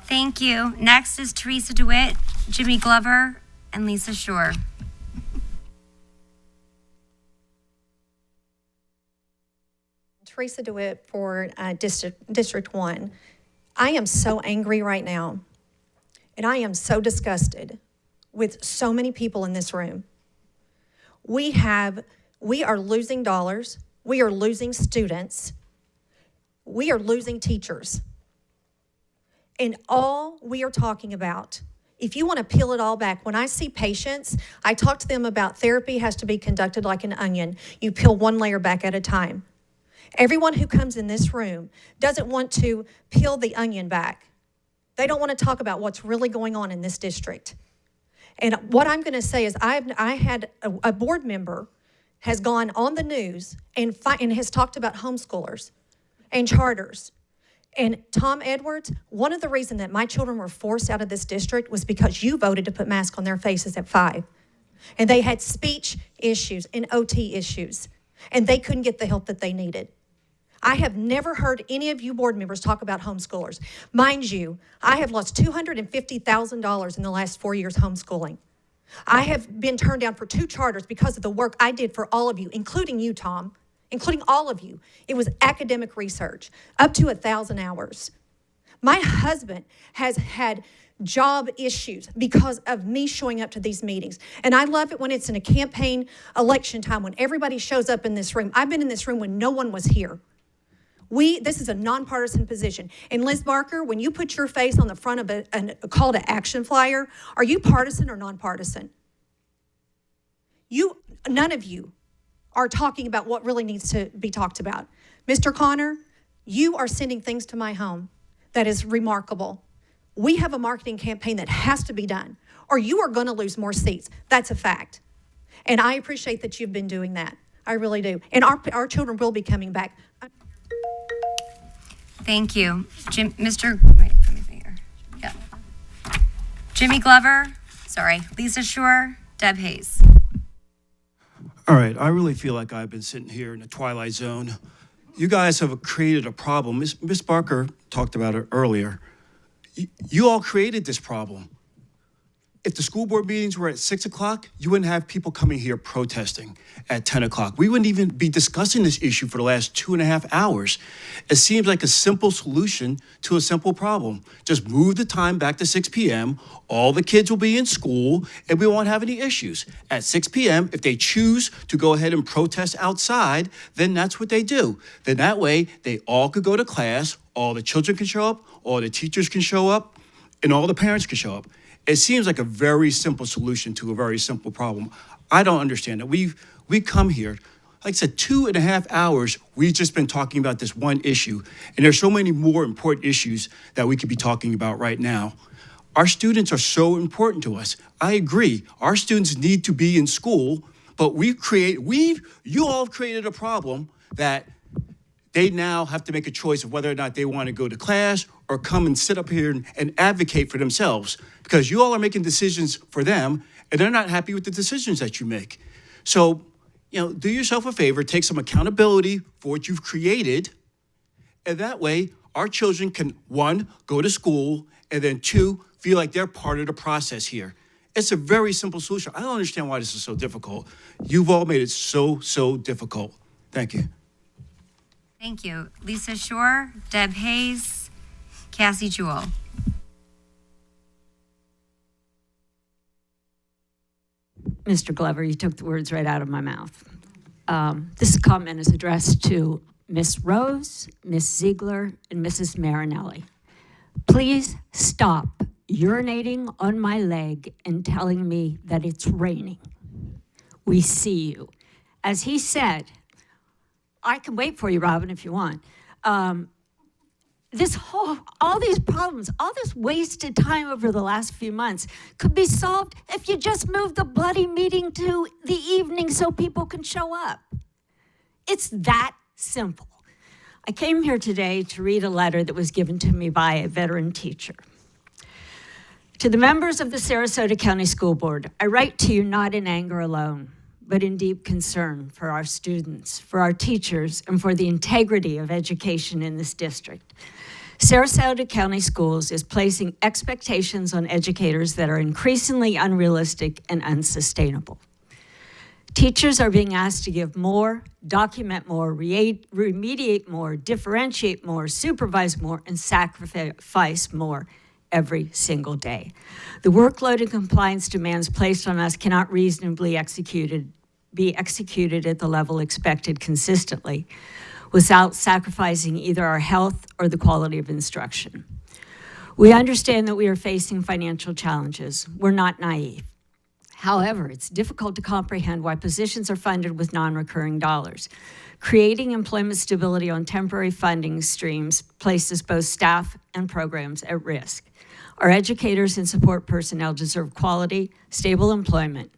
Thank you. Next is Teresa DeWitt, Jimmy Glover, and Lisa Shore. Teresa DeWitt for District 1. I am so angry right now, and I am so disgusted with so many people in this room. We are losing dollars, we are losing students, we are losing teachers. And all we are talking about, if you want to peel it all back, when I see patients, I talk to them about therapy has to be conducted like an onion. You peel one layer back at a time. Everyone who comes in this room doesn't want to peel the onion back. They don't want to talk about what's really going on in this district. And what I'm going to say is I had a board member has gone on the news and has talked about homeschoolers and charters. And Tom Edwards, one of the reasons that my children were forced out of this district was because you voted to put masks on their faces at 5. And they had speech issues and OT issues. And they couldn't get the help that they needed. I have never heard any of you board members talk about homeschoolers. Mind you, I have lost $250,000 in the last 4 years homeschooling. I have been turned down for 2 charters because of the work I did for all of you, including you, Tom, including all of you. It was academic research, up to 1,000 hours. My husband has had job issues because of me showing up to these meetings. And I love it when it's in a campaign election time, when everybody shows up in this room. I've been in this room when no one was here. This is a nonpartisan position. And Liz Barker, when you put your face on the front of a call to action flyer, are you partisan or nonpartisan? None of you are talking about what really needs to be talked about. Mr. Connor, You are sending things to my home that is remarkable. We have a marketing campaign that has to be done, or you are going to lose more seats. That's a fact. And I appreciate that you've been doing that. I really do. And our children will be coming back. Thank you. Wait, let me see here. Yeah. Jimmy Glover, Lisa Shore, Deb Hayes. All right, I really feel like I've been sitting here in the twilight zone. You guys have created a problem. Miss Barker talked about it earlier. You all created this problem. If the school board meetings were at 6 o'clock, you wouldn't have people coming here protesting at 10 o'clock. We wouldn't even be discussing this issue for the last 2.5 hours. It seems like a simple solution to a simple problem. Just move the time back to 6 p.m. All the kids will be in school and we won't have any issues. At 6 p.m., if they choose to go ahead and protest outside, then that's what they do. Then that way, they all could go to class, all the children can show up, all the teachers can show up, and all the parents can show up. It seems like a very simple solution to a very simple problem. I don't understand it. We come here, like I said, 2.5 hours, we've just been talking about this one issue. And there's so many more important issues that we could be talking about right now. Our students are so important to us. I agree. Our students need to be in school, but you all have created a problem that they now have to make a choice of whether or not they want to go to class or come and sit up here and advocate for themselves, because you all are making decisions for them and they're not happy with the decisions that you make. So, do yourself a favor, take some accountability for what you've created, and that way our children can, 1, go to school, and then 2, feel like they're part of the process here. It's a very simple solution. I don't understand why this is so difficult. You've all made it so difficult. Thank you. Thank you. Lisa Shore, Deb Hayes, Cassie Jewell. Mr. Glover, you took the words right out of my mouth. This comment is addressed to Miss Rose, Miss Ziegler, and Mrs. Marinelli. Please stop urinating on my leg and telling me that it's raining. We see you. As he said, I can wait for you, Robin, if you want. All these problems, all this wasted time over the last few months could be solved if you just moved the bloody meeting to the evening so people can show up. It's that simple. I came here today to read a letter that was given to me by a veteran teacher. To the members of the Sarasota County School Board, I write to you not in anger alone, but in deep concern for our students, for our teachers, and for the integrity of education in this district. Sarasota County Schools is placing expectations on educators that are increasingly unrealistic and unsustainable. Teachers are being asked to give more, document more, remediate more, differentiate more, supervise more, and sacrifice more every single day. The workload and compliance demands placed on us cannot reasonably be executed at the level expected consistently without sacrificing either our health or the quality of instruction. We understand that we are facing financial challenges. We're not naive. However, it's difficult to comprehend why positions are funded with non-recurring dollars. Creating employment stability on temporary funding streams places both staff and programs at risk. Our educators and support personnel deserve quality, stable employment.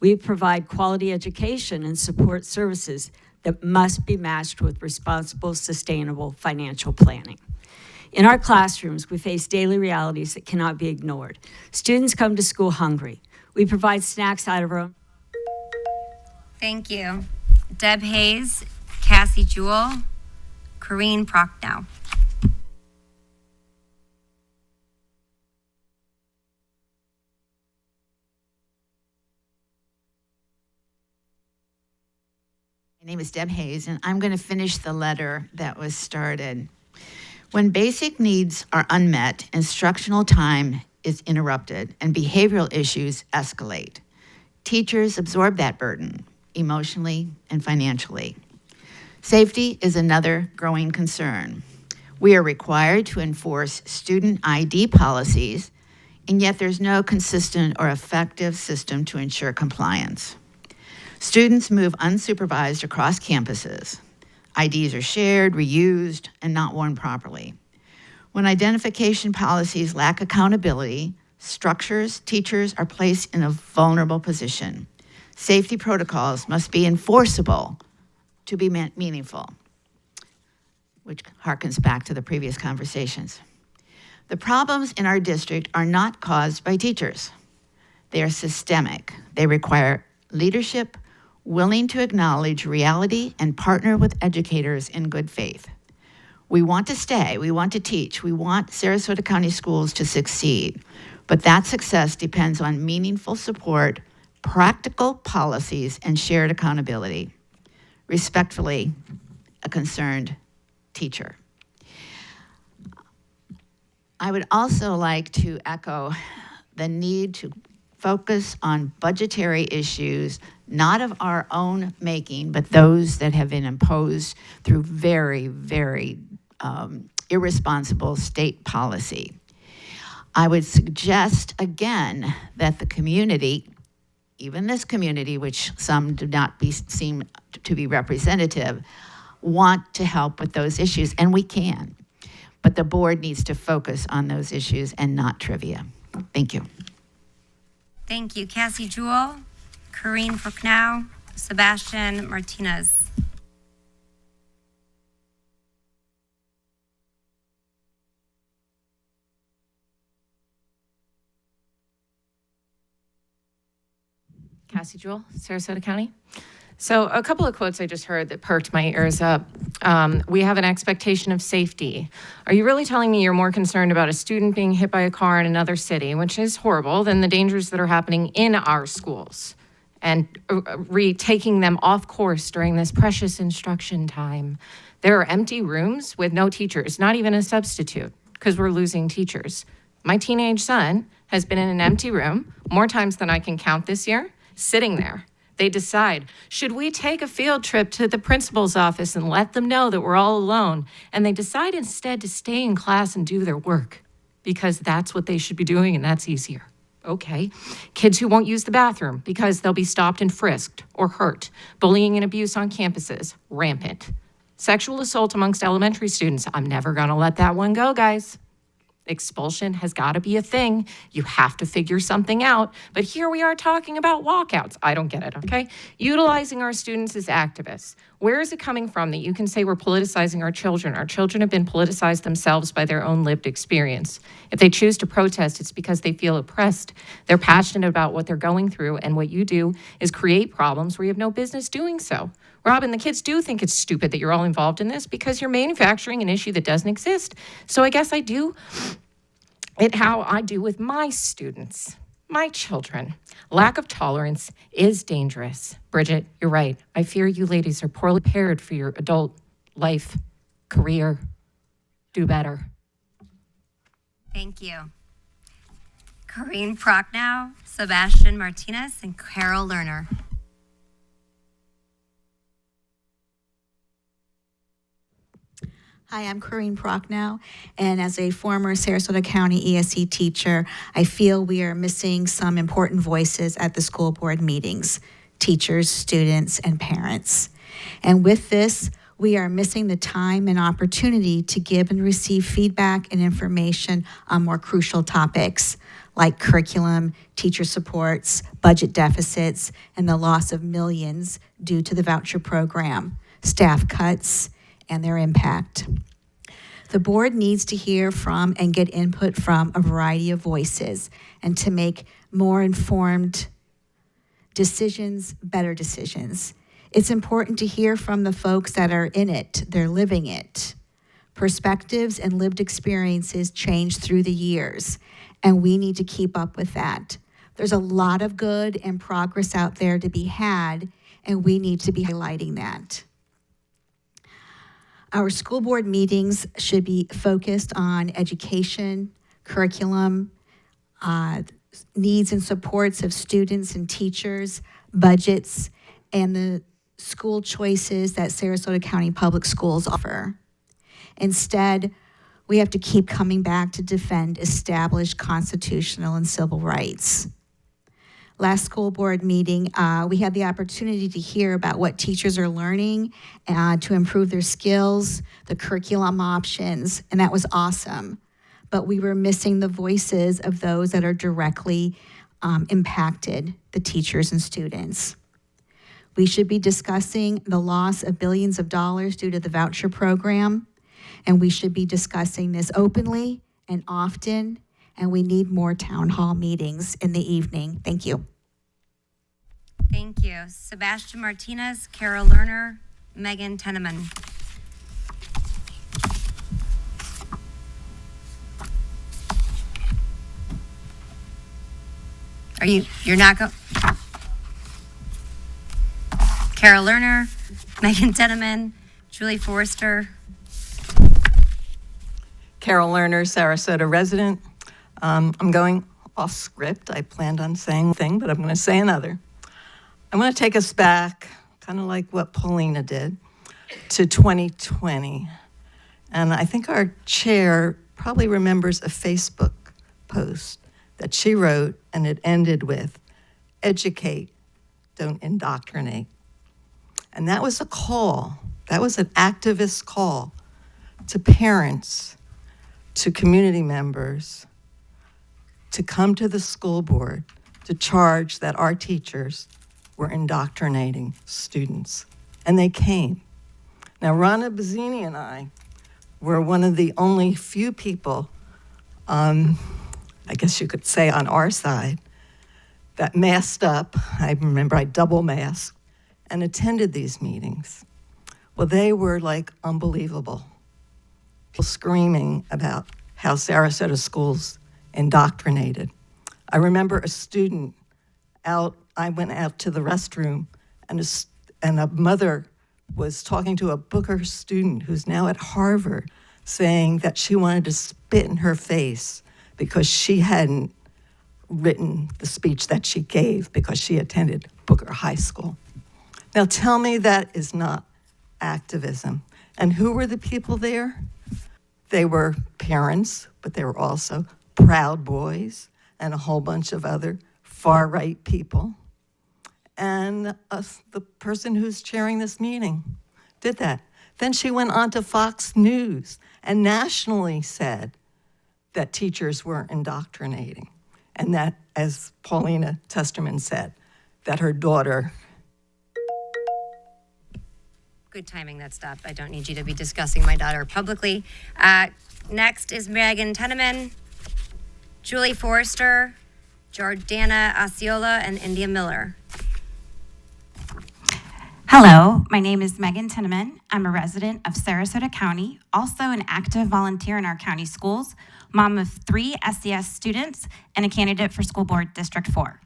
We provide quality education and support services that must be matched with responsible, sustainable financial planning. In our classrooms, we face daily realities that cannot be ignored. Students come to school hungry. We provide snacks out of our own. Thank you. Deb Hayes, Cassie Jewell, Corrine Prochnow. My name is Deb Hayes, and I'm going to finish the letter that was started. When basic needs are unmet, instructional time is interrupted and behavioral issues escalate. Teachers absorb that burden emotionally and financially. Safety is another growing concern. We are required to enforce student ID policies, and yet there's no consistent or effective system to ensure compliance. Students move unsupervised across campuses. IDs are shared, reused, and not worn properly. When identification policies lack accountability, teachers are placed in a vulnerable position. Safety protocols must be enforceable to be meaningful, which harkens back to the previous conversations. The problems in our district are not caused by teachers. They are systemic. They require leadership willing to acknowledge reality and partner with educators in good faith. We want to stay, we want to teach, we want Sarasota County schools to succeed, but that success depends on meaningful support, practical policies, and shared accountability. Respectfully, a concerned teacher. I would also like to echo the need to focus on budgetary issues, not of our own making, but those that have been imposed through very, very irresponsible state policy. I would suggest again that the community, even this community, which some do not seem to be representative, want to help with those issues, and we can. But the board needs to focus on those issues and not trivia. Thank you. Thank you. Cassie Jewell, Corrine Prochnow, Sebastian Martinez. Cassie Jewell, Sarasota County. So a couple of quotes I just heard that perked my ears up. We have an expectation of safety. Are you really telling me you're more concerned about a student being hit by a car in another city, which is horrible, than the dangers that are happening in our schools and taking them off course during this precious instruction time? There are empty rooms with no teachers, not even a substitute, because we're losing teachers. My teenage son has been in an empty room more times than I can count this year, sitting there. They decide, should we take a field trip to the principal's office and let them know that we're all alone? And they decide instead to stay in class and do their work because that's what they should be doing and that's easier. Okay. Kids who won't use the bathroom because they'll be stopped and frisked or hurt. Bullying and abuse on campuses, rampant. Sexual assault amongst elementary students. I'm never gonna let that one go, guys. Expulsion has got to be a thing. You have to figure something out. But here we are talking about walkouts. I don't get it, okay? Utilizing our students as activists. Where is it coming from that you can say we're politicizing our children? Our children have been politicized themselves by their own lived experience. If they choose to protest, it's because they feel oppressed. They're passionate about what they're going through, and what you do is create problems where you have no business doing so. Robin, the kids do think it's stupid that you're all involved in this because you're manufacturing an issue that doesn't exist. So I guess I do it how I do with my students, my children. Lack of tolerance is dangerous. Bridget, you're right. I fear you ladies are poorly prepared for your adult life, career. Do better. Thank you. Corrine Prochnow, Sebastian Martinez, and Carol Lerner. Hi, I'm Corrine Prochnow, and as a former Sarasota County ESE teacher, I feel we are missing some important voices at the school board meetings, teachers, students, and parents. And with this, we are missing the time and opportunity to give and receive feedback and information on more crucial topics like curriculum, teacher supports, budget deficits, and the loss of millions due to the voucher program, staff cuts, and their impact. The board needs to hear from and get input from a variety of voices and to make more informed decisions, better decisions. It's important to hear from the folks that are in it, they're living it. Perspectives and lived experiences change through the years, and we need to keep up with that. There's a lot of good and progress out there to be had, and we need to be highlighting that. Our school board meetings should be focused on education, curriculum, needs and supports of students and teachers, budgets, and the school choices that Sarasota County Public Schools offer. Instead, we have to keep coming back to defend established constitutional and civil rights. Last school board meeting, we had the opportunity to hear about what teachers are learning to improve their skills, the curriculum options, and that was awesome. But we were missing the voices of those that are directly impacted, the teachers and students. We should be discussing the loss of billions of dollars due to the voucher program, and we should be discussing this openly and often, and we need more town hall meetings in the evening. Thank you. Thank you. Sebastian Martinez, Carol Lerner, Megan Tenneman. You're not go? Carol Lerner, Megan Tenneman, Julie Forrester. Carol Lerner, Sarasota resident. I'm going off script. I planned on saying one thing, but I'm going to say another. I want to take us back, kind of like what Paulina did, to 2020. And I think our chair probably remembers a Facebook post that she wrote, and it ended with, "Educate, don't indoctrinate." And that was a call. That was an activist call to parents, to community members, to come to the school board to charge that our teachers were indoctrinating students. And they came. Now, Rana Bazzini and I were one of the only few people, I guess you could say on our side, that masked up. I remember I double masked and attended these meetings. Well, they were like unbelievable. People screaming about how Sarasota schools indoctrinated. I remember a student I went out to the restroom, and a mother was talking to a Booker student who's now at Harvard, saying that she wanted to spit in her face because she hadn't written the speech that she gave because she attended Booker High School. Now tell me that is not activism. And who were the people there? They were parents, but they were also Proud Boys and a whole bunch of other far-right people. And the person who's chairing this meeting did that. Then she went on to Fox News and nationally said that teachers were indoctrinating. And that, as Paulina Testerman said, that her daughter... Good timing that stopped. I don't need you to be discussing my daughter publicly. Next is Megan Tenneman, Julie Forrester, Jordana Osceola, and India Miller. Hello, my name is Megan Tenneman. I'm a resident of Sarasota County, also an active volunteer in our county schools, mom of 3 SCS students, and a candidate for School Board District 4.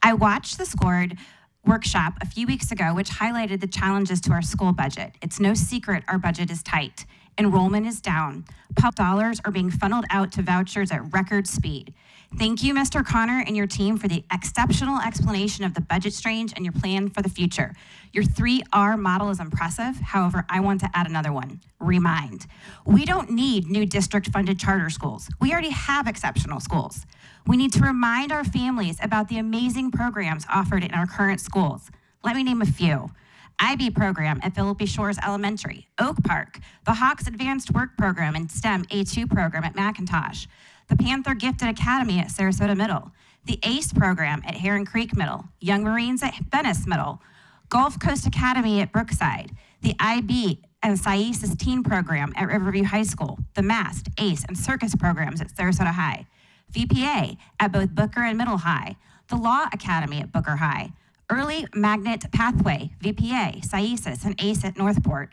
I watched the SCORED workshop a few weeks ago, which highlighted the challenges to our school budget. It's no secret our budget is tight. Enrollment is down. Public dollars are being funneled out to vouchers at record speed. Thank you, Mr. Connor and your team, for the exceptional explanation of the budget strains and your plan for the future. Your 3R model is impressive. However, I want to add another one, remind. We don't need new district-funded charter schools. We already have exceptional schools. We need to remind our families about the amazing programs offered in our current schools. Let me name a few. IB program at Philippi Shores Elementary, Oak Park, the Hawks Advanced Work Program and STEM A2 program at McIntosh, the Panther Gifted Academy at Sarasota Middle, the ACE program at Heron Creek Middle, Young Marines at Venice Middle, Gulf Coast Academy at Brookside, the IB and SCS teen program at Riverview High School, the MAST, ACE, and Circus programs at Sarasota High, VPA at both Booker and Middle High, the Law Academy at Booker High, Early Magnet Pathway, VPA, SCS, and ACE at Northport,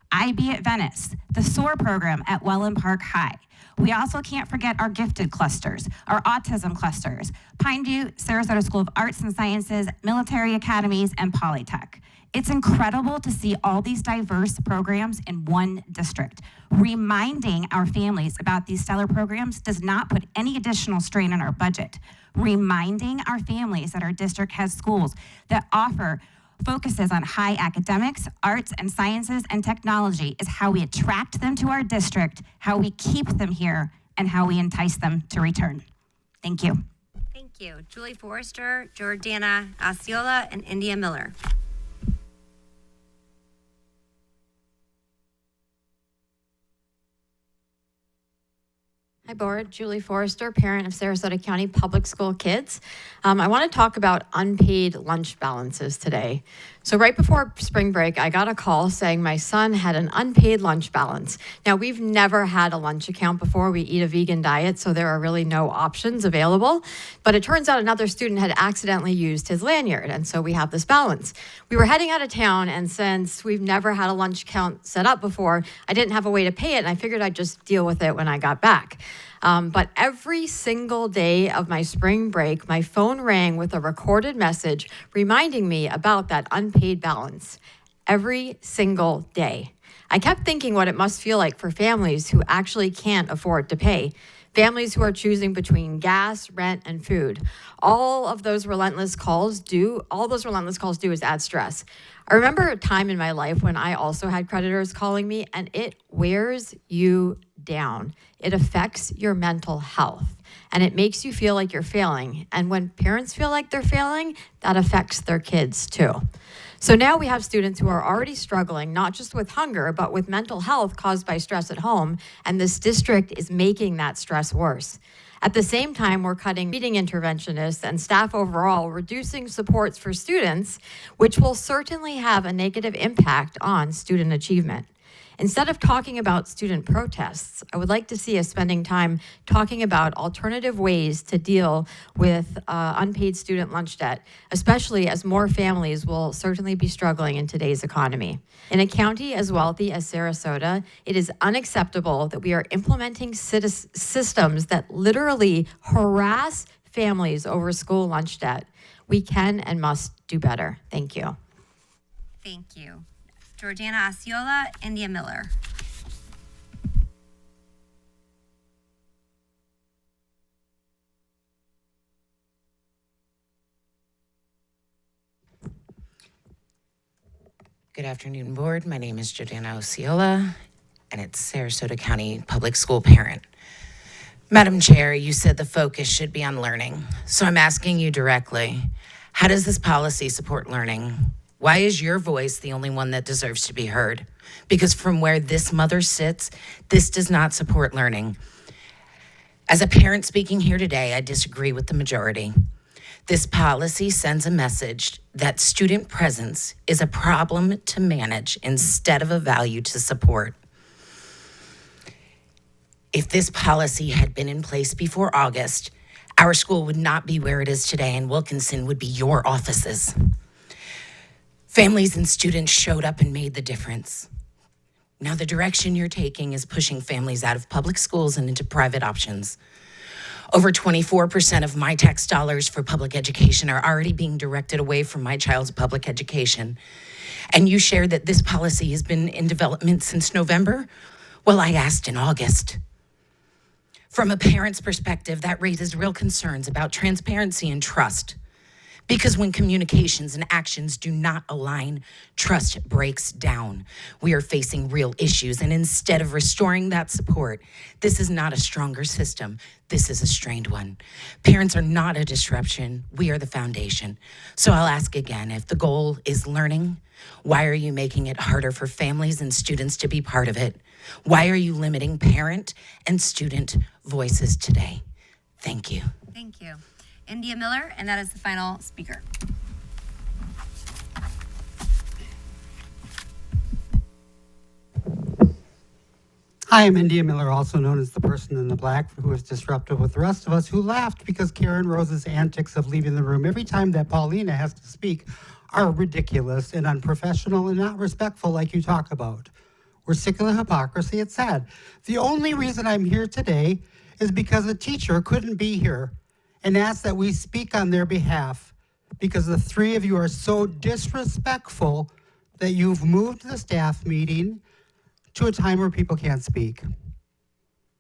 IB at Venice, the SOAR program at Welland Park High. We also can't forget our gifted clusters, our autism clusters, Pineview, Sarasota School of Arts and Sciences, military academies, and Polytech. It's incredible to see all these diverse programs in one district. Reminding our families about these stellar programs does not put any additional strain on our budget. Reminding our families that our district has schools that offer focuses on high academics, arts and sciences, and technology is how we attract them to our district, how we keep them here, and how we entice them to return. Thank you. Thank you. Julie Forrester, Jordana Osceola, and India Miller. Hi, Board. Julie Forrester, parent of Sarasota County Public School kids. I want to talk about unpaid lunch balances today. So right before spring break, I got a call saying my son had an unpaid lunch balance. Now, we've never had a lunch account before. We eat a vegan diet, so there are really no options available. But it turns out another student had accidentally used his lanyard, and so we have this balance. We were heading out of town, and since we've never had a lunch account set up before, I didn't have a way to pay it, and I figured I'd just deal with it when I got back. But every single day of my spring break, my phone rang with a recorded message reminding me about that unpaid balance. Every single day. I kept thinking what it must feel like for families who actually can't afford to pay. Families who are choosing between gas, rent, and food. All those relentless calls do is add stress. I remember a time in my life when I also had creditors calling me, and it wears you down. It affects your mental health, and it makes you feel like you're failing. And when parents feel like they're failing, that affects their kids too. So now we have students who are already struggling, not just with hunger, but with mental health caused by stress at home, and this district is making that stress worse. At the same time, we're cutting reading interventionists and staff overall, reducing supports for students, which will certainly have a negative impact on student achievement. Instead of talking about student protests, I would like to see us spending time talking about alternative ways to deal with unpaid student lunch debt, especially as more families will certainly be struggling in today's economy. In a county as wealthy as Sarasota, it is unacceptable that we are implementing systems that literally harass families over school lunch debt. We can and must do better. Thank you. Thank you. Jordana Osceola, India Miller. Good afternoon, Board. My name is Jordana Osceola, and it's Sarasota County Public School parent. Madam Chair, you said the focus should be on learning. So I'm asking you directly, how does this policy support learning? Why is your voice the only one that deserves to be heard? Because from where this mother sits, this does not support learning. As a parent speaking here today, I disagree with the majority. This policy sends a message that student presence is a problem to manage instead of a value to support. If this policy had been in place before August, our school would not be where it is today, and Wilkinson would be your offices. Families and students showed up and made the difference. Now the direction you're taking is pushing families out of public schools and into private options. Over 24% of my tax dollars for public education are already being directed away from my child's public education. And you shared that this policy has been in development since November? Well, I asked in August. From a parent's perspective, that raises real concerns about transparency and trust. Because when communications and actions do not align, trust breaks down. We are facing real issues, and instead of restoring that support, this is not a stronger system. This is a strained one. Parents are not a disruption. We are the foundation. So I'll ask again, if the goal is learning, why are you making it harder for families and students to be part of it? Why are you limiting parent and student voices today? Thank you. Thank you. India Miller, and that is the final speaker. Hi, I'm India Miller, also known as the person in the black who was disruptive with the rest of us, who laughed because Karen Rose's antics of leaving the room every time that Paulina has to speak are ridiculous and unprofessional and not respectful like you talk about. We're sick of the hypocrisy. It's sad. The only reason I'm here today is because a teacher couldn't be here and asked that we speak on their behalf because the three of you are so disrespectful that you've moved the staff meeting to a time where people can't speak.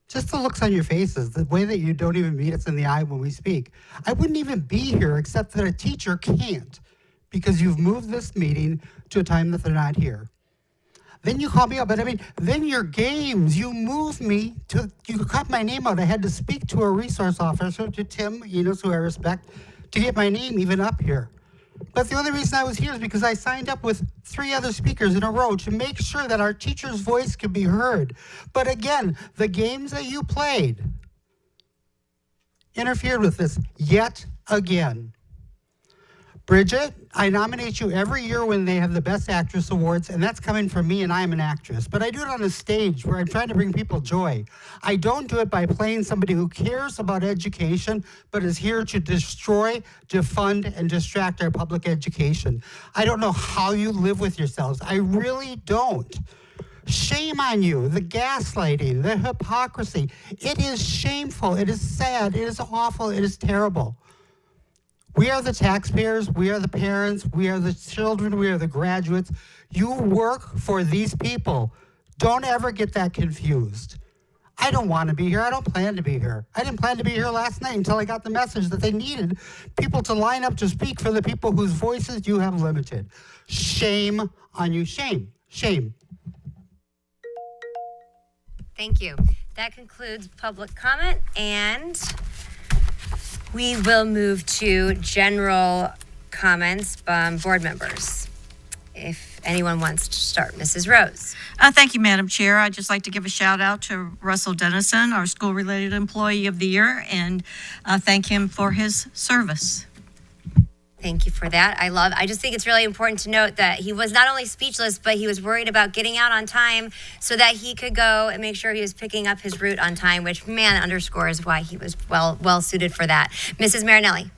Just the looks on your faces, the way that you don't even meet us in the eye when we speak. I wouldn't even be here except that a teacher can't because you've moved this meeting to a time that they're not here. Then you call me up. But I mean, then your games, you moved me to, you cut my name out. I had to speak to a resource officer, to Tim Enos, who I respect, to get my name even up here. But the only reason I was here is because I signed up with 3 other speakers in a row to make sure that our teacher's voice could be heard. But again, the games that you played interfered with this yet again. Bridget, I nominate you every year when they have the Best Actress Awards, and that's coming from me, and I am an actress. But I do it on a stage where I'm trying to bring people joy. I don't do it by playing somebody who cares about education, but is here to destroy, defund, and distract our public education. I don't know how you live with yourselves. I really don't. Shame on you, the gaslighting, the hypocrisy. It is shameful, it is sad, it is awful, it is terrible. We are the taxpayers, we are the parents, we are the children, we are the graduates. You work for these people. Don't ever get that confused. I don't want to be here, I don't plan to be here. I didn't plan to be here last night until I got the message that they needed people to line up to speak for the people whose voices you have limited. Shame on you, shame, shame. Thank you. That concludes public comment, and we will move to general comments from board members. If anyone wants to start, Mrs. Rose. Thank you, Madam Chair. I'd just like to give a shout out to Russell Dennison, our school-related employee of the year, and thank him for his service. Thank you for that. I just think it's really important to note that he was not only speechless, but he was worried about getting out on time so that he could go and make sure he was picking up his route on time, which, man, underscores why he was well suited for that. Mrs. Marinelli.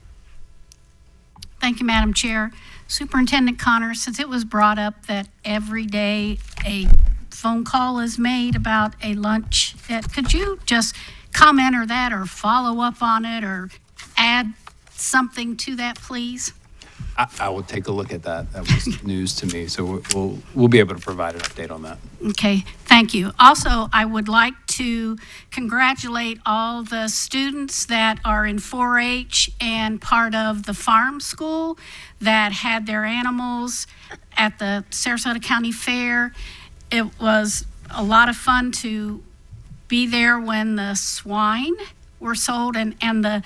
Thank you, Madam Chair. Superintendent Connor, since it was brought up that every day a phone call is made about a lunch, could you just comment or that or follow up on it or add something to that, please? I will take a look at that. That was news to me, so we'll be able to provide an update on that. Okay, thank you. Also, I would like to congratulate all the students that are in 4-H and part of the farm school that had their animals at the Sarasota County Fair. It was a lot of fun to be there when the swine were sold, and the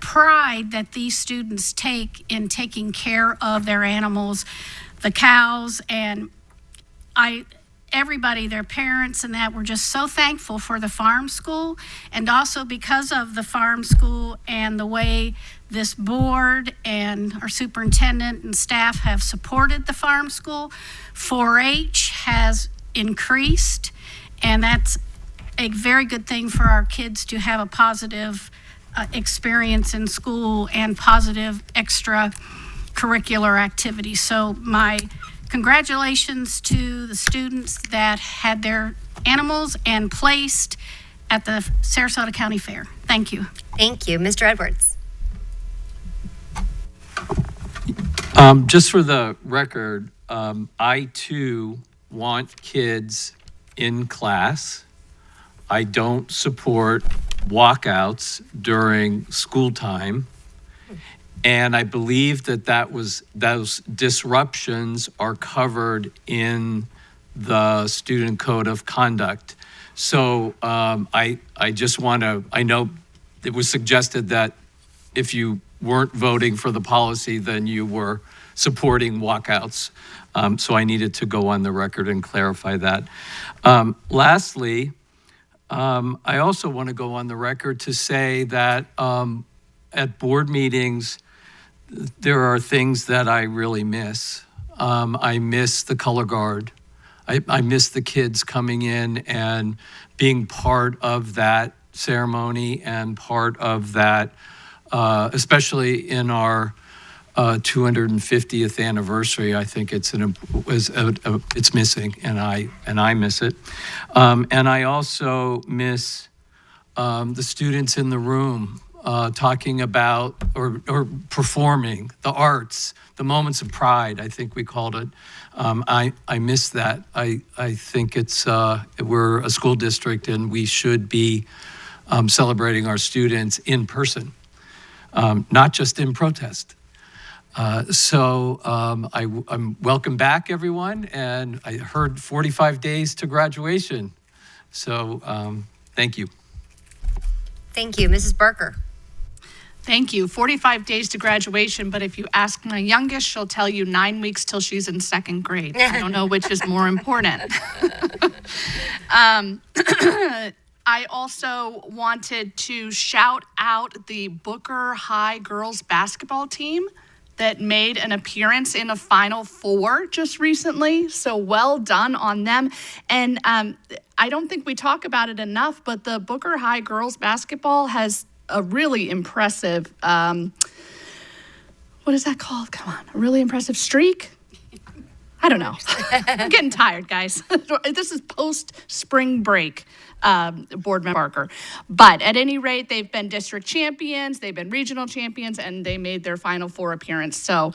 pride that these students take in taking care of their animals, the cows, and everybody, their parents and that, were just so thankful for the farm school. And also because of the farm school and the way this board and our superintendent and staff have supported the farm school, 4-H has increased, and that's a very good thing for our kids to have a positive experience in school and positive extracurricular activities. So my congratulations to the students that had their animals and placed at the Sarasota County Fair. Thank you. Thank you. Mr. Edwards. Just for the record, I too want kids in class. I don't support walkouts during school time. And I believe that those disruptions are covered in the Student Code of Conduct. So I just want to, I know it was suggested that if you weren't voting for the policy, then you were supporting walkouts. So I needed to go on the record and clarify that. Lastly, I also want to go on the record to say that at board meetings, there are things that I really miss. I miss the color guard. I miss the kids coming in and being part of that ceremony and part of that, especially in our 250th anniversary. I think it's missing, and I miss it. And I also miss the students in the room talking about or performing the arts, the moments of pride, I think we called it. I miss that. I think we're a school district and we should be celebrating our students in person, not just in protest. I'm welcome back, everyone, and I heard 45 days to graduation. So thank you. Thank you. Mrs. Barker. Thank you. 45 days to graduation, but if you ask my youngest, she'll tell you 9 weeks till she's in second grade. I don't know which is more important. I also wanted to shout out the Booker High girls basketball team that made an appearance in a Final Four just recently. So well done on them. And I don't think we talk about it enough, but the Booker High girls basketball has a really impressive, what is that called? Come on, a really impressive streak? I don't know. I'm getting tired, guys. This is post-spring break, Board Member Barker. But at any rate, they've been district champions, they've been regional champions, and they made their Final Four appearance. So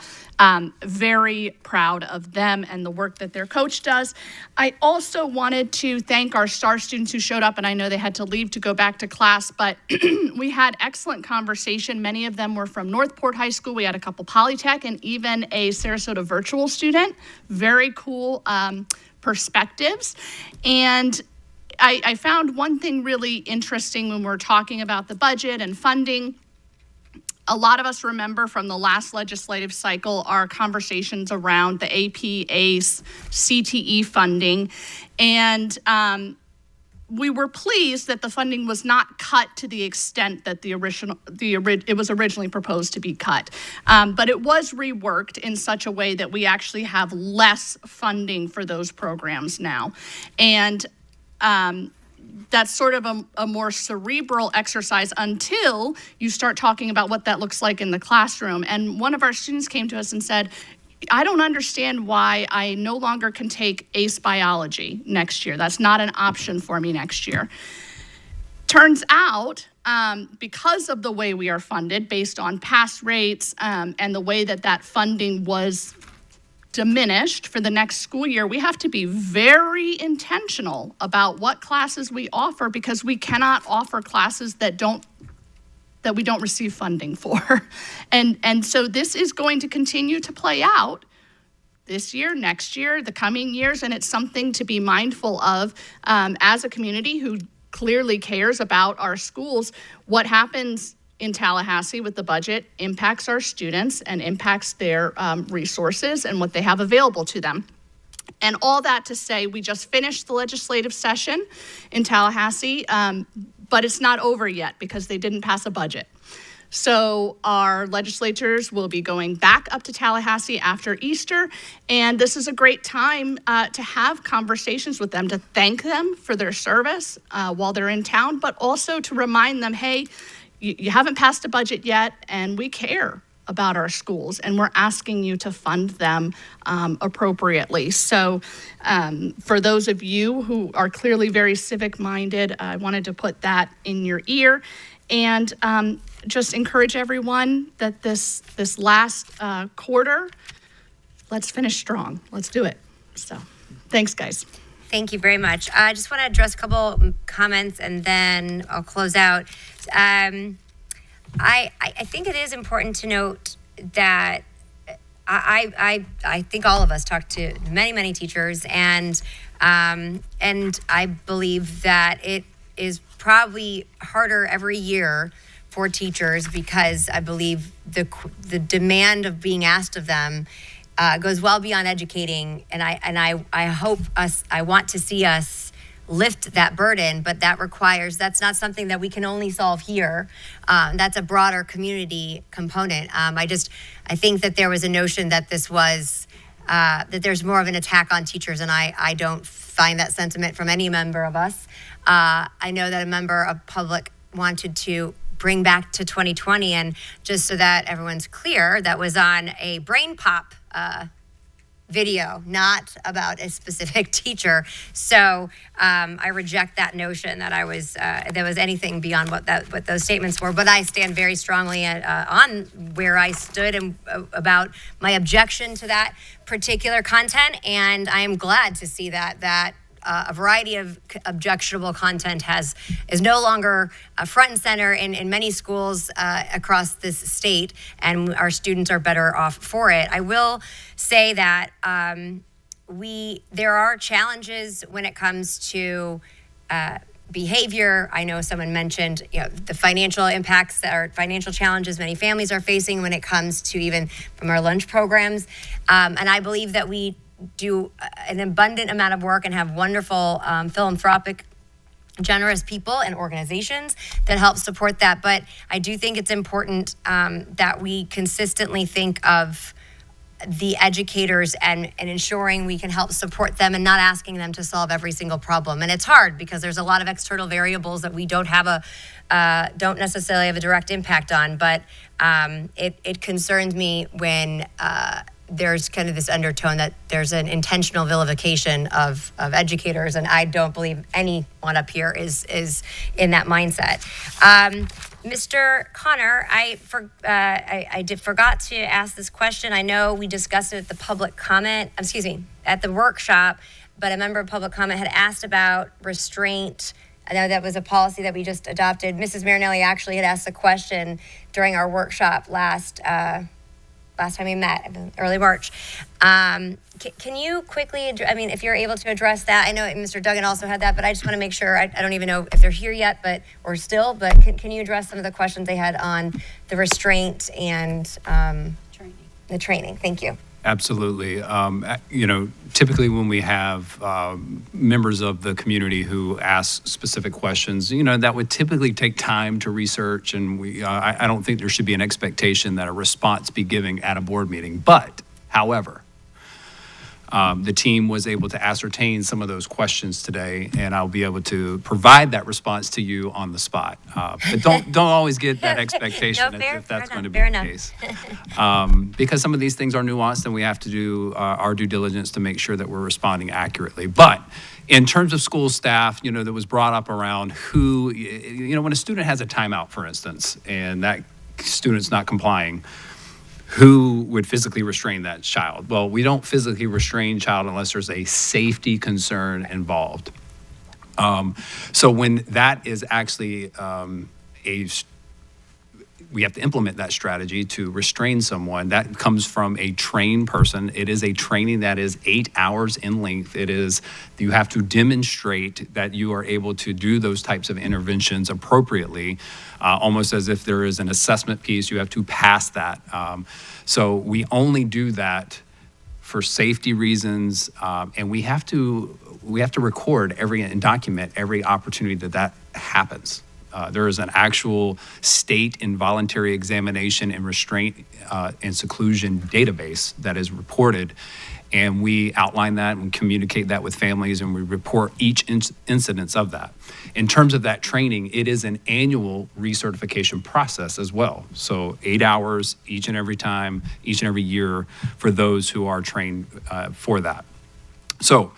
very proud of them and the work that their coach does. I also wanted to thank our STAR students who showed up, and I know they had to leave to go back to class, but we had excellent conversation. Many of them were from Northport High School. We had a couple Polytech and even a Sarasota virtual student. Very cool perspectives. And I found one thing really interesting when we're talking about the budget and funding. A lot of us remember from the last legislative cycle our conversations around the AP, ACE, CTE funding. And we were pleased that the funding was not cut to the extent that it was originally proposed to be cut. But it was reworked in such a way that we actually have less funding for those programs now. And that's sort of a more cerebral exercise until you start talking about what that looks like in the classroom. And one of our students came to us and said, I don't understand why I no longer can take ACE biology next year. That's not an option for me next year. Turns out, because of the way we are funded based on pass rates and the way that funding was diminished for the next school year, we have to be very intentional about what classes we offer, because we cannot offer classes that we don't receive funding for. And so this is going to continue to play out this year, next year, the coming years, and it's something to be mindful of as a community who clearly cares about our schools. What happens in Tallahassee with the budget impacts our students and impacts their resources and what they have available to them. And all that to say, we just finished the legislative session in Tallahassee, but it's not over yet because they didn't pass a budget. So our legislators will be going back up to Tallahassee after Easter, and this is a great time to have conversations with them, to thank them for their service while they're in town, but also to remind them, hey, you haven't passed a budget yet, and we care about our schools, and we're asking you to fund them appropriately. So for those of you who are clearly very civic-minded, I wanted to put that in your ear, and just encourage everyone that this last quarter, let's finish strong. Let's do it. So thanks, guys. Thank you very much. I just want to address a couple comments and then I'll close out. I think it is important to note that I think all of us talked to many teachers, and I believe that it is probably harder every year for teachers because I believe the demand of being asked of them goes well beyond educating, and I want to see us lift that burden, but that's not something that we can only solve here. That's a broader community component. I think that there was a notion that this was that there's more of an attack on teachers, and I don't find that sentiment from any member of us. I know that a member of public wanted to bring back to 2020, and just so that everyone's clear, that was on a Brain Pop video, not about a specific teacher. So I reject that notion that there was anything beyond what those statements were. But I stand very strongly on where I stood and about my objection to that particular content. And I am glad to see that a variety of objectionable content is no longer front and center in many schools across this state, and our students are better off for it. I will say that there are challenges when it comes to behavior. I know someone mentioned, the financial impacts or financial challenges many families are facing when it comes to even from our lunch programs. And I believe that we do an abundant amount of work and have wonderful philanthropic, generous people and organizations that help support that. But I do think it's important that we consistently think of the educators and ensuring we can help support them and not asking them to solve every single problem. And it's hard because there's a lot of external variables that we don't necessarily have a direct impact on. But it concerns me when there's kind of this undertone that there's an intentional vilification of educators, and I don't believe anyone up here is in that mindset. Mr. Connor, I forgot to ask this question. I know we discussed it at the at the workshop, but a member of public comment had asked about restraint. I know that was a policy that we just adopted. Mrs. Marinelli actually had asked a question during our workshop last time we met, early March. Can you quickly, if you're able to address that? I know Mr. Duggan also had that, but I just want to make sure, I don't even know if they're here yet, but can you address some of the questions they had on the restraint and the training? Thank you. Absolutely. Typically when we have members of the community who ask specific questions, that would typically take time to research, and I don't think there should be an expectation that a response be given at a board meeting. But, however, the team was able to ascertain some of those questions today, and I'll be able to provide that response to you on the spot. But don't always get that expectation if that's going to be the case. Because some of these things are nuanced, and we have to do our due diligence to make sure that we're responding accurately. But in terms of school staff, that was brought up around who, when a student has a timeout, for instance, and that student's not complying, who would physically restrain that child? Well, we don't physically restrain child unless there's a safety concern involved. So when that is actually we have to implement that strategy to restrain someone. That comes from a trained person. It is a training that is 8 hours in length. You have to demonstrate that you are able to do those types of interventions appropriately, almost as if there is an assessment piece. You have to pass that. So we only do that for safety reasons, and we have to record and document every opportunity that happens. There is an actual state involuntary examination and restraint and seclusion database that is reported, and we outline that and communicate that with families, and we report each incidence of that. In terms of that training, it is an annual recertification process as well. So 8 hours each and every time, each and every year for those who are trained for that. So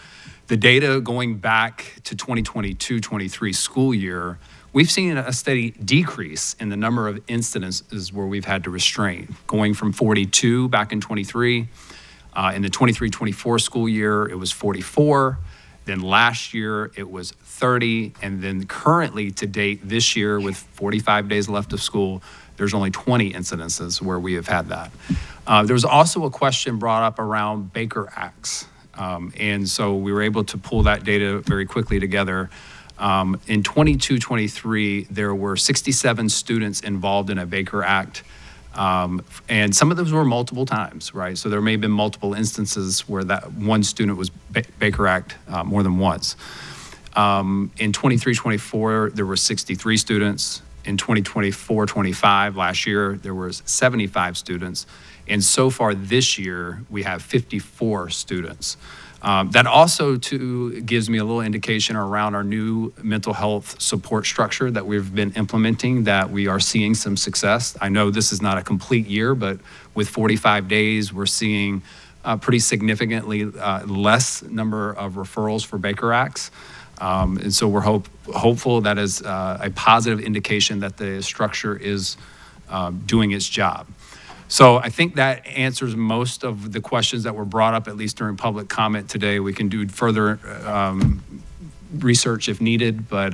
the data going back to 2022-23 school year, we've seen a steady decrease in the number of incidences where we've had to restrain, going from 42 back in 23. In the 23-24 school year, it was 44. Then last year, it was 30. And then currently to date this year, with 45 days left of school, there's only 20 incidences where we have had that. There was also a question brought up around Baker Acts. And so we were able to pull that data very quickly together. In 22-23, there were 67 students involved in a Baker Act, and some of those were multiple times, right? So there may have been multiple instances where that one student was Baker Act more than once. In 23-24, there were 63 students. In 2024-25, last year, there was 75 students. And so far this year, we have 54 students. That also gives me a little indication around our new mental health support structure that we've been implementing, that we are seeing some success. I know this is not a complete year, but with 45 days, we're seeing pretty significantly less number of referrals for Baker Acts. And so we're hopeful that is a positive indication that the structure is doing its job. So I think that answers most of the questions that were brought up, at least during public comment today. We can do further research if needed, but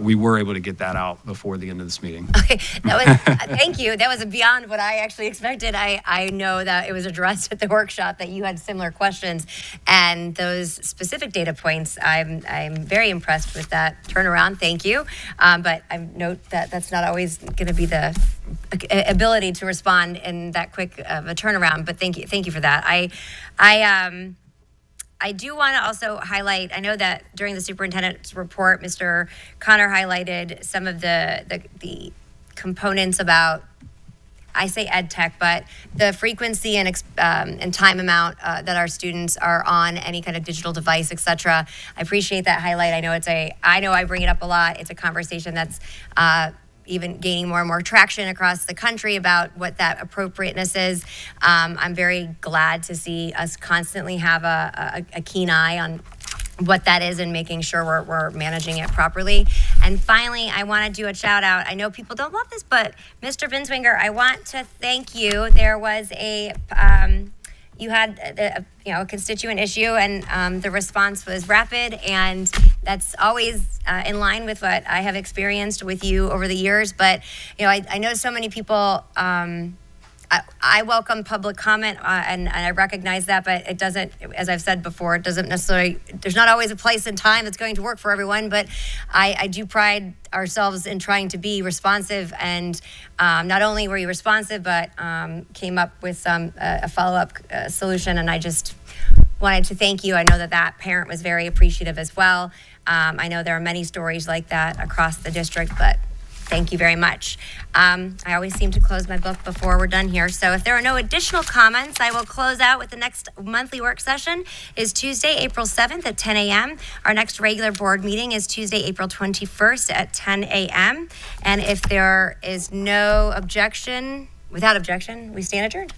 we were able to get that out before the end of this meeting. Okay, that was, thank you. That was beyond what I actually expected. I know that it was addressed at the workshop that you had similar questions, and those specific data points, I'm very impressed with that turnaround. Thank you. But I note that that's not always going to be the ability to respond in that quick of a turnaround, but thank you for that. I do want to also highlight, I know that during the superintendent's report, Mr. Connor highlighted some of the components about, I say ed tech, but the frequency and time amount that our students are on any kind of digital device, et cetera. I appreciate that highlight. I know I bring it up a lot. It's a conversation that's even gaining more and more traction across the country about what that appropriateness is. I'm very glad to see us constantly have a keen eye on what that is and making sure we're managing it properly. And finally, I want to do a shout out. I know people don't love this, but Mr. Binswinger, I want to thank you. There was you had a constituent issue, and the response was rapid, and that's always in line with what I have experienced with you over the years. But I know so many people. I welcome public comment, and I recognize that, but it doesn't, as I've said before, it doesn't necessarily, there's not always a place and time that's going to work for everyone, but I do pride ourselves in trying to be responsive, and not only were you responsive, but came up with a follow-up solution, and I just wanted to thank you. I know that parent was very appreciative as well. I know there are many stories like that across the district, but thank you very much. I always seem to close my book before we're done here. So if there are no additional comments, I will close out with the next monthly work session is Tuesday, April 7th at 10 a.m. Our next regular board meeting is Tuesday, April 21st at 10 a.m. And if there is no objection, without objection, we stand adjourned.